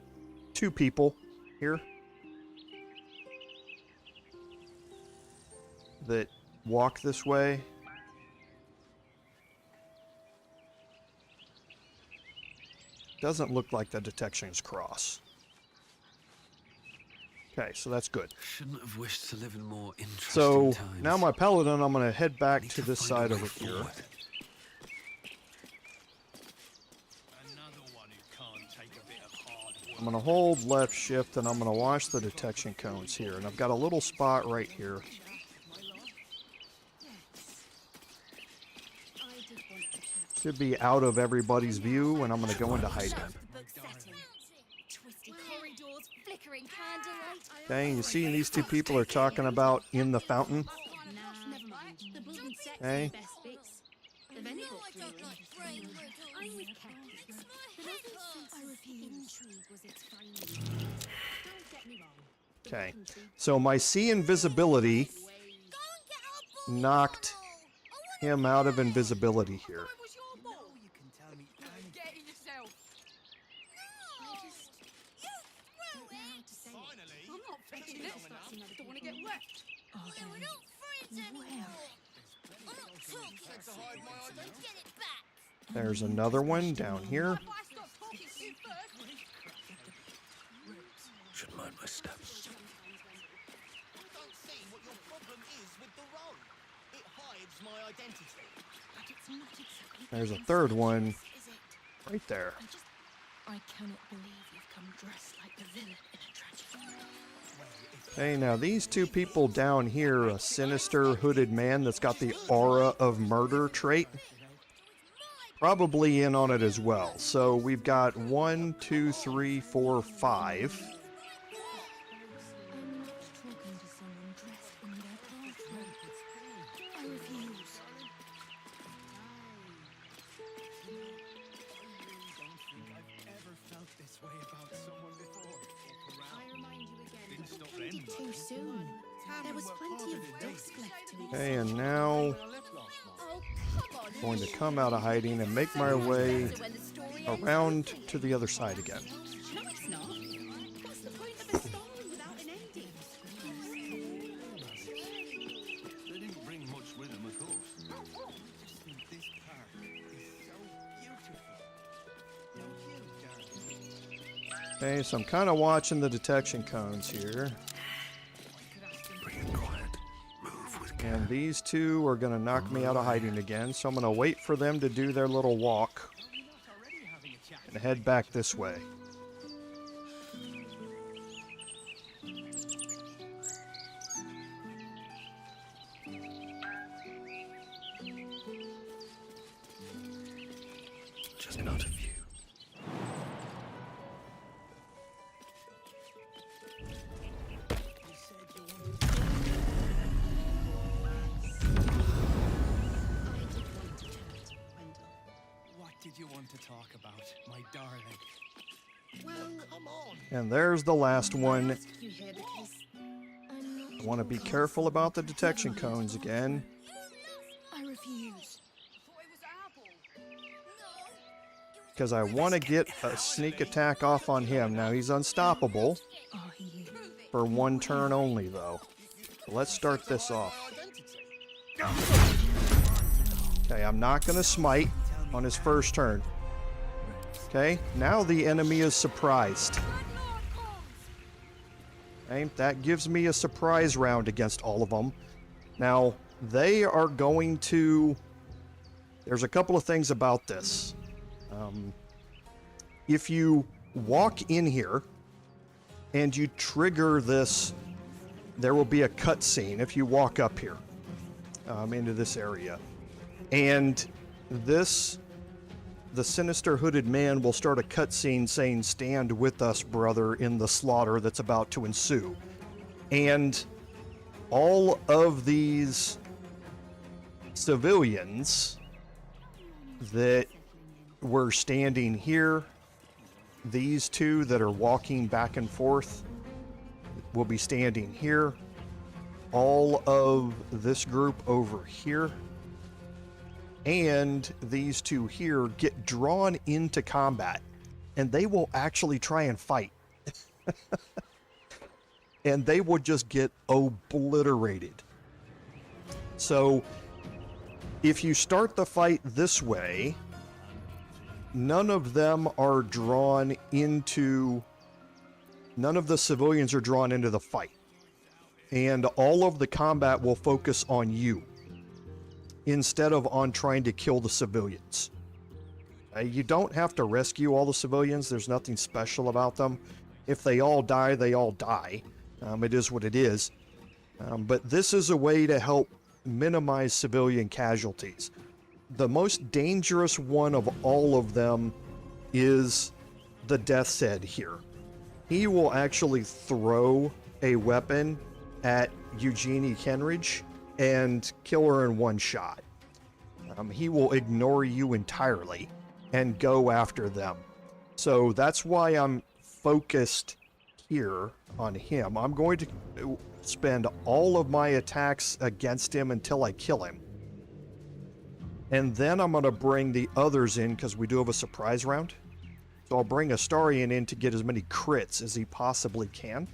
two people here that walk this way. Doesn't look like the detection's cross. Okay, so that's good. Shouldn't have wished to live in more interesting So times. now my Paladin, I'm going to head back to this side over here. I'm going to hold left shift and I'm going to watch the detection cones here. And I've got a little spot right here. Should be out of everybody's view, and I'm going to go into hiding. Okay, you see these two people are talking about in the fountain. The book and sex Okay. are the best bits. Of any book, really. I'm with Kat. I refuse. Intrigue was its finest. Don't get me wrong. Okay. So my sea invisibility knocked him out of invisibility here. Get it yourself. I'm not fetching it. Don't want to get wet. Yeah, we're not friends anymore. I'm not talking to you. Get it back. There's another one down here. Should mind my steps. I don't see what your problem is with the robe. It hides my identity. But it's not exactly. There's a third one right there. I cannot believe you've come dressed like the villain in a tragedy. Okay, now these two people down here, a sinister hooded man that's got the aura of murder trait, probably in on it as well. So we've got 1, 2, 3, 4, 5. Too soon. There was plenty of dusk left to Okay, and now I'm going to come out of hiding and make my way around to the other side again. No, it's not. What's the point of a story without an ending? They didn't bring much with them, of course. I just think this part is so beautiful. Okay, so I'm kind of watching the detection cones here. And these two are going to knock me out of hiding again, so I'm going to wait for them to do their little walk and head back this way. Just not a view. Did you want to talk about, my darling? Well, come on. And there's the last one. You here because I want to be careful about the detection cones again. I refuse. Because I want to get a sneak attack off on him. Now he's unstoppable for one turn only, though. So let's start this off. Okay, I'm not going to smite on his first turn. Okay, now the enemy is surprised. Okay, that gives me a surprise round against all of them. Now, they are going to... There's a couple of things about this. If you walk in here and you trigger this, there will be a cutscene if you walk up here into this area. And the sinister hooded man will start a cutscene saying, "Stand with us, brother, in the slaughter that's about to ensue." And all of these civilians that were standing here, these two that are walking back and forth, will be standing here. All of this group over here and these two here get drawn into combat, and they will actually try and fight. And they will just get obliterated. So if you start the fight this way, none of them are drawn into, none of the civilians are drawn into the fight. And all of the combat will focus on you, instead of on trying to kill the civilians. You don't have to rescue all the civilians. There's nothing special about them. If they all die, they all die. It is what it is. But this is a way to help minimize civilian casualties. The most dangerous one of all of them is the Death's Head here. He will actually throw a weapon at Eugenie Kenridge and kill her in one shot. He will ignore you entirely and go after them. So that's why I'm focused here on him. I'm going to spend all of my attacks against him until I kill him. And then I'm going to bring the others in because we do have a surprise round. So I'll bring Astarion in to get as many crits as he possibly can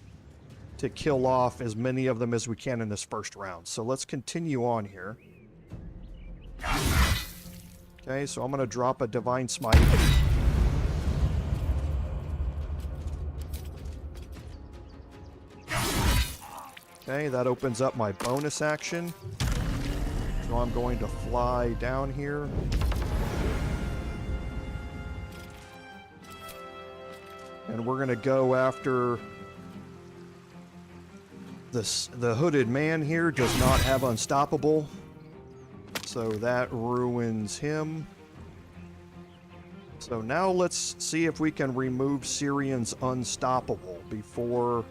to kill off as many of them as we can in this first round. So let's continue on here. Okay, so I'm going to drop a Divine Smite. Okay, that opens up my bonus action. So I'm going to fly down here. And we're going to go after this. The hooded man here does not have unstoppable. So that ruins him. So now let's see if we can remove Syrian's unstoppable before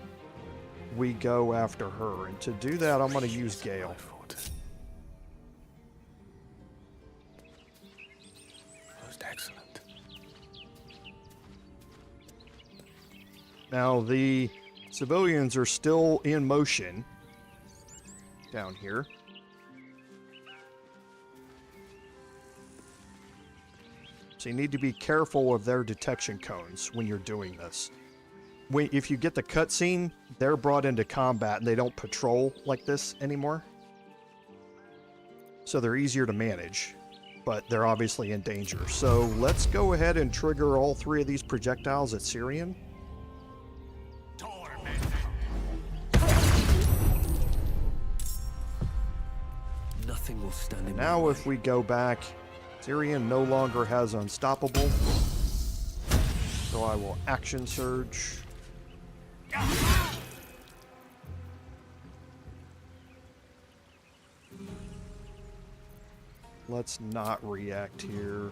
we go after her. And to do that, I'm going to use Gale. Most excellent. Now the civilians are still in motion down here. So you need to be careful of their detection cones when you're doing this. If you get the cutscene, they're brought into combat and they don't patrol like this anymore. So they're easier to manage, but they're obviously in danger. So let's go ahead and trigger all three of these projectiles at Syrian. Nothing will stand in Now if we go back, Syrian no longer has unstoppable. So I will action surge. Let's not react here.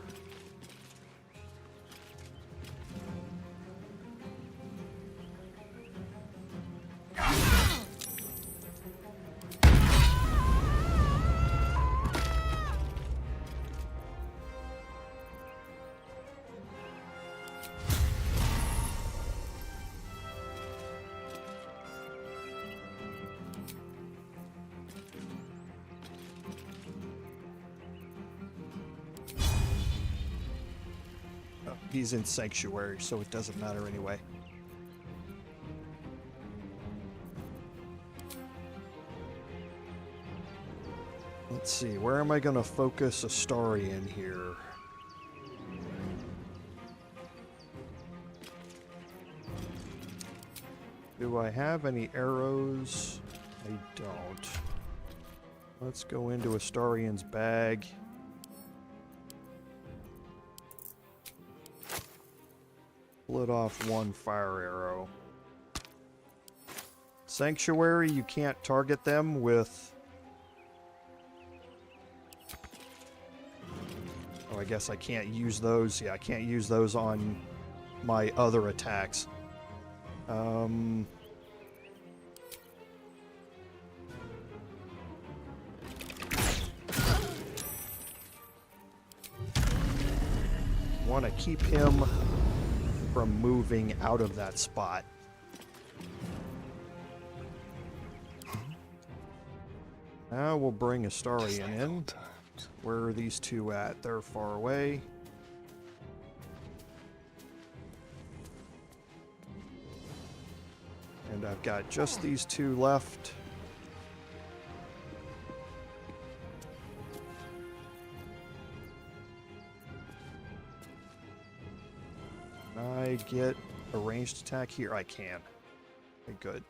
He's in Sanctuary, so it doesn't matter anyway. Let's see, where am I going to focus Astarion here? Do I have any arrows? I don't. Let's go into Astarion's bag. Split off one fire arrow. Sanctuary, you can't target them with... Oh, I guess I can't use those. Yeah, I can't use those on my other attacks. Want to keep him from moving out of that spot. Now we'll bring Astarion in. Where are these two at? They're far away. And I've got just these two left. I get a ranged attack here? I can. Okay, good.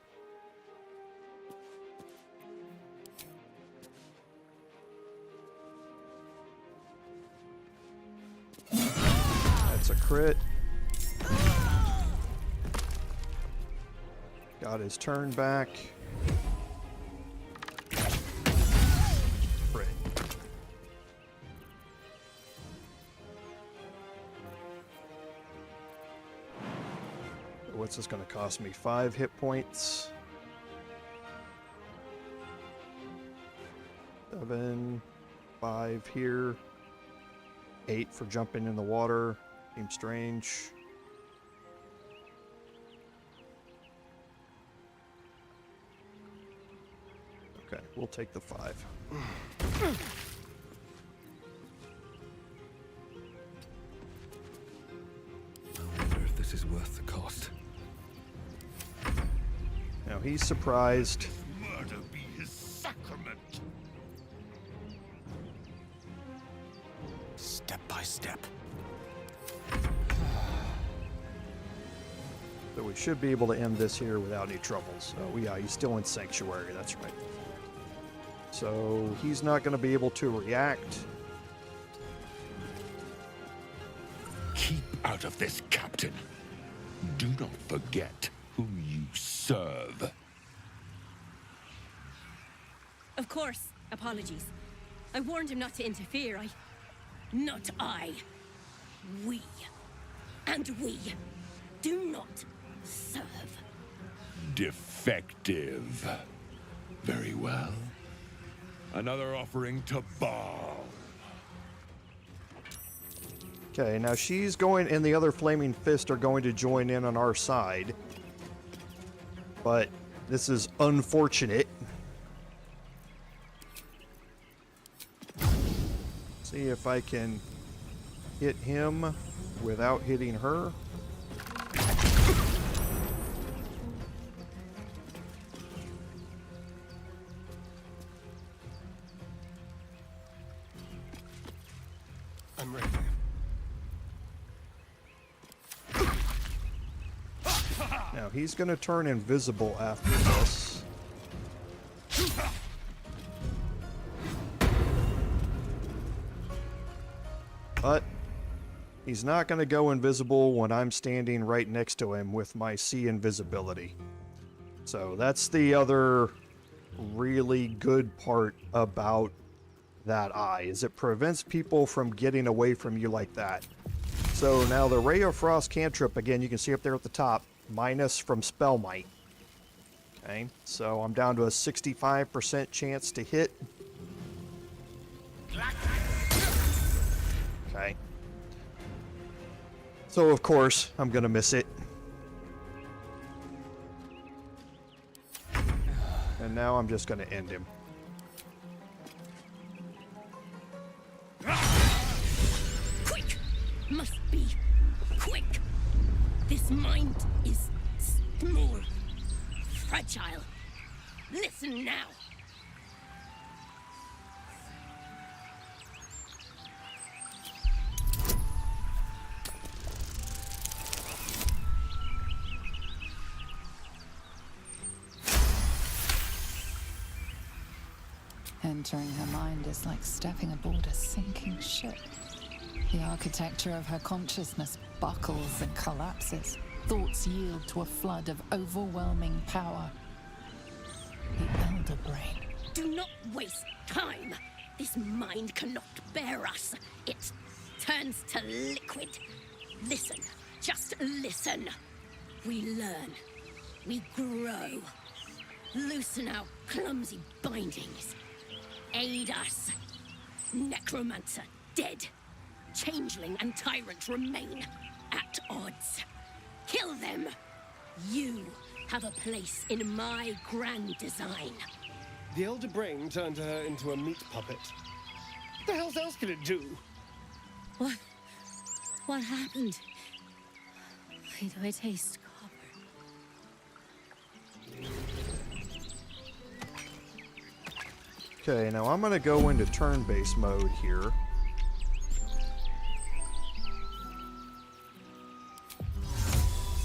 That's a crit. Got his turn back. Crit. What's this going to cost me? 5 hit points. 7, 5 here. 8 for jumping in the water. Seems strange. Okay, we'll take the 5. I wonder if this is worth the cost. Now he's surprised. Murder be his sacrament. Step by step. So we should be able to end this here without any troubles. So yeah, he's still in Sanctuary, that's right. So he's not going to be able to react. Keep out of this, Captain. Do not forget whom you serve. Of course. Apologies. I warned him not to interfere. Not I. We. And we do not serve. Defective. Very well. Another offering to Bhaal. Okay, now she's going, and the other Flaming Fist are going to join in on our side. But this is unfortunate. See if I can hit him without hitting her. I'm ready. Now he's going to turn invisible after this. But he's not going to go invisible when I'm standing right next to him with my C invisibility. So that's the other really good part about that eye, is it prevents people from getting away from you like that. So now the Ray of Frost cantrip, again, you can see up there at the top, minus from Spell Might. Okay, so I'm down to a 65% chance to hit. Okay. So of course, I'm gonna miss it. And now I'm just gonna end him. Quick! Must be quick! This mind is small, fragile. Listen now! Entering her mind is like stepping aboard a sinking ship. The architecture of her consciousness buckles and collapses. Thoughts yield to a flood of overwhelming power. The Elder Brain. Do not waste time! This mind cannot bear us. It turns to liquid. Listen. Just listen. We learn. We grow. Loosen our clumsy bindings. Aid us. Necromancer dead. Changeling and tyrant remain at odds. Kill them. You have a place in my grand design. The Elder Brain turned her into a meat puppet. What the hell else can it do? What happened? Why do I taste copper? Okay, now I'm gonna go into turn-based mode here.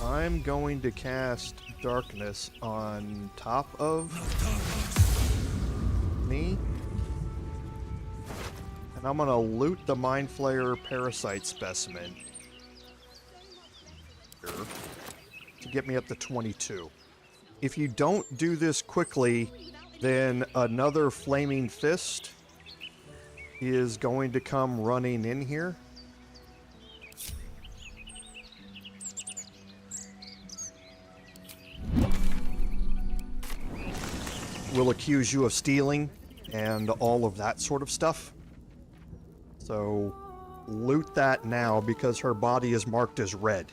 I'm going to cast Darkness on top of me. And I'm gonna loot the Mind Flayer Parasite Specimen here to get me up to 22. If you don't do this quickly, then another Flaming Fist is going to come running in here. Will accuse you of stealing and all of that sort of stuff. So loot that now because her body is marked as red.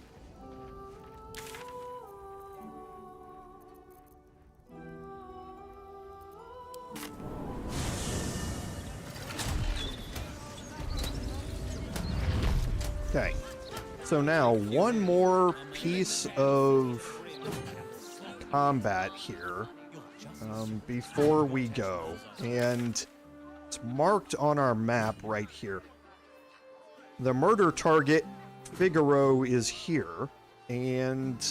Okay, so now one more piece of combat here before we go, and it's marked on our map right here. The murder target, Figaro, is here, and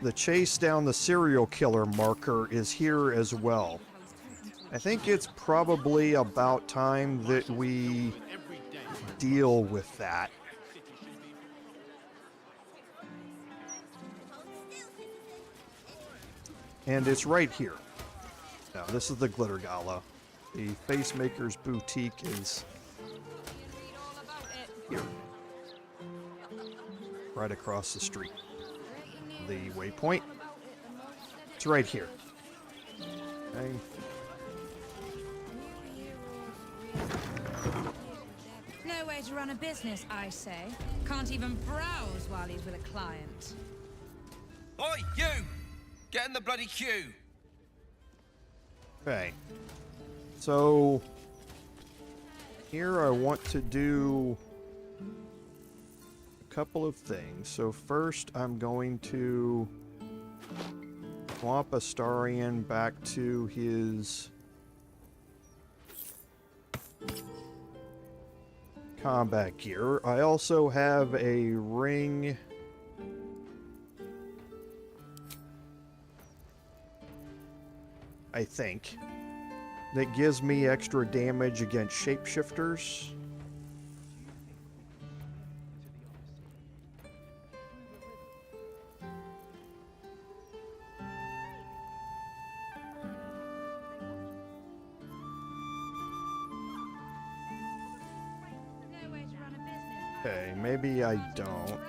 the chase down the serial killer marker is here as well. I think it's probably about time that we deal with that. And it's right here. Now, this is the Glitter Gala. The Facemaker's Boutique is here. Right across the street. The waypoint. It's right here. Okay. No way to run a business, I say. Can't even browse while he's with a client. Oi, you! Get in the bloody queue! Okay. So here I want to do a couple of things. So first I'm going to swap Astarion back to his combat gear. I also have a ring. I think, that gives me extra damage against shapeshifters. Okay, maybe I don't.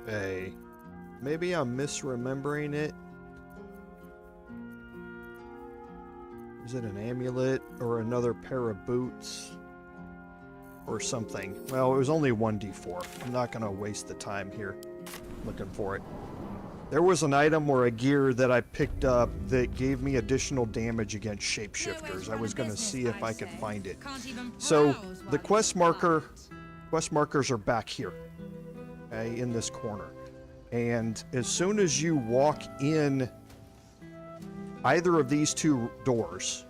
Hey, maybe I'm misremembering it. Is it an amulet or another pair of boots or something? Well, it was only 1d4. I'm not going to waste the time here looking for it. There was an item or a gear that I picked up that gave me additional damage against shapeshifters. I was going to see if I could find it. So the quest markers are back here. Okay, in this corner. And as soon as you walk in either of these two doors,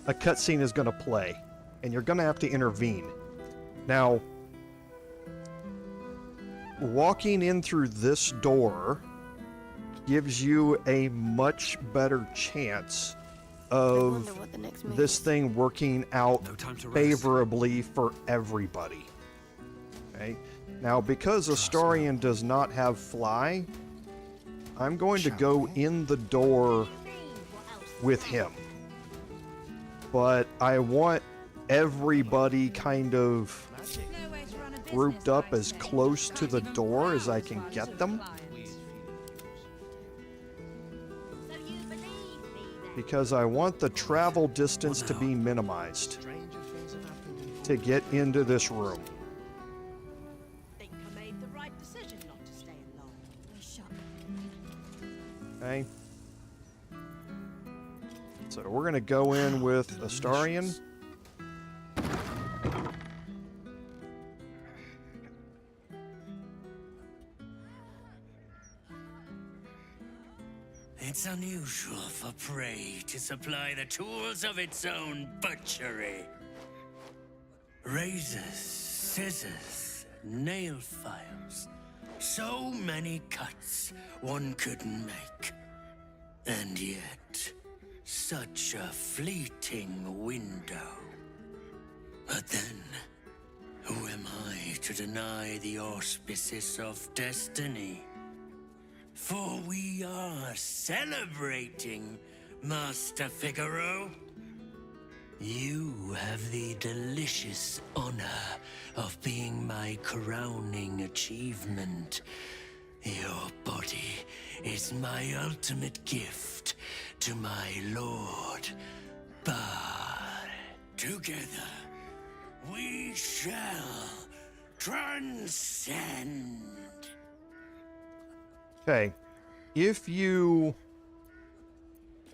a cutscene is going to play, and you're going to have to intervene. Now, walking in through this door gives you a much better chance of this thing working out favorably for everybody. Okay? Now, because Astarion does not have fly, I'm going to go in the door with him. But I want everybody kind of grouped up as close to the door as I can get them. Because I want the travel distance to be minimized to get into this room. Okay. So we're going to go in with Astarion. It's unusual for prey to supply the tools of its own butchery. Razors, scissors, nail files. So many cuts one couldn't make. And yet, such a fleeting window. But then, Who am I to deny the auspices of destiny? For we are celebrating, Master Figaro. You have the delicious honor of being my crowning achievement. Your body is my ultimate gift to my lord, Bhaal. Together, we shall transcend. Okay, if you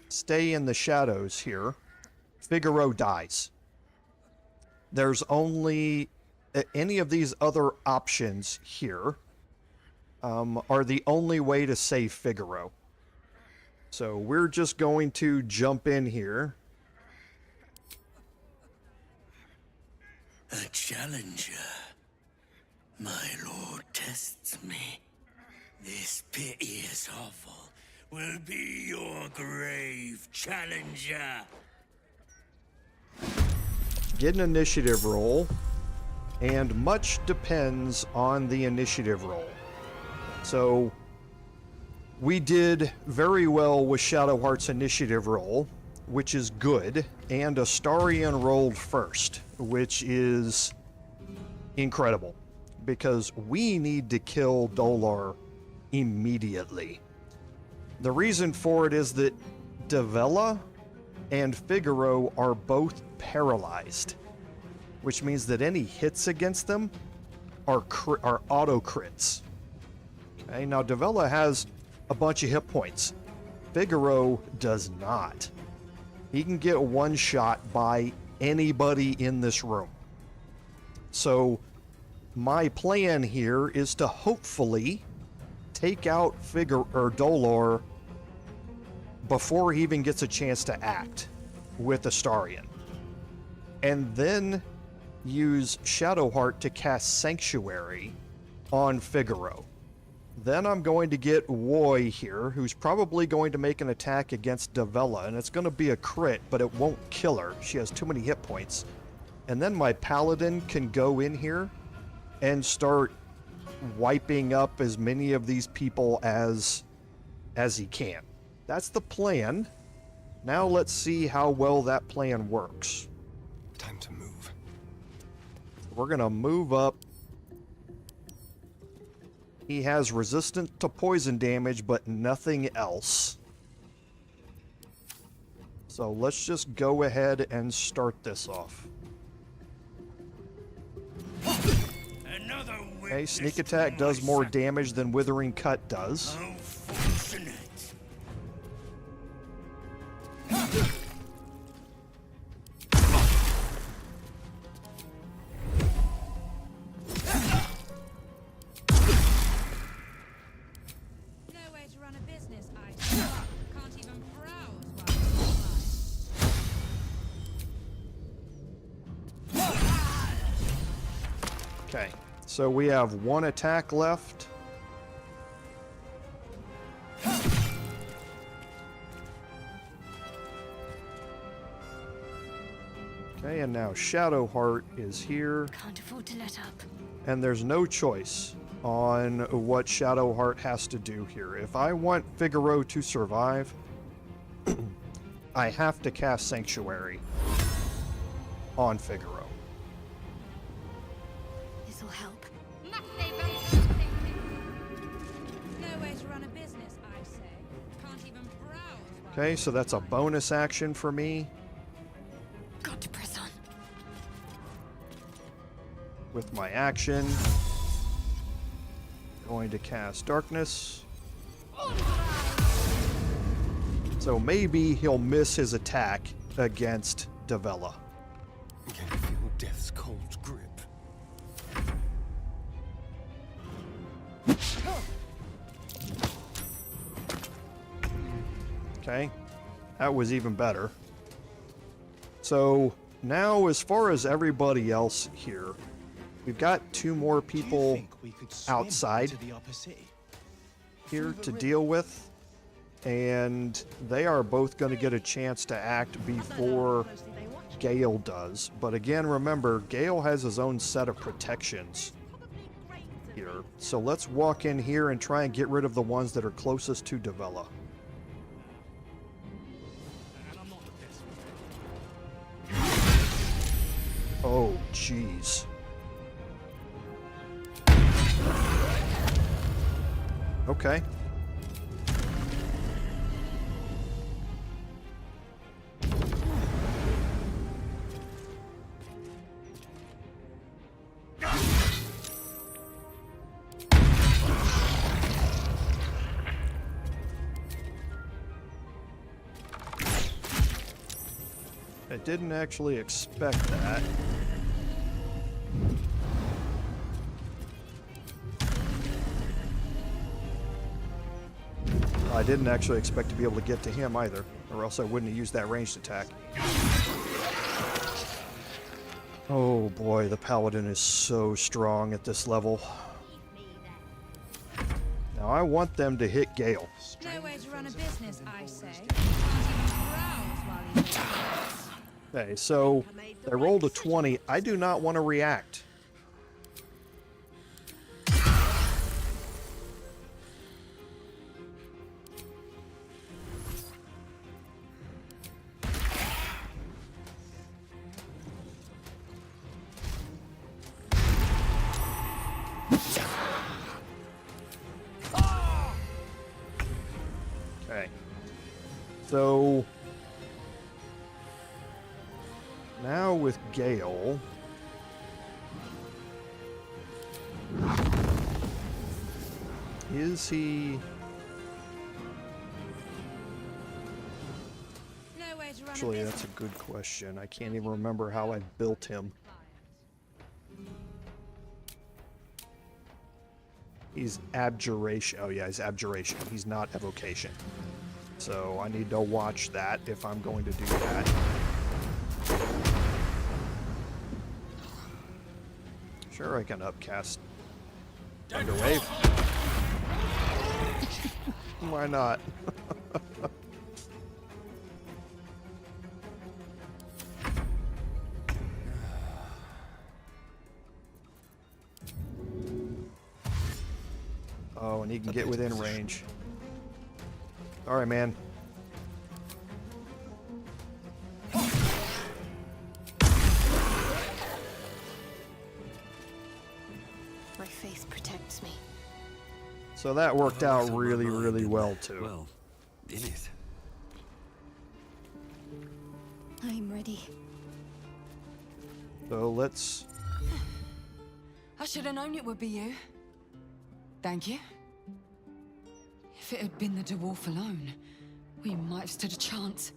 stay in the shadows here, Figaro dies. There's only any of these other options here are the only way to save Figaro. So we're just going to jump in here. A challenger. My lord tests me. This piteous hovel will be your grave, challenger. Get an initiative roll, and much depends on the initiative roll. So we did very well with Shadowheart's initiative roll, which is good, and Astarion rolled first, which is incredible, because we need to kill Dolar immediately. The reason for it is that Davella and Figaro are both paralyzed, which means that any hits against them are auto crits. Okay, now Davella has a bunch of hit points. Figaro does not. He can get one shot by anybody in this room. So my plan here is to hopefully take out Dolar before he even gets a chance to act with Astarion. And then use Shadowheart to cast Sanctuary on Figaro. Then I'm going to get Woy here, who's probably going to make an attack against Davella, and it's going to be a crit, but it won't kill her. She has too many hit points. And then my Paladin can go in here and start wiping up as many of these people as he can. That's the plan. Now let's see how well that plan works. Time to move. We're going to move up. He has resistance to poison damage, but nothing else. So let's just go ahead and start this off. Okay, sneak attack does more damage than Withering Cut does. Okay, so we have one attack left. Okay, and now Shadowheart is here. Can't afford to let up. And there's no choice on what Shadowheart has to do here. If I want Figaro to survive, I have to cast Sanctuary on Figaro. This'll help. No way to run a business, I say. Can't even browse. Okay, so that's a bonus action for me. Got to press on. With my action, going to cast Darkness. So maybe he'll miss his attack against Davella. I can feel death's cold grip. Okay, that was even better. So now, as far as everybody else here, we've got two more people outside here to deal with, and they are both going to get a chance to act before Gale does, but again, remember, Gale has his own set of protections here. So let's walk in here and try and get rid of the ones that are closest to Davella. Oh, jeez. Okay. I didn't actually expect that. I didn't actually expect to be able to get to him either, or else I wouldn't have used that ranged attack. Oh boy, the Paladin is so strong at this level. Now I want them to hit Gale. No way to run a business, I say. Can't even browse while he's Okay, so I rolled a 20. I do not want to react. Okay. So now with Gale, is he... Actually, that's a good question. I can't even remember how I built him. He's abjuration. Oh yeah, he's abjuration. He's not evocation. So I need to watch that if I'm going to do that. Sure, I can upcast Underwave. Why not? Oh, and he can get within range. Alright, man. My faith protects me. So that worked out really, really well, too. Well, did it? I'm ready. So let's... I should have known it would be you. Thank you. If it had been the dwarf alone, we might have stood a chance.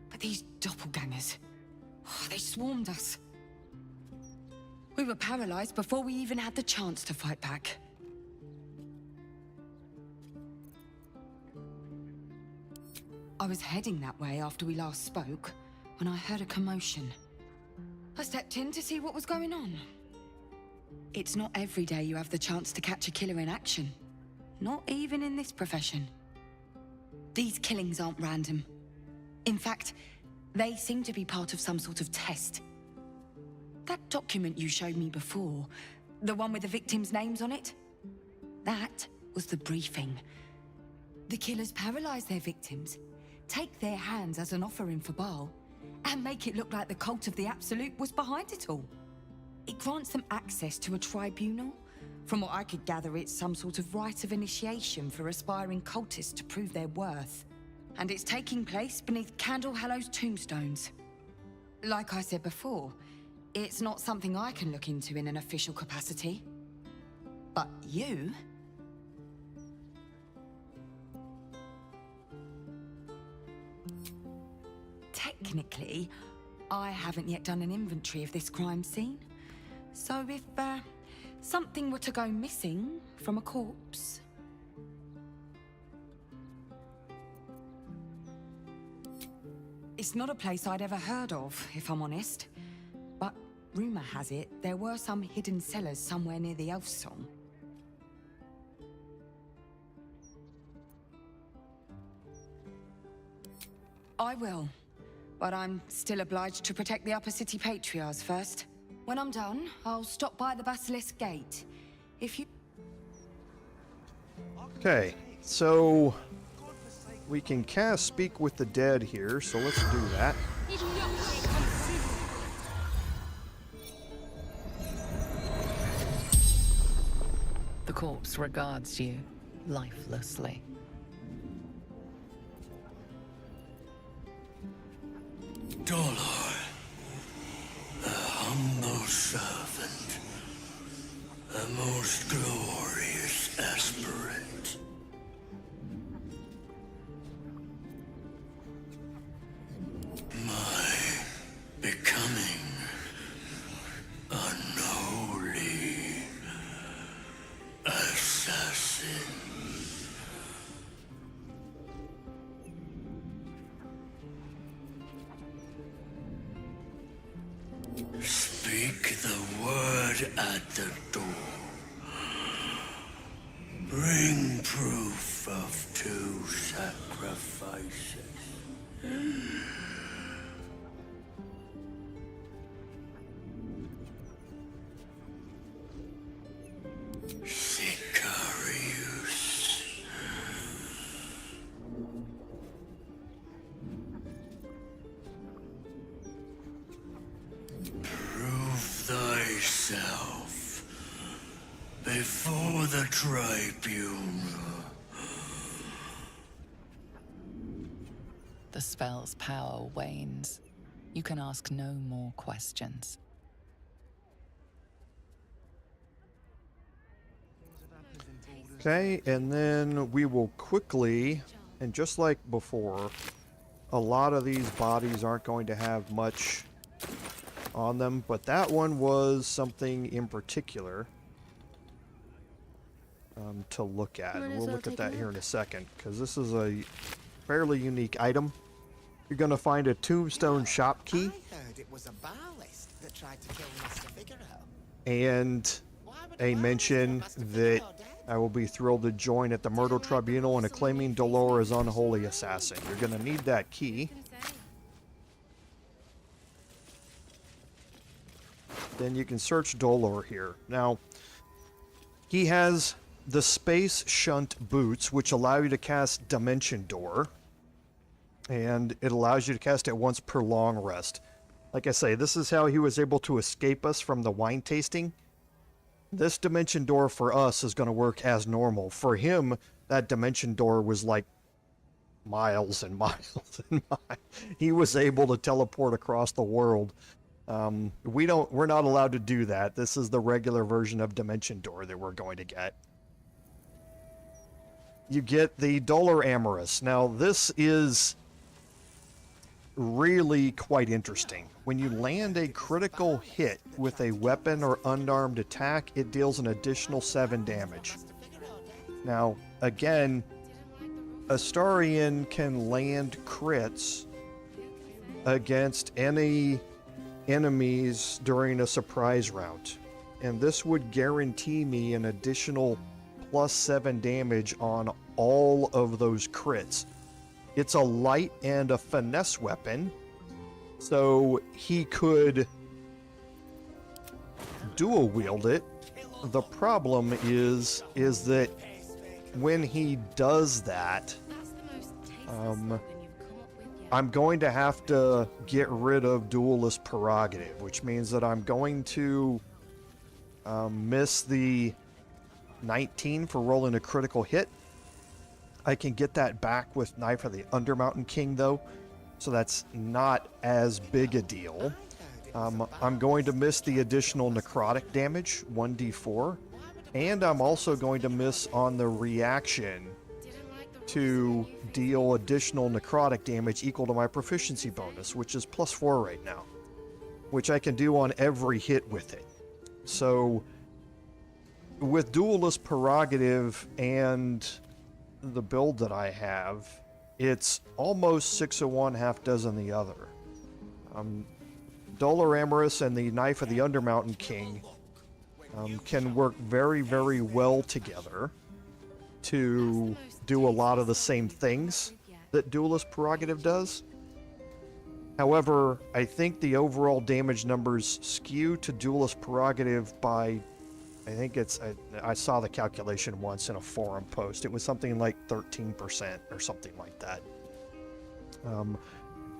But these doppelgangers, they swarmed us. We were paralyzed before we even had the chance to fight back. I was heading that way after we last spoke, when I heard a commotion. I stepped in to see what was going on. It's not every day you have the chance to catch a killer in action. Not even in this profession. These killings aren't random. In fact, they seem to be part of some sort of test. That document you showed me before, the one with the victims' names on it, that was the briefing. The killers paralyze their victims, take their hands as an offering for Bhaal, and make it look like the cult of the Absolute was behind it all. It grants them access to a tribunal. From what I could gather, it's some sort of rite of initiation for aspiring cultists to prove their worth. And it's taking place beneath Candle Hallow's tombstones. Like I said before, it's not something I can look into in an official capacity. But you... Technically, I haven't yet done an inventory of this crime scene. So if, something were to go missing from a corpse... It's not a place I'd ever heard of, if I'm honest. But rumor has it, there were some hidden cellars somewhere near the Elf Song. I will. But I'm still obliged to protect the upper city patriarchs first. When I'm done, I'll stop by the Basilisk Gate. If you... Okay, so we can cast Speak with the Dead here, so let's do that. The corpse regards you lifelessly. Dolor, a humble servant, a most glorious aspirant. My becoming unholy assassin. Speak the word at the door. Bring proof of 2 sacrifices. Sicarius. Prove thyself before the tribunal. The spell's power wanes. You can ask no more questions. Okay, and then we will quickly, and just like before, a lot of these bodies aren't going to have much on them, but that one was something in particular to look at. And we'll look at that here in a second, because this is a fairly unique item. You're going to find a tombstone shop key. I heard it was a Bhaalist that tried to kill Mr. Figaro. And a mention that I will be thrilled to join at the murder tribunal in acclaiming Dolor as unholy assassin. You're going to need that key. Then you can search Dolor here. Now, he has the Space Shunt boots, which allow you to cast Dimension Door. And it allows you to cast it once per long rest. Like I say, this is how he was able to escape us from the wine tasting. This Dimension Door for us is going to work as normal. For him, that Dimension Door was like miles and miles and miles. He was able to teleport across the world. We're not allowed to do that. This is the regular version of Dimension Door that we're going to get. You get the Dolor Amorous. Now, this is really quite interesting. When you land a critical hit with a weapon or unarmed attack, it deals an additional 7 damage. Now, again, Astarion can land crits against any enemies during a surprise round, and this would guarantee me an additional +7 damage on all of those crits. It's a light and a finesse weapon, so he could dual wield it. The problem is that when he does that, I'm going to have to get rid of Duelist Prerogative, which means that I'm going to miss the 19 for rolling a critical hit. I can get that back with Knife of the Undermountain King, though, so that's not as big a deal. I'm going to miss the additional necrotic damage, 1d4, and I'm also going to miss on the reaction to deal additional necrotic damage equal to my proficiency bonus, which is +4 right now, which I can do on every hit with it. So with Duelist Prerogative and the build that I have, it's almost 6 of one, half dozen the other. Dolor Amorous and the Knife of the Undermountain King can work very, very well together to do a lot of the same things that Duelist Prerogative does. However, I think the overall damage numbers skew to Duelist Prerogative by, I think it's, I saw the calculation once in a forum post. It was something like 13% or something like that.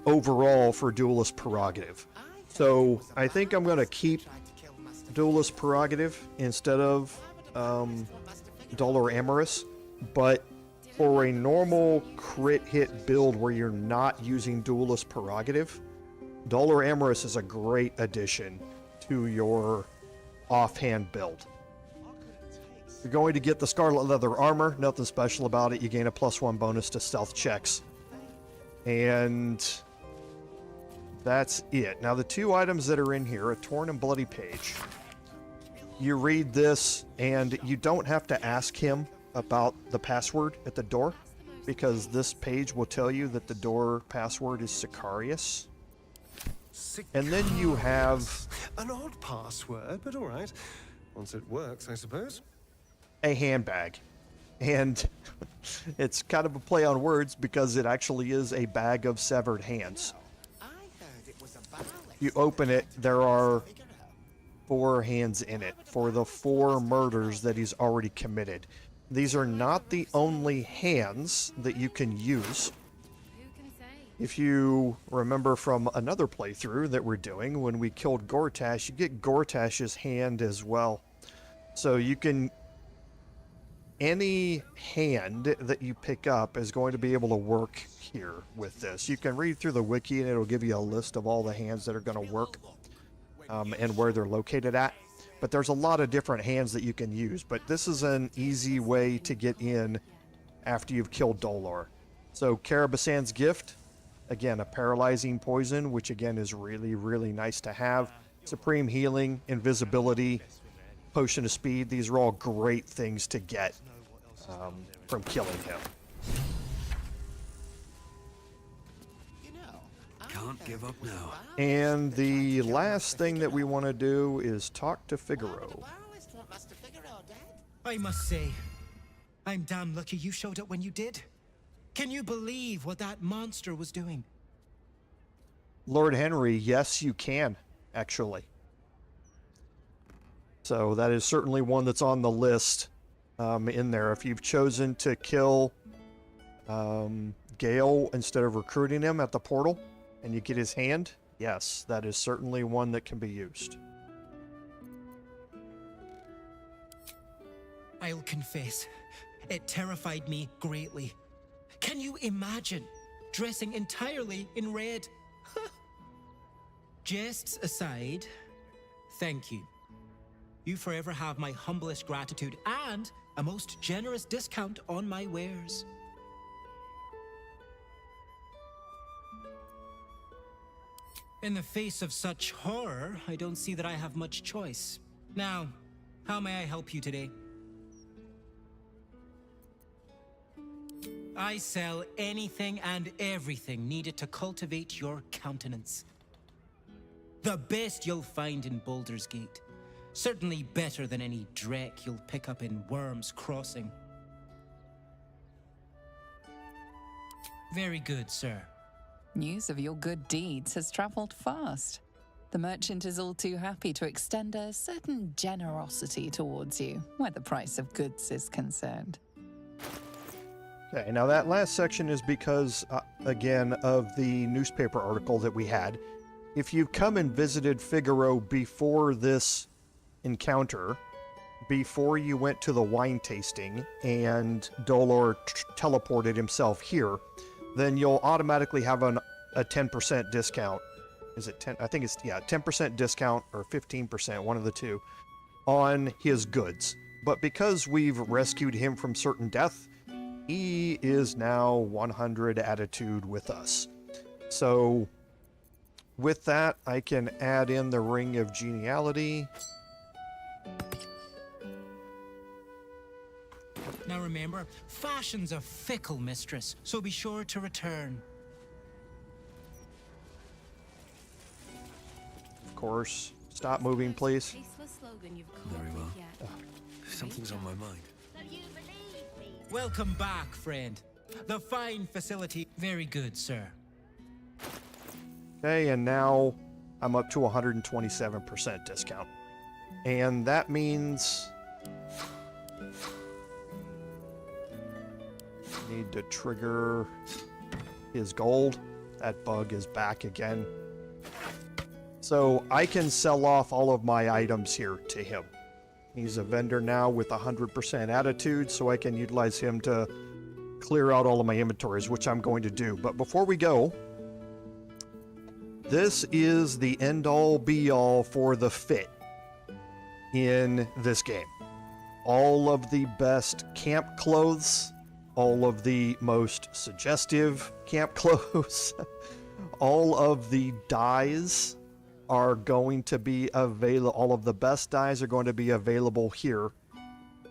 Overall for Duelist Prerogative. So I think I'm going to keep Duelist Prerogative instead of Dolor Amorous, but for a normal crit hit build where you're not using Duelist Prerogative, Dolor Amorous is a great addition to your offhand build. You're going to get the Scarlet Leather Armor, nothing special about it. You gain a +1 bonus to stealth checks. And that's it. Now the two items that are in here, a Torn and Bloody Page. You read this and you don't have to ask him about the password at the door, because this page will tell you that the door password is Sicarius. And then you have an odd password, but all right. Once it works, I suppose. A handbag. And it's kind of a play on words because it actually is a bag of severed hands. You open it, there are 4 hands in it for the 4 murders that he's already committed. These are not the only hands that you can use. If you remember from another playthrough that we're doing, when we killed Gortash, you get Gortash's hand as well. So you can... Any hand that you pick up is going to be able to work here with this. You can read through the wiki and it'll give you a list of all the hands that are going to work and where they're located at. But there's a lot of different hands that you can use. But this is an easy way to get in after you've killed Dolor. So Karabasan's Gift, again, a paralyzing poison, which again is really, really nice to have. Supreme Healing, Invisibility, Potion of Speed. These are all great things to get from killing him. Can't give up now. And the last thing that we want to do is talk to Figaro. I must say, I'm damn lucky you showed up when you did. Can you believe what that monster was doing? Lord Henry, yes, you can, actually. So that is certainly one that's on the list in there. If you've chosen to kill Gale instead of recruiting him at the portal, and you get his hand, yes, that is certainly one that can be used. I'll confess, it terrified me greatly. Can you imagine dressing entirely in red? Jests aside, thank you. You forever have my humblest gratitude and a most generous discount on my wares. In the face of such horror, I don't see that I have much choice. Now, how may I help you today? I sell anything and everything needed to cultivate your countenance. The best you'll find in Baldur's Gate. Certainly better than any dreck you'll pick up in Worm's Crossing. Very good, sir. News of your good deeds has traveled fast. The merchant is all too happy to extend a certain generosity towards you, where the price of goods is concerned. Okay, now that last section is because, again, of the newspaper article that we had. If you've come and visited Figaro before this encounter, before you went to the wine tasting and Dolor teleported himself here, then you'll automatically have a 10% discount. Is it 10? I think it's, yeah, 10% discount or 15%, one of the two, on his goods. But because we've rescued him from certain death, he is now 100 attitude with us. So with that, I can add in the Ring of Geniality. Now remember, fashion's a fickle mistress, so be sure to return. Of course. Stop moving, please. Very well. Something's on my mind. Welcome back, friend. The fine facility. Very good, sir. Okay, and now I'm up to 127% discount. And that means I need to trigger his gold. That bug is back again. So I can sell off all of my items here to him. He's a vendor now with 100% attitude, so I can utilize him to clear out all of my inventories, which I'm going to do. But before we go, this is the end-all be-all for the fit in this game. All of the best camp clothes, all of the most suggestive camp clothes, all of the dyes are going to be available. All of the best dyes are going to be available here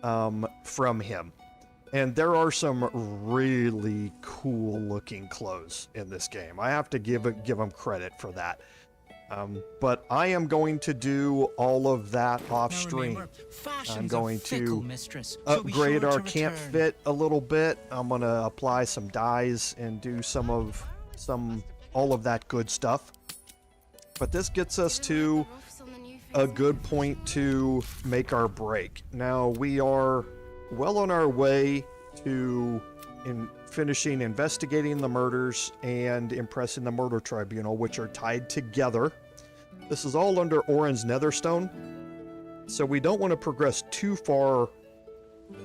from him. And there are some really cool looking clothes in this game. I have to give him credit for that. But I am going to do all of that off stream. I'm going to upgrade our camp fit a little bit. I'm going to apply some dyes and do all of that good stuff. But this gets us to a good point to make our break. Now we are well on our way to finishing investigating the murders and impressing the murder tribunal, which are tied together. This is all under Orin's Netherstone, so we don't want to progress too far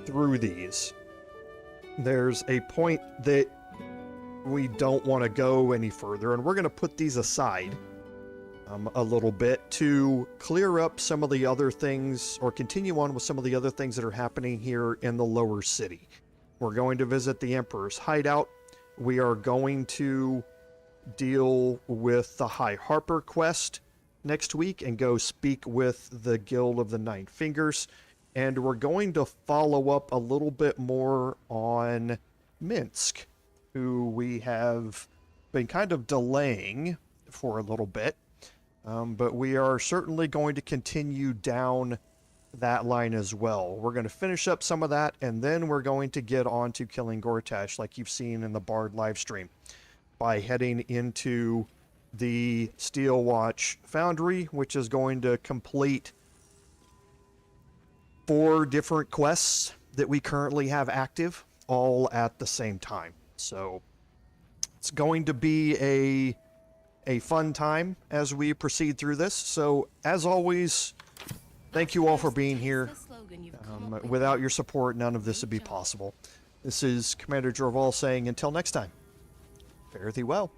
through these. There's a point that we don't want to go any further, and we're going to put these aside a little bit to clear up some of the other things, or continue on with some of the other things that are happening here in the lower city. We're going to visit the Emperor's hideout. We are going to deal with the High Harper quest next week and go speak with the Guild of the Nine Fingers. And we're going to follow up a little bit more on Minsk, who we have been kind of delaying for a little bit. But we are certainly going to continue down that line as well. We're going to finish up some of that, and then we're going to get on to killing Gortash, like you've seen in the Bard live stream, by heading into the Steelwatch Foundry, which is going to complete 4 different quests that we currently have active, all at the same time. So it's going to be a fun time as we proceed through this. So, as always, thank you all for being here. Without your support, none of this would be possible. This is Commander Jorval saying, until next time, fare thee well.